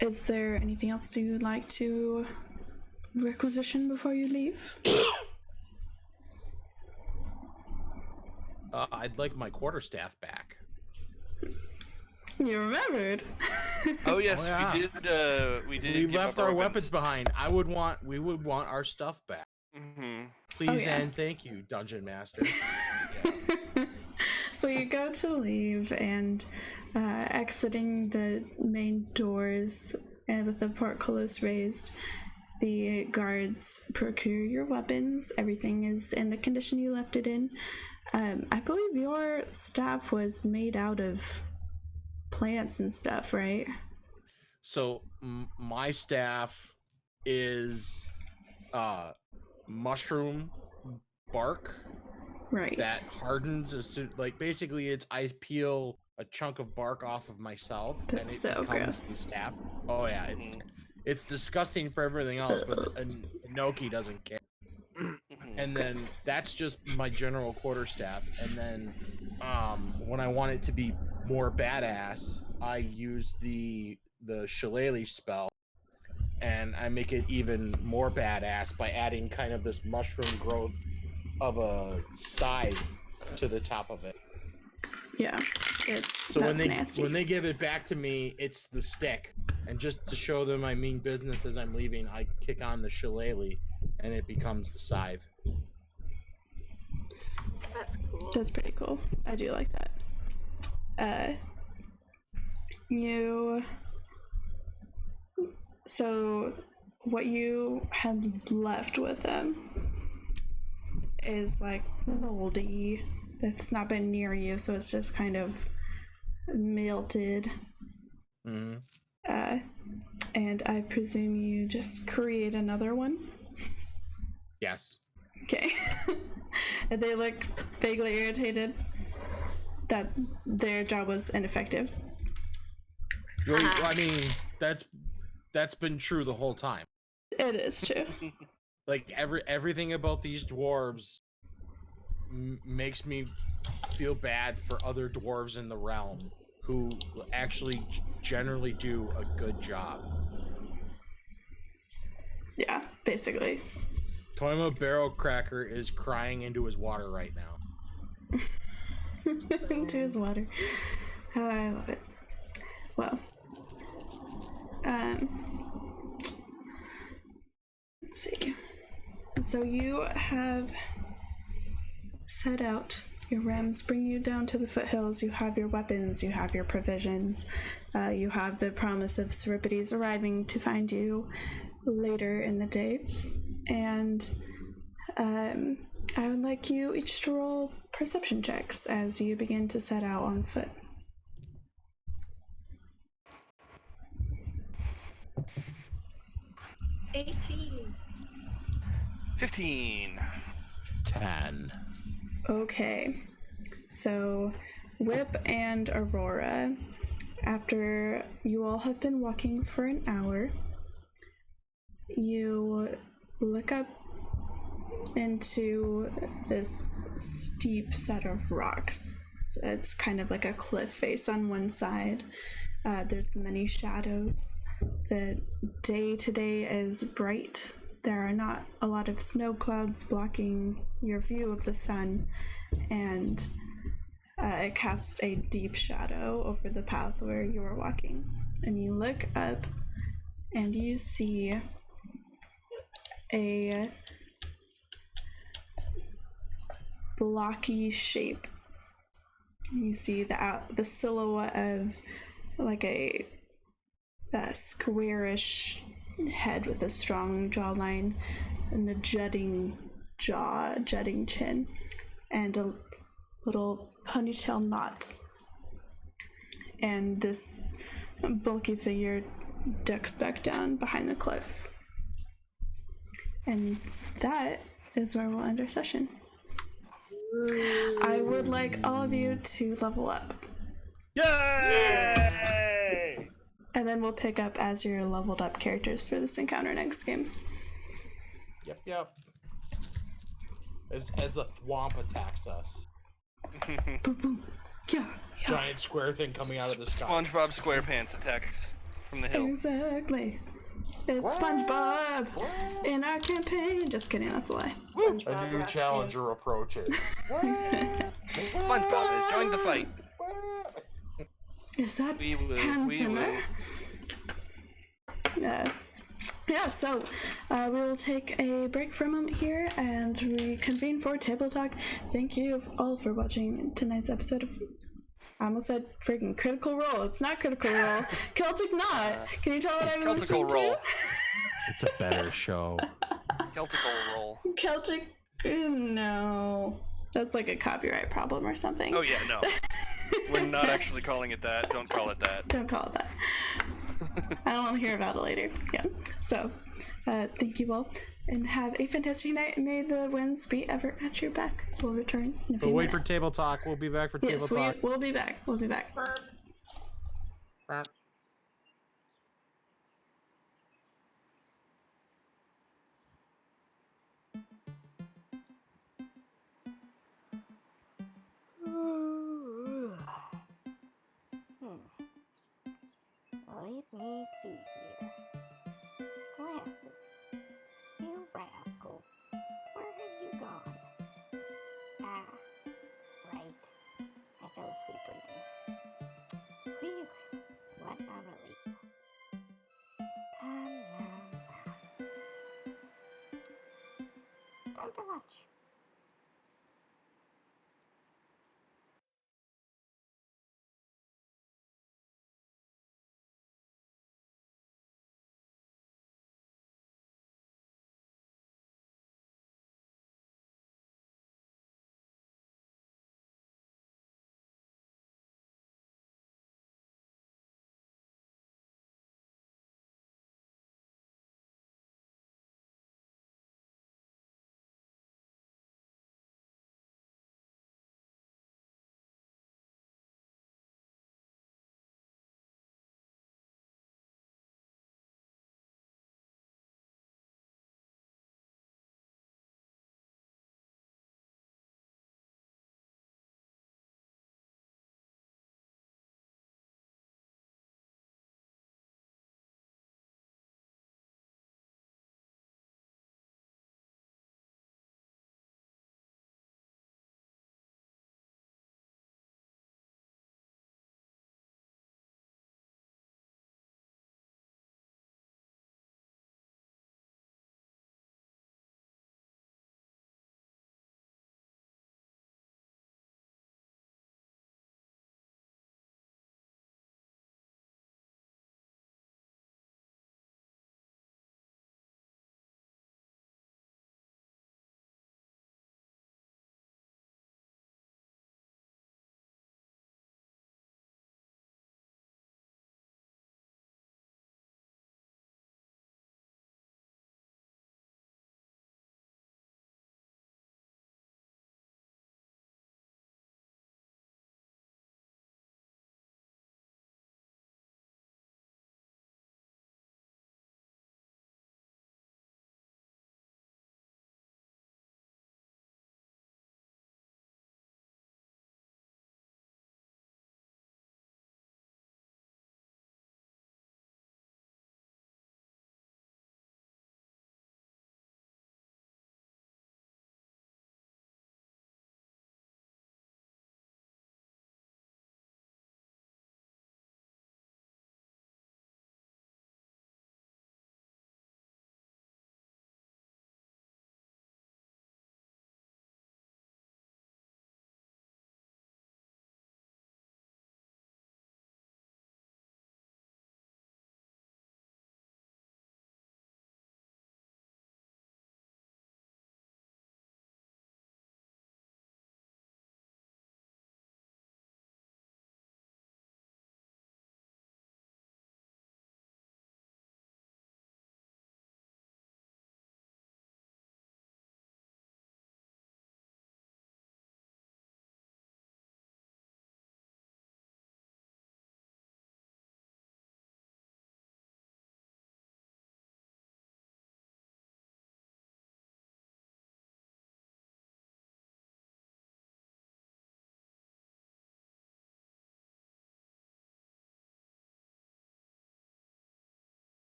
Is there anything else you'd like to requisition before you leave? I'd like my quarterstaff back. You remembered. Oh yes, Oh, yeah. We did. We give left up our weapons behind. We would want our stuff back. Mm-hmm. Please and thank you, Dungeon Master. So you go to leave, and exiting the main doors and with the portcullis raised, the guards procure your weapons. Everything is in the condition you left it in. I believe your staff was made out of plants and stuff, right? So my staff is mushroom bark, right? That hardens as soon, like basically it's I peel a chunk of bark off of myself and it so becomes gross. the staff. Oh yeah, it's disgusting for everything else, but Inoki doesn't care. And then that's just my general quarterstaff. And then when I want it to be more badass, I use the shillelagh spell, and I make it even more badass by adding kind of this mushroom growth of a scythe to the top of it. Yeah, nasty. When they give it back to me, it's the stick. And just to show them I mean business as I'm leaving, I kick on the shillelagh, and it becomes the scythe. That's cool. That's pretty cool. I do like that. So what you had left with them is like moldy. It's not been near you, so it's just kind of melted. Mm-hmm. And I presume you just create another one? Yes. Okay. And they look vaguely irritated that their job was ineffective. I mean, that's been true the whole time. It is true. Like everything about these dwarves makes me feel bad for other dwarves in the realm who actually generally do a good job. Yeah, basically. Toima Barrel Cracker is crying into his water right now. Into his water. Oh, I love it. Well, let's see. So you have set out. Your rams bring you down to the foothills. You have your weapons, you have your provisions, you have the promise of Seripides arriving to find you later in the day. And I would like you each to roll perception checks as you begin to set out on foot. 18. 15. 10. Okay, so Whip and Aurora, after you all have been walking for an hour, you look up into this steep set of rocks. It's kind of like a cliff face on one side. There's many shadows. The day today is bright. There are not a lot of snow clouds blocking your view of the sun, and it casts a deep shadow over the path where you are walking. And you look up and you see a blocky shape. You see the silhouette of like a squarish head with a strong jawline and a jutting chin, and a little ponytail knot. And this bulky figure ducks back down behind the cliff. And that is where we'll end our session. I would like all of you to level up. Yay! And then we'll pick up as your leveled up characters for this encounter next game. Yep. As the thwomp attacks us. Boom, boom. Yeah. Giant square thing coming out of the sky. SpongeBob SquarePants attacks from the hill. Exactly. It's SpongeBob in our campaign. Just kidding, that's a lie. A new challenger approaches. SpongeBob has joined the fight. Is that Hans Zimmer? Yeah, so we will take a break from him here and reconvene for Table Talk. Thank you all for watching tonight's episode of... I almost said freaking Critical Role. It's not Critical Role. Celtic Not. Can you tell what I'm listening to? It's a better show. Celtical Roll. Celtic... No. That's like a copyright problem or something. Oh yeah, no. We're not actually calling it that. Don't call it that. Don't call it that. I don't want to hear about it later. Yeah. So, thank you all, and have a fantastic night. May the winds be ever at your back. We'll return in a few minutes. Wait for Table Talk. We'll be back for Table Talk. We'll be back. We'll be back. Let me see here. Glasses. You rascals. Where have you gone? Ah, right. I fell asleep reading. Whew, what a relief. Time for lunch.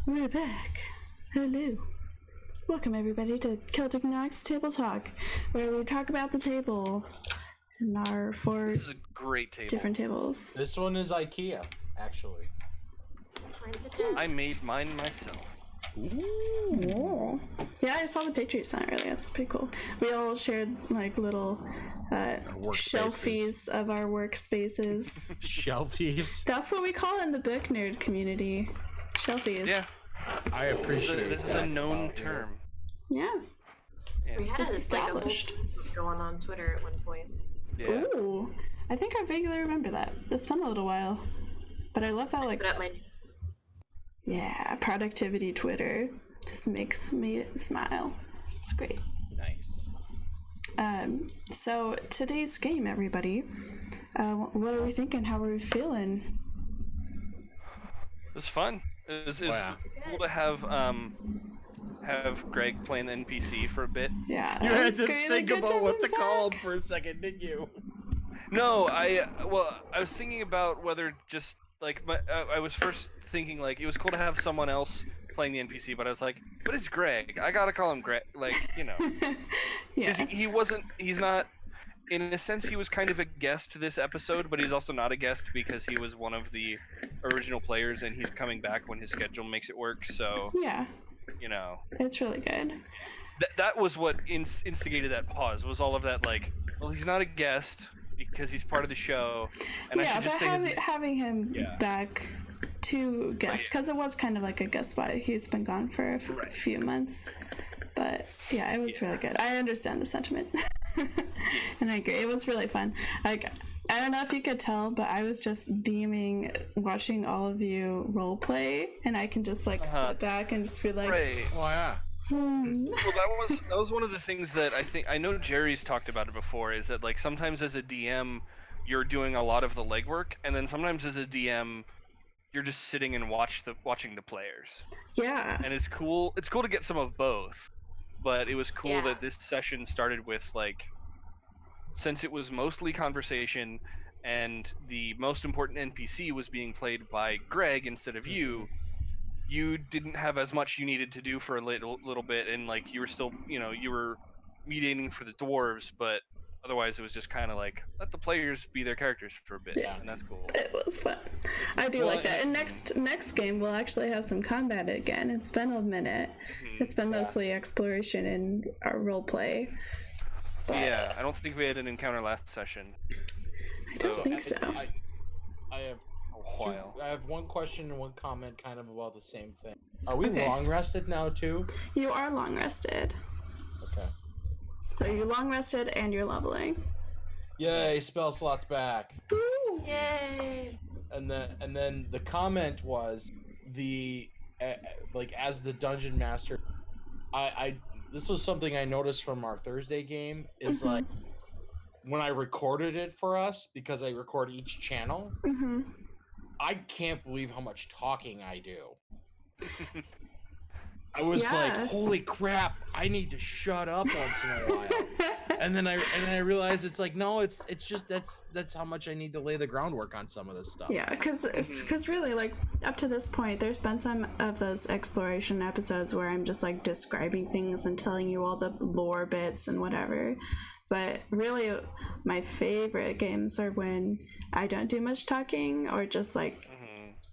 We're back. Hello. Welcome everybody to Celtic Not's Table Talk, where we talk about the table and our four This is a great table. different tables. This one is IKEA, actually. Mine's a desk. I made mine myself. Ooh. Yeah, I saw the picture you sent earlier. That's pretty cool. We all shared like little shelfies of our workspaces. Shelfies? That's what we call it in the book nerd community. Shelfies. Yeah. I appreciate it. This is a known term. Yeah. Yeah. We had It's established going on Twitter at one point. Yeah. Ooh. I think I vaguely remember that. It's been a little while. But I love that, like, Put up my yeah, productivity Twitter just makes me smile. It's great. Nice. So today's game, everybody. What are we thinking? How are we feeling? It was fun. It was cool to have Greg playing the NPC for a bit. Yeah. You had to great. think Good about job what to back. call him for a second, didn't you? No, I was thinking about whether just like I was first thinking like it was cool to have someone else playing the NPC, but I was like, but it's Greg. I gotta call him Greg. Like, you know, Yeah. he's not. In a sense, he was kind of a guest this episode, but he's also not a guest because he was one of the original players, and he's coming back when his schedule makes it work. So, Yeah. you know, It's really good. that was what instigated that pause. Was all of that like, well, he's not a guest because he's part of the show, and I Yeah, should just but say his name. having him Yeah. back to guest, because it was kind of like a guest spot. He's been gone for a few months. But yeah, it was really good. I understand the sentiment. And I agree. It was really fun. Like, I don't know if you could tell, but I was just beaming watching all of you role play, and I can just like step back and just be like, Right. Oh, yeah. Well, that was one of the things that I know Jerry's talked about it before. Is that like sometimes as a DM, you're doing a lot of the legwork, and then sometimes as a DM, you're just sitting and watching the players. Yeah. And it's cool. It's cool to get some of both. But it was cool that this session started with like, since it was mostly conversation, and the most important NPC was being played by Greg instead of you. You didn't have as much you needed to do for a little bit, and like you were still, you were mediating for the dwarves, but otherwise it was just kind of like let the players be their characters for a bit, and that's cool. It was fun. I do like that. And next game we'll actually have some combat again. It's been a minute. It's been mostly exploration and our role play. But yeah, I don't think we had an encounter last session. I don't think so. I have I have one question and one comment kind of about the same thing. Are we Okay. long rested now too? You are long rested. Okay. So you're long rested and you're leveling. Yay, spell slots back. Woo! Yay! And then the comment was the like as the dungeon master, I this was something I noticed from our Thursday game is like when I recorded it for us, because I record each channel, I can't believe how much talking I do. I was like, holy crap, I need to shut up once in a while. and then I realized it's like, no, it's just that's how much I need to lay the groundwork on some of this stuff. Yeah, because really, like, up to this point, there's been some of those exploration episodes where I'm just, like, describing things and telling you all the lore bits and whatever. But really, my favorite games are when I don't do much talking or just, like,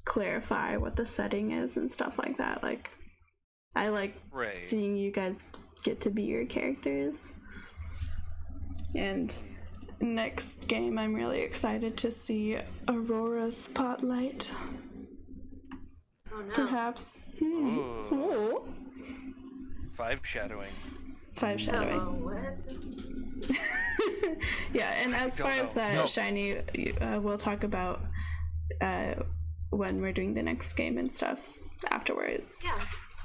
clarify what the setting is and stuff like that. Like, I like seeing you guys get to be your characters. And next game, I'm really excited to see Aurora's Spotlight. Oh no. Perhaps. Ooh. 5 shadowing. 5 shadowing. Oh, what? Yeah, and as far as that, Shiny, we'll talk about when we're doing the next game and stuff afterwards.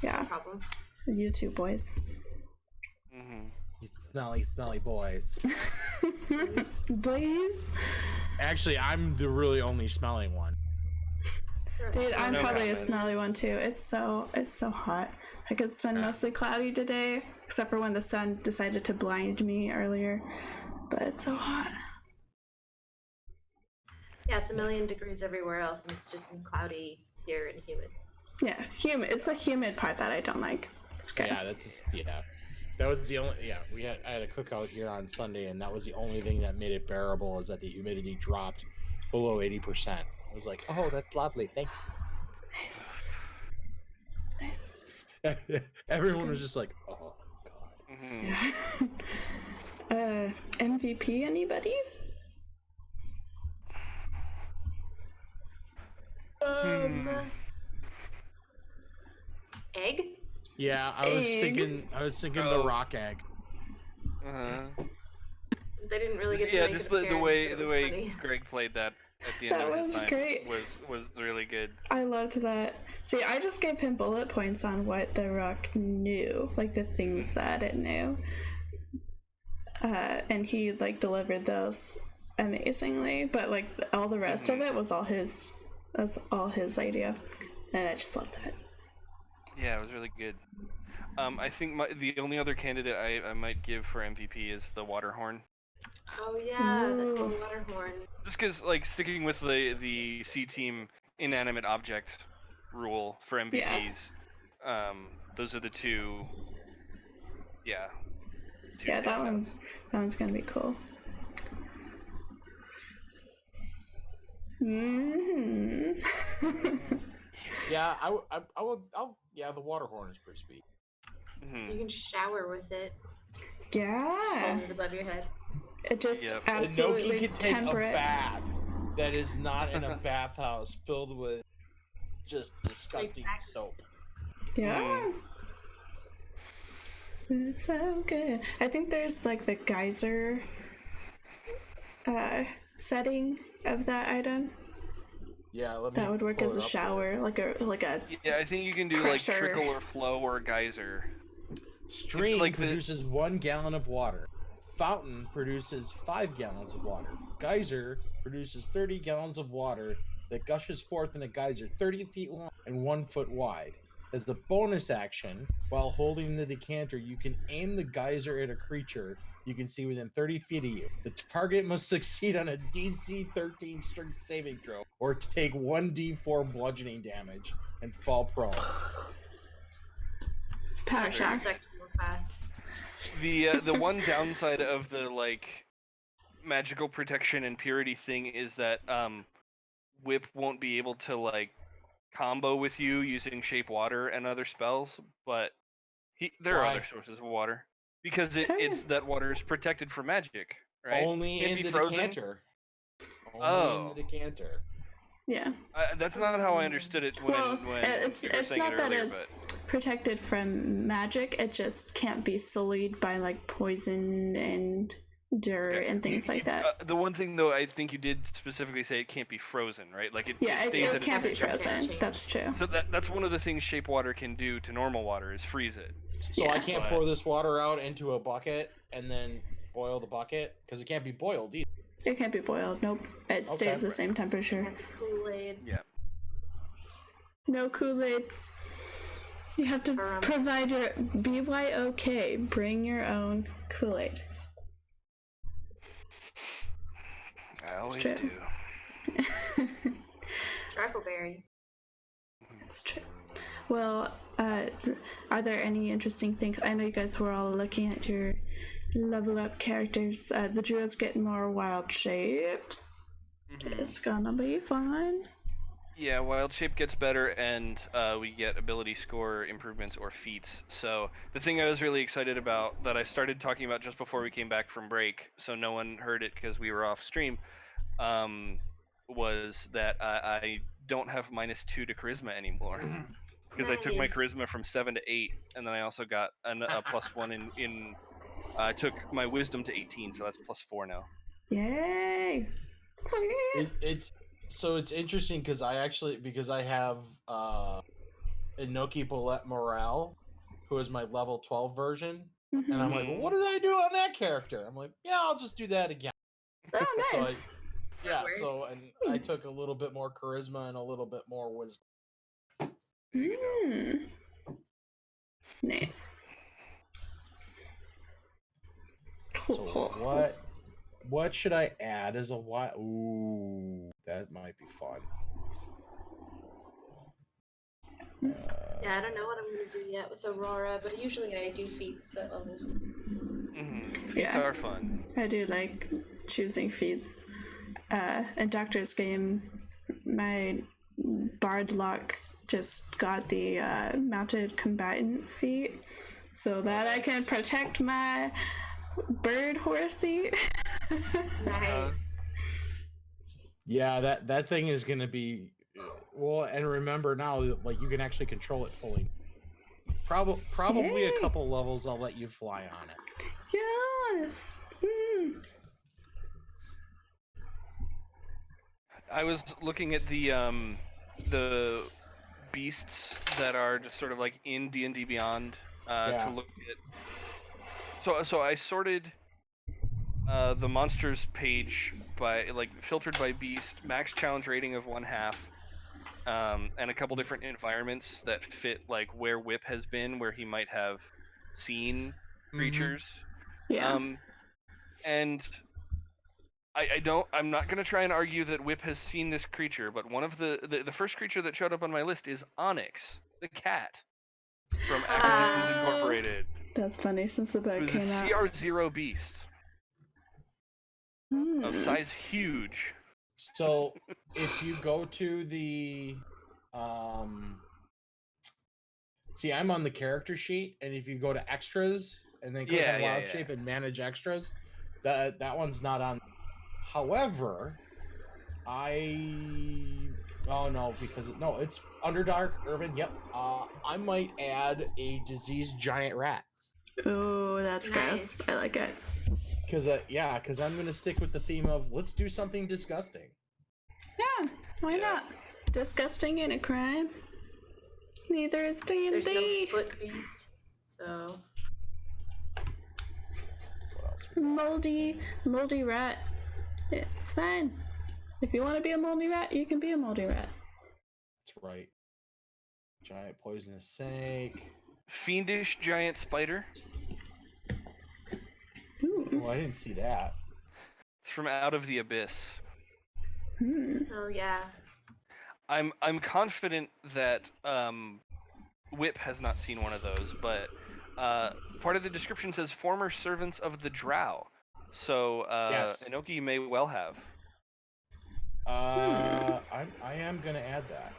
Yeah. No problem. You two boys. You smelly boys. Boys? Actually, I'm the really only smelling one. Dude, I'm probably a smelly one too. It's so hot. Like, it's been mostly cloudy today, except for when the sun decided to blind me earlier. But it's so hot. Yeah, it's 1,000,000 degrees everywhere else, and it's just been cloudy here and humid. Yeah, humid. It's the humid part that I don't like. It's gross. Yeah, that's just, yeah. That was the only, yeah, I had a cookout here on Sunday, and that was the only thing that made it bearable, is that the humidity dropped below 80%. I was like, oh, that's lovely, thank Nice. Nice. you. Everyone was just like, oh, God. Mm-hmm. Yeah. MVP, anybody? Egg? Yeah, I was thinking the rock egg. They didn't really get to Yeah, make just an appearance, the way Greg played that at the end That of his was time great. was really good. I loved that. See, I just gave him bullet points on what the rock knew, like the things that it knew. And he like delivered those amazingly, but like all the rest of it was all his. That's all his idea, and I just loved that. Yeah, it was really good. I think the only other candidate I might give for MVP is the water horn. Oh yeah, the cool water horn. Just because, like, sticking with the C team inanimate object rule for MVPs, those are the two. Yeah. Yeah, that one's gonna be cool. Mm-hmm. Yeah, yeah, the water horn is pretty sweet. Mm-hmm. You can shower with it. Yeah. Just hold it above your head. It just absolutely Inoki can take temperate. a bath that is not in a bathhouse filled with just disgusting soap. Yeah. It's so good. I think there's like the geyser setting of that item. Yeah, that would work as a shower, like a. Yeah, I think you can do pressure. like trickle or flow or geyser. Stream produces 1 gallon of water. Fountain produces 5 gallons of water. Geyser produces 30 gallons of water that gushes forth in a geyser 30 feet long and 1 foot wide. As the bonus action, while holding the decanter, you can aim the geyser at a creature you can see within 30 feet of you. The target must succeed on a DC 13 strength saving throw or take 1d4 bludgeoning damage and fall prone. It's power shock. Fast. The one downside of the like magical protection and purity thing is that Whip won't be able to like combo with you using shape water and other spells, but there are other sources of water because it's that water is protected from magic, right? Only in the decanter. Only in the decanter. Yeah. That's not how I understood it when it's you were saying not it that earlier, it's protected from magic. It just can't be sullied by like poison and dirt and things like that. The one thing though, I think you did specifically say it can't be frozen, right? Like it stays it can't be frozen. That's true. So that's one of the things shape water can do to normal water is freeze it. So I can't pour this water out into a bucket and then boil the bucket because it can't be boiled either. It can't be boiled. Nope. It stays the same temperature. Kool-Aid. Yeah. No Kool-Aid. You have to provide your BYOK. Bring your own Kool-Aid. I always do. Truckleberry. That's true. Well, are there any interesting things? I know you guys were all looking at your level up characters. The druids get more wild shapes. It's gonna be fun. Yeah, wild shape gets better, and we get ability score improvements or feats. So the thing I was really excited about that I started talking about just before we came back from break, so no one heard it because we were off stream, was that I don't have -2 to charisma anymore because I took my charisma from 7 to 8, and then I also got a +1 in. I took my wisdom to 18, so that's +4 now. Yay! Sweet. It's interesting because I have Inoki Bolette Morale, who is my level 12 version, and I'm like, well, what did I do on that character? I'm like, yeah, I'll just do that again. Oh, nice. I took a little bit more charisma and a little bit more wisdom. Nice. So what should I add as a wild? Ooh, that might be fun. Yeah, I don't know what I'm gonna do yet with Aurora, but usually I do feats at level. Feats are fun. I do like choosing feats. In Doctor's game, my Bard luck just got the mounted combatant feat, so that I can protect my bird horsey. Nice. Yeah, that thing is gonna be well. And remember now, like you can actually control it fully. Probably Yay. a couple levels. I'll let you fly on it. Yes. I was looking at the beasts that are just sort of like in D&D Beyond to look at. So I sorted the monsters page by like filtered by beast, max challenge rating of 1/2, and a couple different environments that fit like where Whip has been, where he might have seen creatures. Yeah. And I'm not going to try and argue that Whip has seen this creature, but one of the first creature that showed up on my list is Onyx, the cat from Acquisitions Incorporated. That's funny since the book It was came a out. CR0 beast of size huge. So if you go to the see, I'm on the character sheet, and if you go to extras and then click on wild shape and manage extras, that one's not on. However, it's Underdark Urban. Yep. I might add a diseased giant rat. Oh, that's gross. I like it. Because I'm gonna stick with the theme of let's do something disgusting. Yeah, why not? Disgusting ain't a crime. Neither is D&D. There's no foot beast, so moldy rat. It's fine. If you want to be a moldy rat, you can be a moldy rat. That's right. Giant poisonous snake. Fiendish giant spider. Ooh. Oh, I didn't see that. It's from Out of the Abyss. Oh yeah. I'm confident that Whip has not seen one of those, but part of the description says former servants of the Drow. So Inoki may well have. I am gonna add that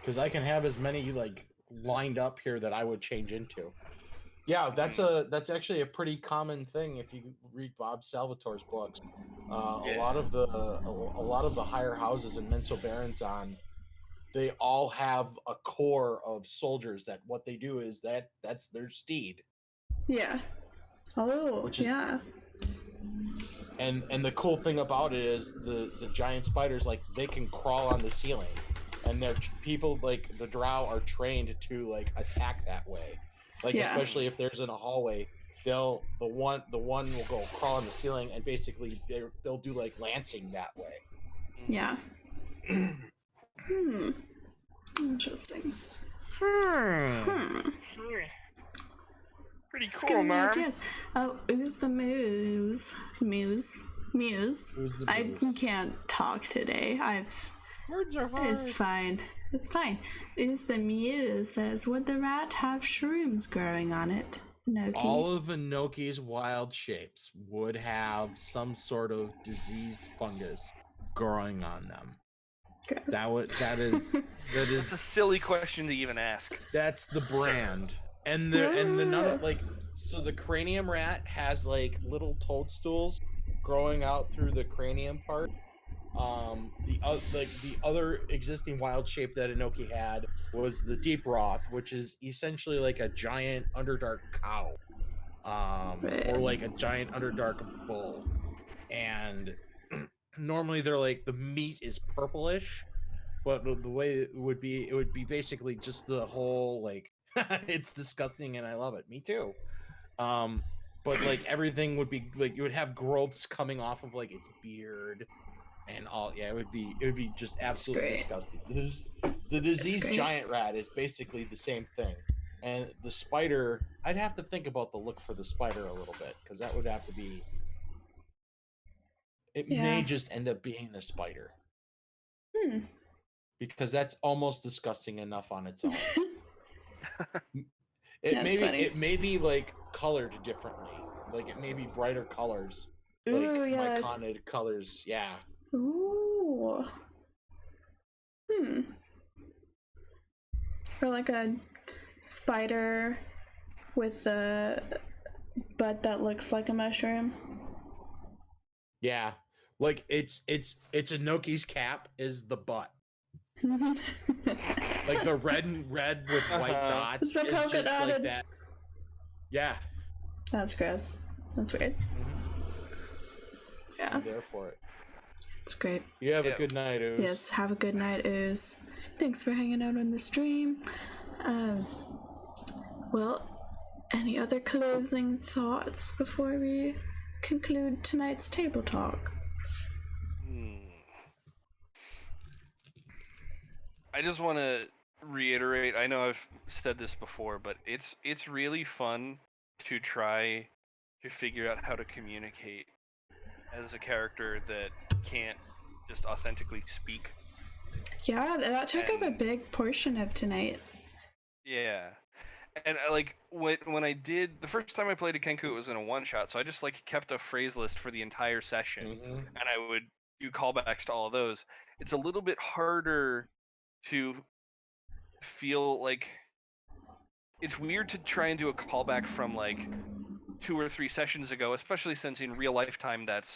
because I can have as many like lined up here that I would change into. Yeah, that's actually a pretty common thing if you read Bob Salvatore's books. A lot of the higher houses in Menso Baronzon, they all have a core of soldiers that what they do is that's their steed. Yeah. Oh, yeah. And the cool thing about it is the giant spiders, like they can crawl on the ceiling, and they're people like the Drow are trained to like attack that way. Like especially if there's in a hallway, the one will go crawl on the ceiling, and basically they'll do like lancing that way. Yeah. Interesting. Pretty cool, man. Oh, who's the Muse? I can't talk today. Words are hard. It's fine. Who's the Muse says, would the rat have shrooms growing on it? Inoki. All of Inoki's wild shapes would have some sort of diseased fungus growing on them. Gross. That is That's a silly question to even ask. That's the brand. And the none of like so the cranium rat has like little toadstools growing out through the cranium part. The other existing wild shape that Inoki had was the deep roth, which is essentially like a giant underdark cow, or like a giant underdark bull. And normally they're like the meat is purplish, but the way it would be basically just the whole like it's disgusting and I love it. Me too. But like everything would be like you would have growths coming off of like its beard and all. Yeah, it would be just absolutely disgusting. The diseased giant rat is basically the same thing. And the spider, I'd have to think about the look for the spider a little bit because that would have to be. It may just end up being the spider. because that's almost disgusting enough on its own. That's funny. It may be like colored differently. Like it may be brighter colors. Like Ooh, yeah. myconic colors, yeah. Ooh. Or like a spider with a butt that looks like a mushroom. Yeah. Like it's Inoki's cap is the butt. Like the red with white dots. So is polka just dotted. like that. Yeah. That's gross. That's weird. Yeah. I'm there for it. It's great. You have a good night, Ooze. Yes, have a good night, Ooze. Thanks for hanging out on the stream. Well, any other closing thoughts before we conclude tonight's table talk? I just want to reiterate, I know I've said this before, but it's really fun to try to figure out how to communicate as a character that can't just authentically speak. Yeah, that took up a big portion of tonight. Yeah. And like when I did the first time I played a Kenku, it was in a one shot, so I just like kept a phrase list for the entire session, and I would do callbacks to all of those. It's a little bit harder to feel like it's weird to try and do a callback from like 2 or 3 sessions ago, especially since in real life time that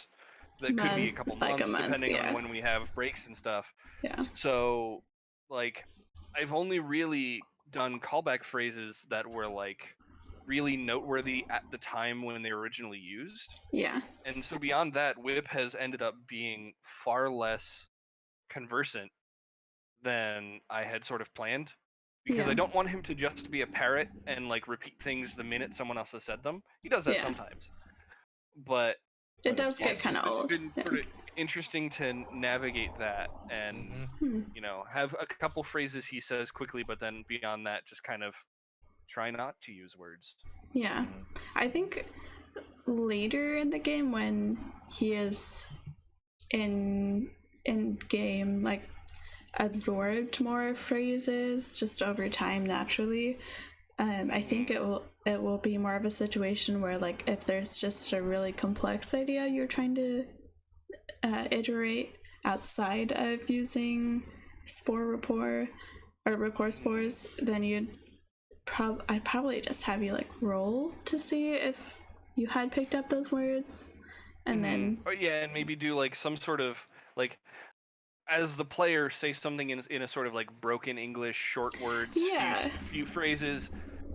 could be a couple months, depending on when we have breaks and stuff. Yeah. So like I've only really done callback phrases that were like really noteworthy at the time when they were originally used. Yeah. And so beyond that, Whip has ended up being far less conversant than I had sort of planned, because I don't want him to just be a parrot and like repeat things the minute someone else has said them. He does that sometimes, but it does get kind of old. It's been sort of interesting to navigate that and you know, have a couple phrases he says quickly, but then beyond that, just kind of try not to use words. Yeah, I think later in the game when he is in game, like absorbed more phrases just over time naturally. I think it will be more of a situation where like if there's just a really complex idea you're trying to iterate outside of using spore rapport or rapport spores, then I'd probably just have you like roll to see if you had picked up those words, and then and maybe do like some sort of like, as the player, say something in a sort of like broken English, short words, few phrases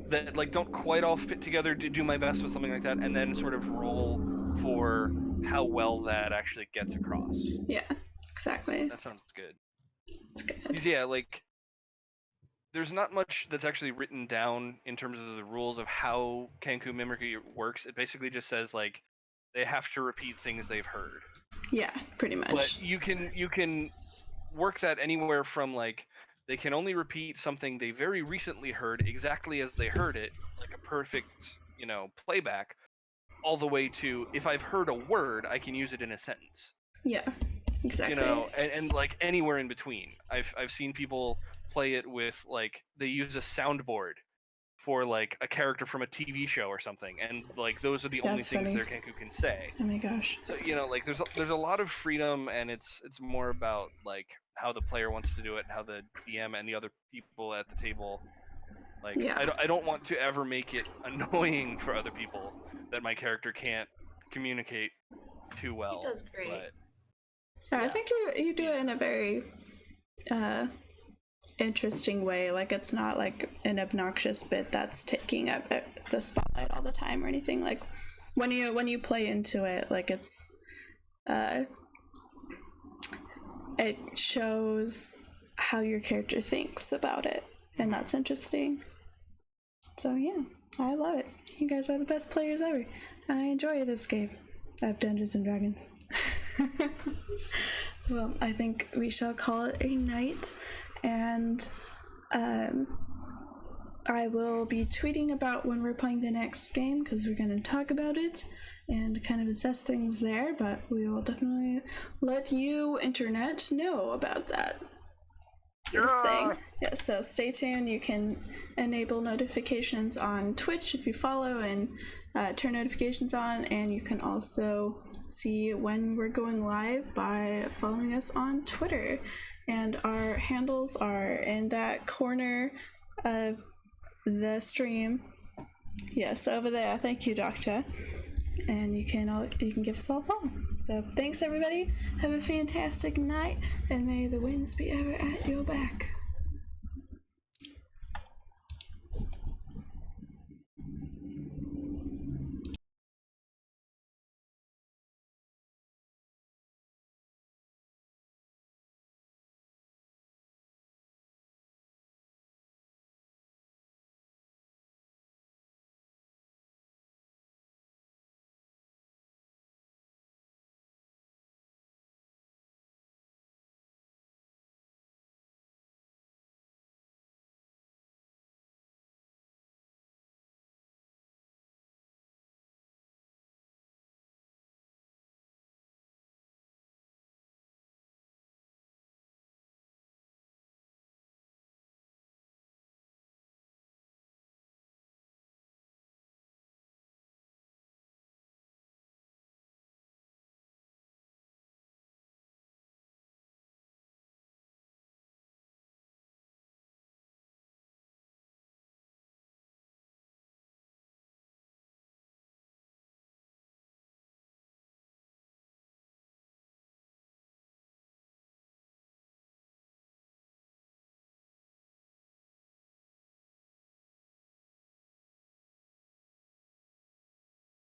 that like don't quite all fit together, to do my best with something like that, and then sort of roll for how well that actually gets across. Yeah, exactly. That sounds good. That's good. Because yeah, like there's not much that's actually written down in terms of the rules of how Kenku mimicry works. It basically just says like they have to repeat things they've heard. Yeah, pretty much. But you can work that anywhere from like they can only repeat something they very recently heard exactly as they heard it, like a perfect, you know, playback, all the way to if I've heard a word, I can use it in a sentence. Yeah, exactly. You know, and like anywhere in between. I've seen people play it with like they use a soundboard for like a character from a TV show or something, and like those are the only things their Kenku can say. Oh my gosh. So you know, like there's a lot of freedom, and it's more about like how the player wants to do it, how the DM and the other people at the table. Like I don't want to ever make it annoying for other people that my character can't communicate too well. He does great. But, I think you do it in a very interesting way. Like it's not like an obnoxious bit that's taking up the spotlight all the time or anything. Like when you play into it, like it's it shows how your character thinks about it, and that's interesting. So yeah, I love it. You guys are the best players ever. I enjoy this game of Dungeons and Dragons. Well, I think we shall call it a night, and I will be tweeting about when we're playing the next game, because we're going to talk about it and kind of assess things there, but we will definitely let you, internet, know about that. this thing. Yeah, so stay tuned. You can enable notifications on Twitch if you follow and turn notifications on, and you can also see when we're going live by following us on Twitter. And our handles are in that corner of the stream. Yes, over there. Thank you, Doctor. And you can give us all a follow. So thanks, everybody. Have a fantastic night, and may the winds be ever at your back.